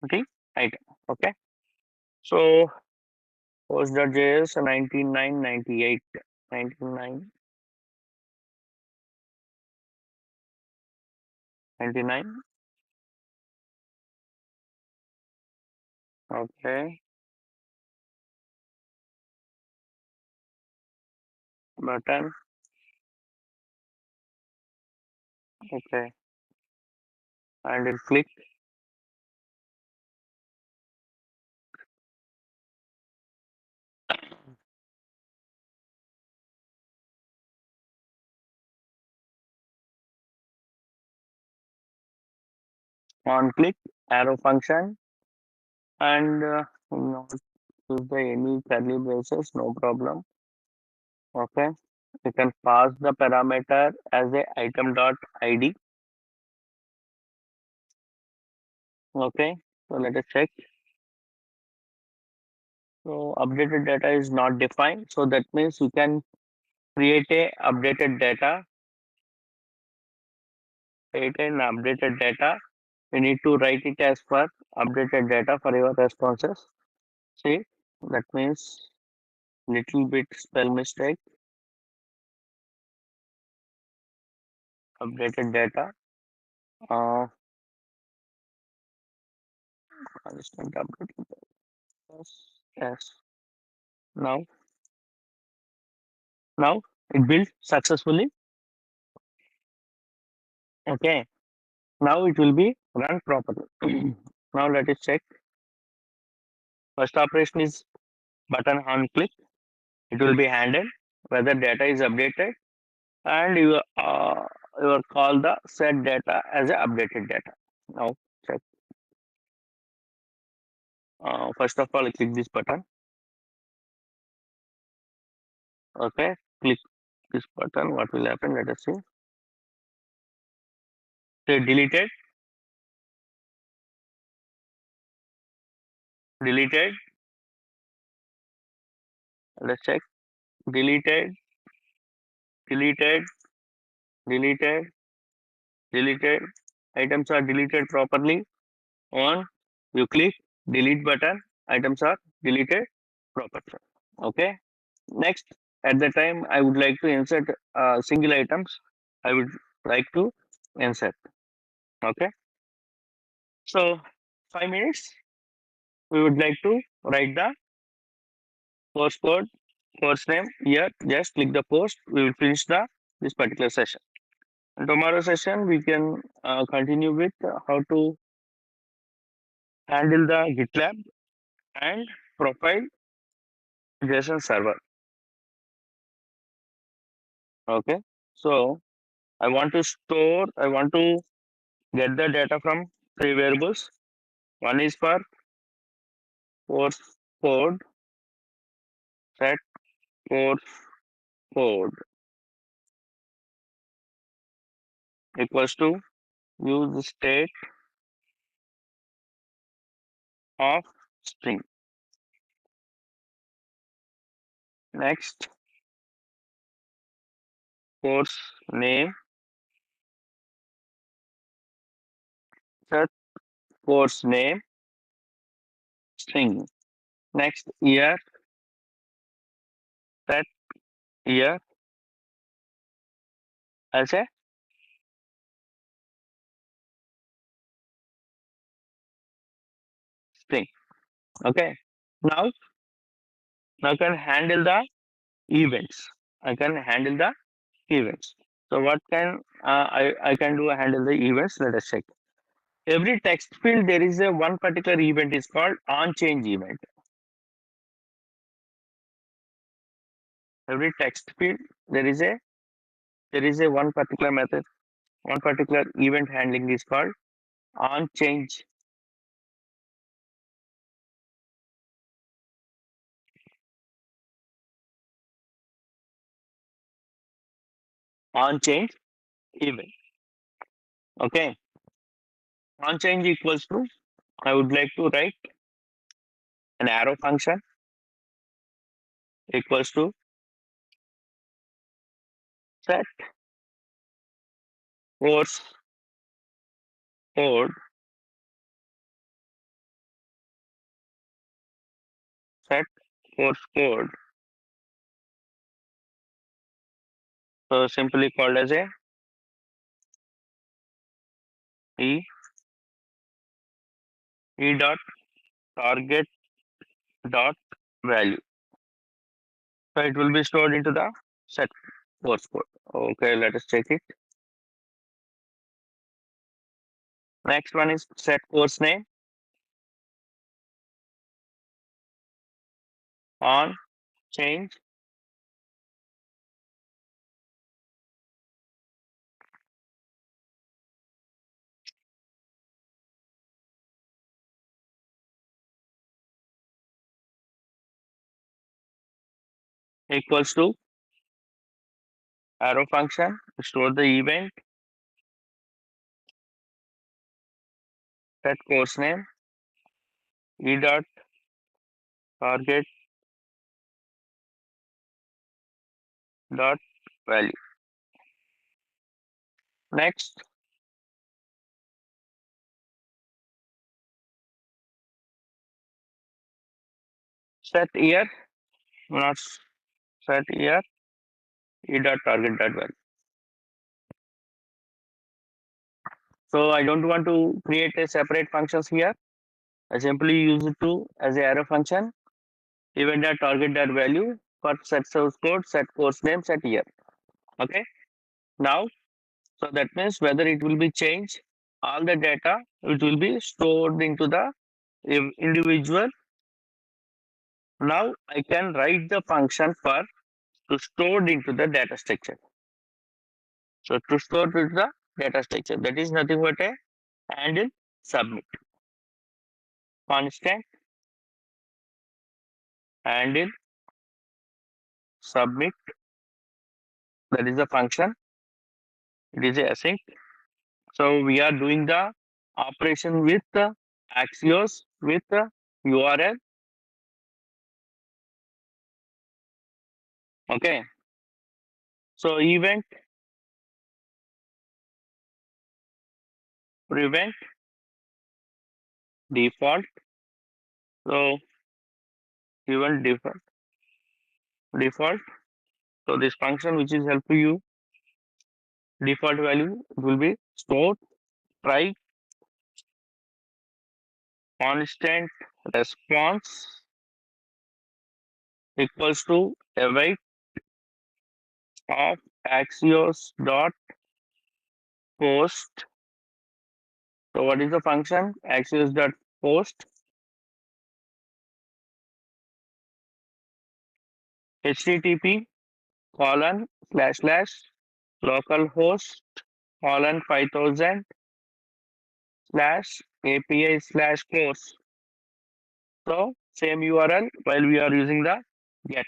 the item. Okay. So post.js 9998 99 99. Okay. Button. Okay. And then click on click arrow function and not use the any curly braces, no problem. Okay. You can pass the parameter as a item dot id. Okay. So let us check. So updated data is not defined. So that means you can create a updated data, create an updated data. You need to write it as per updated data for your responses. See, that means little bit spell mistake, updated data. Constant updated data. Yes, yes. Now, now it built successfully. Okay. Now it will be run properly. Now let us check. First operation is button on click. It will be handled whether data is updated and you will call the set data as a updated data. Now check. First of all, click this button. Okay, click this button. What will happen? Let us see. Say deleted, deleted. Let's check. Deleted, deleted, deleted, deleted. Items are deleted properly. On you click delete button, items are deleted properly. Okay. Next, at the time I would like to insert single items. I would like to insert. Okay. So 5 minutes. We would like to write the course code, course name here. Just click the post. We will finish the this particular session. And tomorrow session we can continue with how to handle the GitLab and profile JSON server. Okay. So I want to get the data from three variables. One is for course code, set course code equals to use state of string. Next, course name, set course name string. Next, year, set year as a string. Okay. Now, now I can handle the events. I can handle the events. So what can I can do handle the events? Let us check. Every text field there is a one particular event is called on change event. Every text field there is a one particular method, one particular event handling is called on change, on change event. Okay, on change equals to I would like to write an arrow function equals to set course code set course code. So simply called as a e e dot target dot value. So it will be stored into the set course code. Okay, let us check it. Next one is set course name on change equals to arrow function, store the event, set course name, e dot target dot value. Next, set year, not set year, e dot target dot value. So I don't want to create a separate functions here. I simply use it to as a arrow function, event dot target dot value for set source code, set course name, set year. Okay. Now, so that means whether it will be changed, all the data it will be stored into the individual. Now I can write the function for to stored into the data structure. So to store to the data structure, that is nothing but a handle submit constant handle submit. That is the function. It is a async. So we are doing the operation with the Axios with the URL. Okay. So event prevent default. So event default. So this function which is helping you default value will be stored try constant response equals to await of Axios dot post. So what is the function? Axios dot post http colon slash slash localhost colon 5000 slash API slash course. So same URL while we are using the get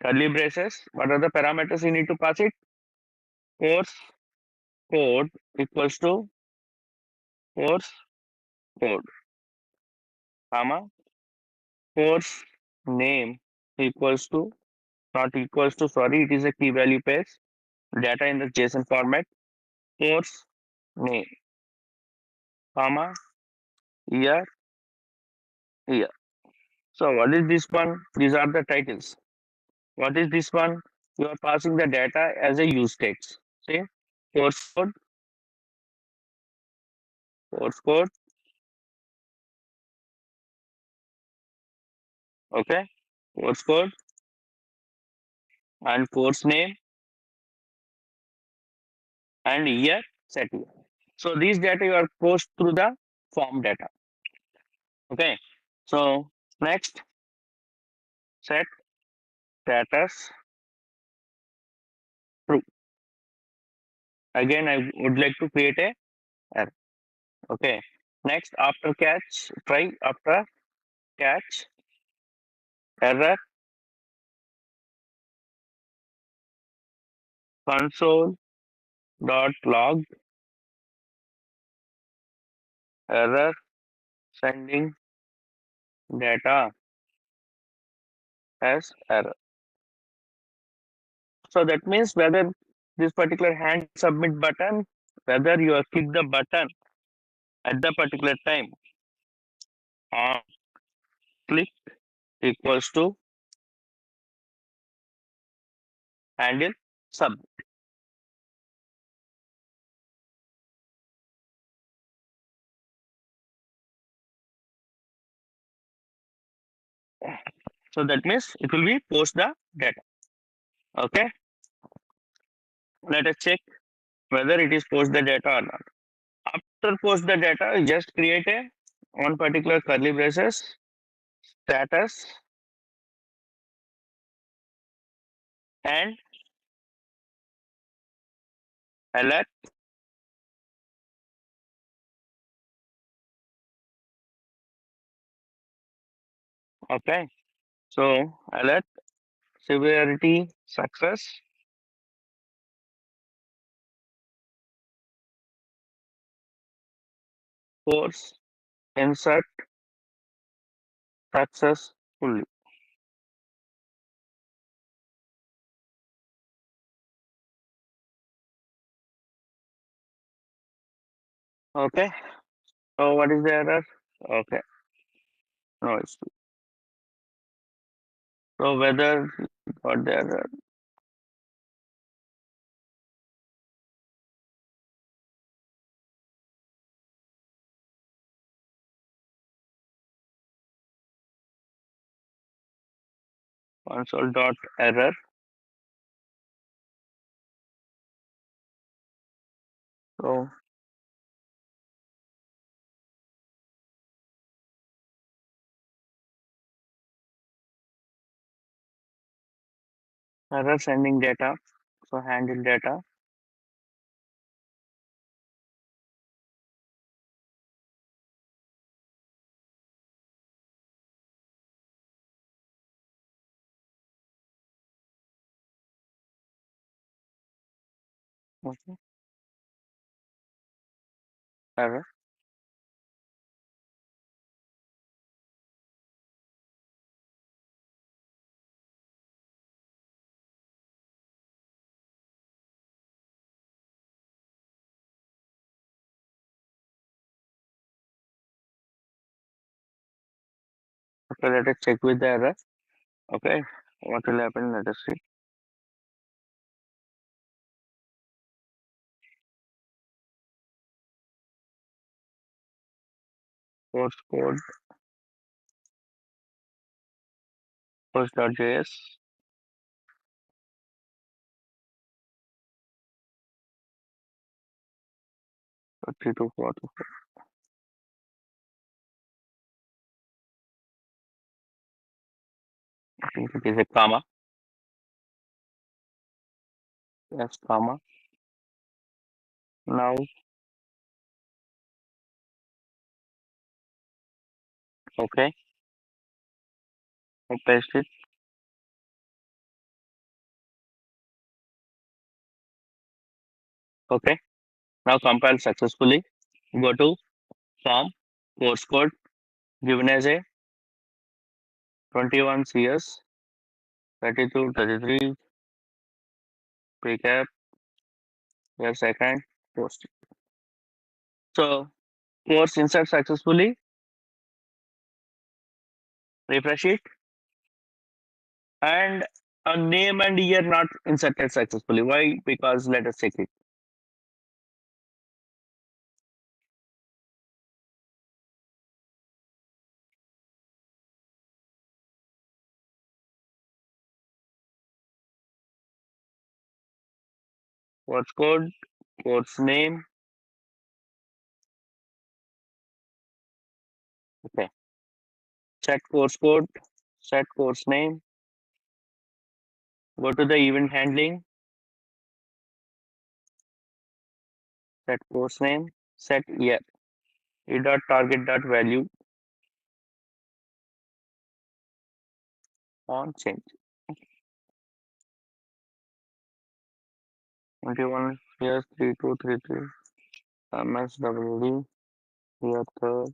curly braces. What are the parameters you need to pass it? Course code equals to course code, comma course name equals to not equals to sorry it is a key value pairs data in the JSON format course name, comma year year. So what is this one? These are the titles. What is this one? You are passing the data as a use case. See course code, okay, course code and course name and year set year. So these data you are post through the form data. Okay. So next set status true. Again, I would like to create a error. Okay. Next after catch, try after catch error console dot log error sending data as error. So that means whether this particular hand submit button, whether you have clicked the button at the particular time on click equals to handle sub. So that means it will be post the data. Okay. Let us check whether it is post the data or not. After post the data, just create a one particular curly braces status and alert. Okay. So alert severity success course insert successfully. Okay. So what is the error? Okay. No issue. So whether got the error console dot error. So error sending data. So handle data. Okay. Error. Okay, let us check with the error. Okay. What will happen? Let us see. Source code post.js 3244. I think it is a comma. Yes, comma. Now, okay. I paste it. Okay. Now compile successfully. Go to form course code given as a 21 CS 32 33 recap your second post. So course insert successfully. Refresh it and a name and year not inserted successfully. Why? Because let us check it. Course code, course name. Okay. Set course code, set course name. Go to the event handling, set course name, set year. E dot target dot value on change. 21 years 3233 MSWD year third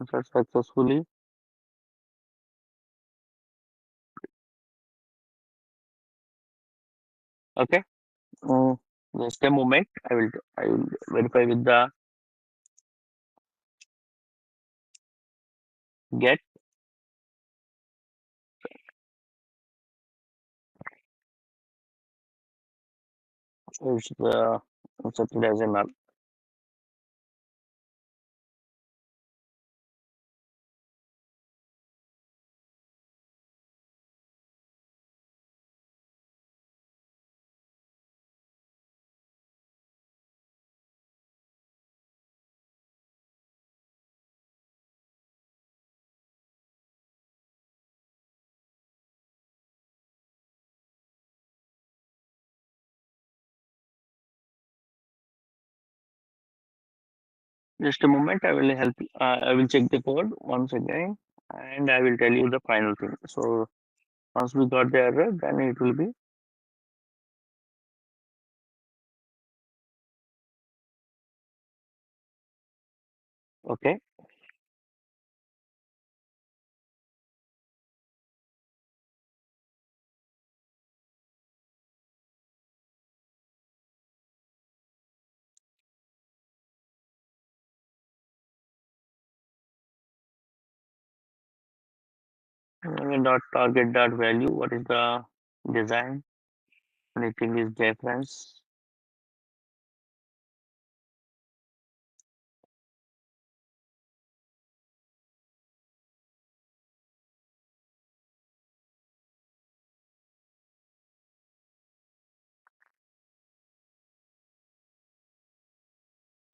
insert successfully. Okay. Mm, just a moment. I will verify with the get is accepted as a null. Just a moment, I will help. I will check the code once again, and I will tell you the final thing. So once we got the error, then it will be okay. Dot target dot value. What is the design? Anything is difference.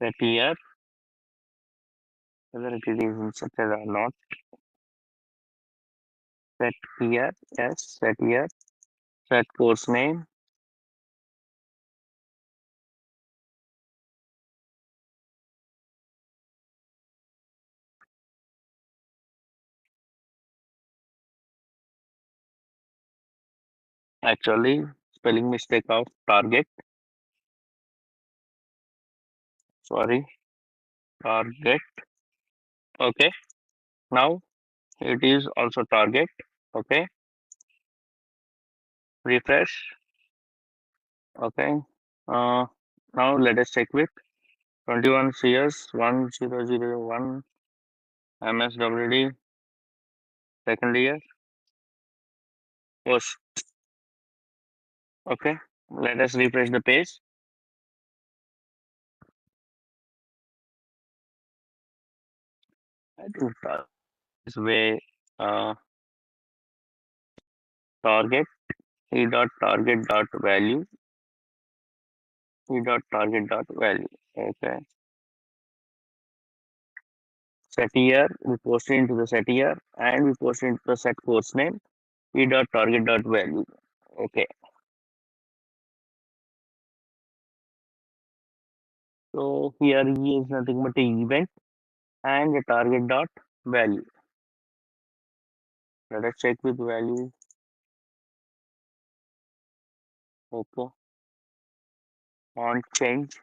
Set here, whether it is inserted or not. Set here, yes. Set here. Set course name. Actually, spelling mistake of target. Sorry, target. Okay. Now it is also target. Okay. Refresh. Okay. Uh, Now let us check with 21 CS 1001 MSWD second year. Post. Okay. Let us refresh the page. I think this way target e dot target dot value e dot target dot value. Okay. Set here we post it into the set here and we post it into the set course name e dot target dot value. Okay. So here e is nothing but a event and the target dot value. Let us check with value. Okay. On change.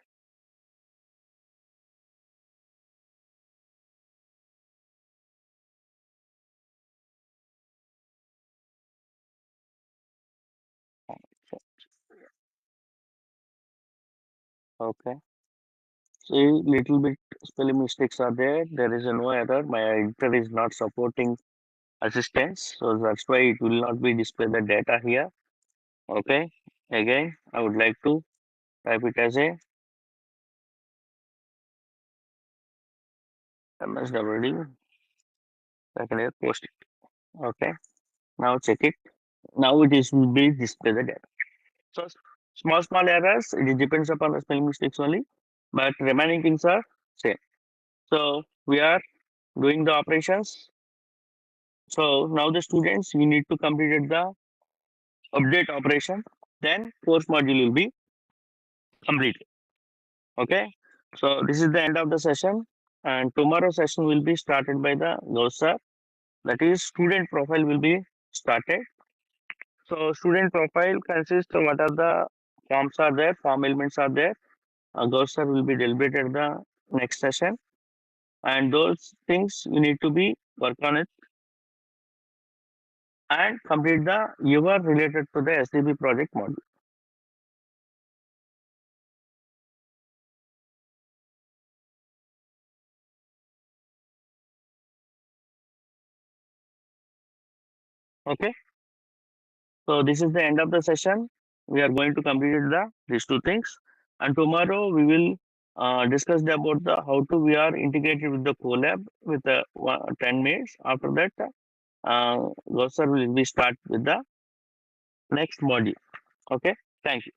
Okay. See, little bit spelling mistakes are there. There is a no error. My editor is not supporting assistance, so that's why it will not be display the data here. Okay. Again, I would like to type it as a MSWD second year post it. Okay. Now check it. Now it is will be display the data. So small errors. It depends upon the spelling mistakes only, but remaining things are same. So we are doing the operations. So now the students, you need to complete the update operation. Then course module will be completed. Okay. So this is the end of the session, and tomorrow session will be started by the Ghosh sir. That is student profile will be started. So student profile consists of what are the forms are there, form elements are there. Ghosh sir will be deliberated the next session, and those things you need to be work on it and complete the your related to the SDP project module. Okay. So this is the end of the session. We are going to complete these two things, and tomorrow we will discuss about the how to we are integrated with the collab with the 10 minutes. After that, Gosar will be start with the next module. Okay. Thank you.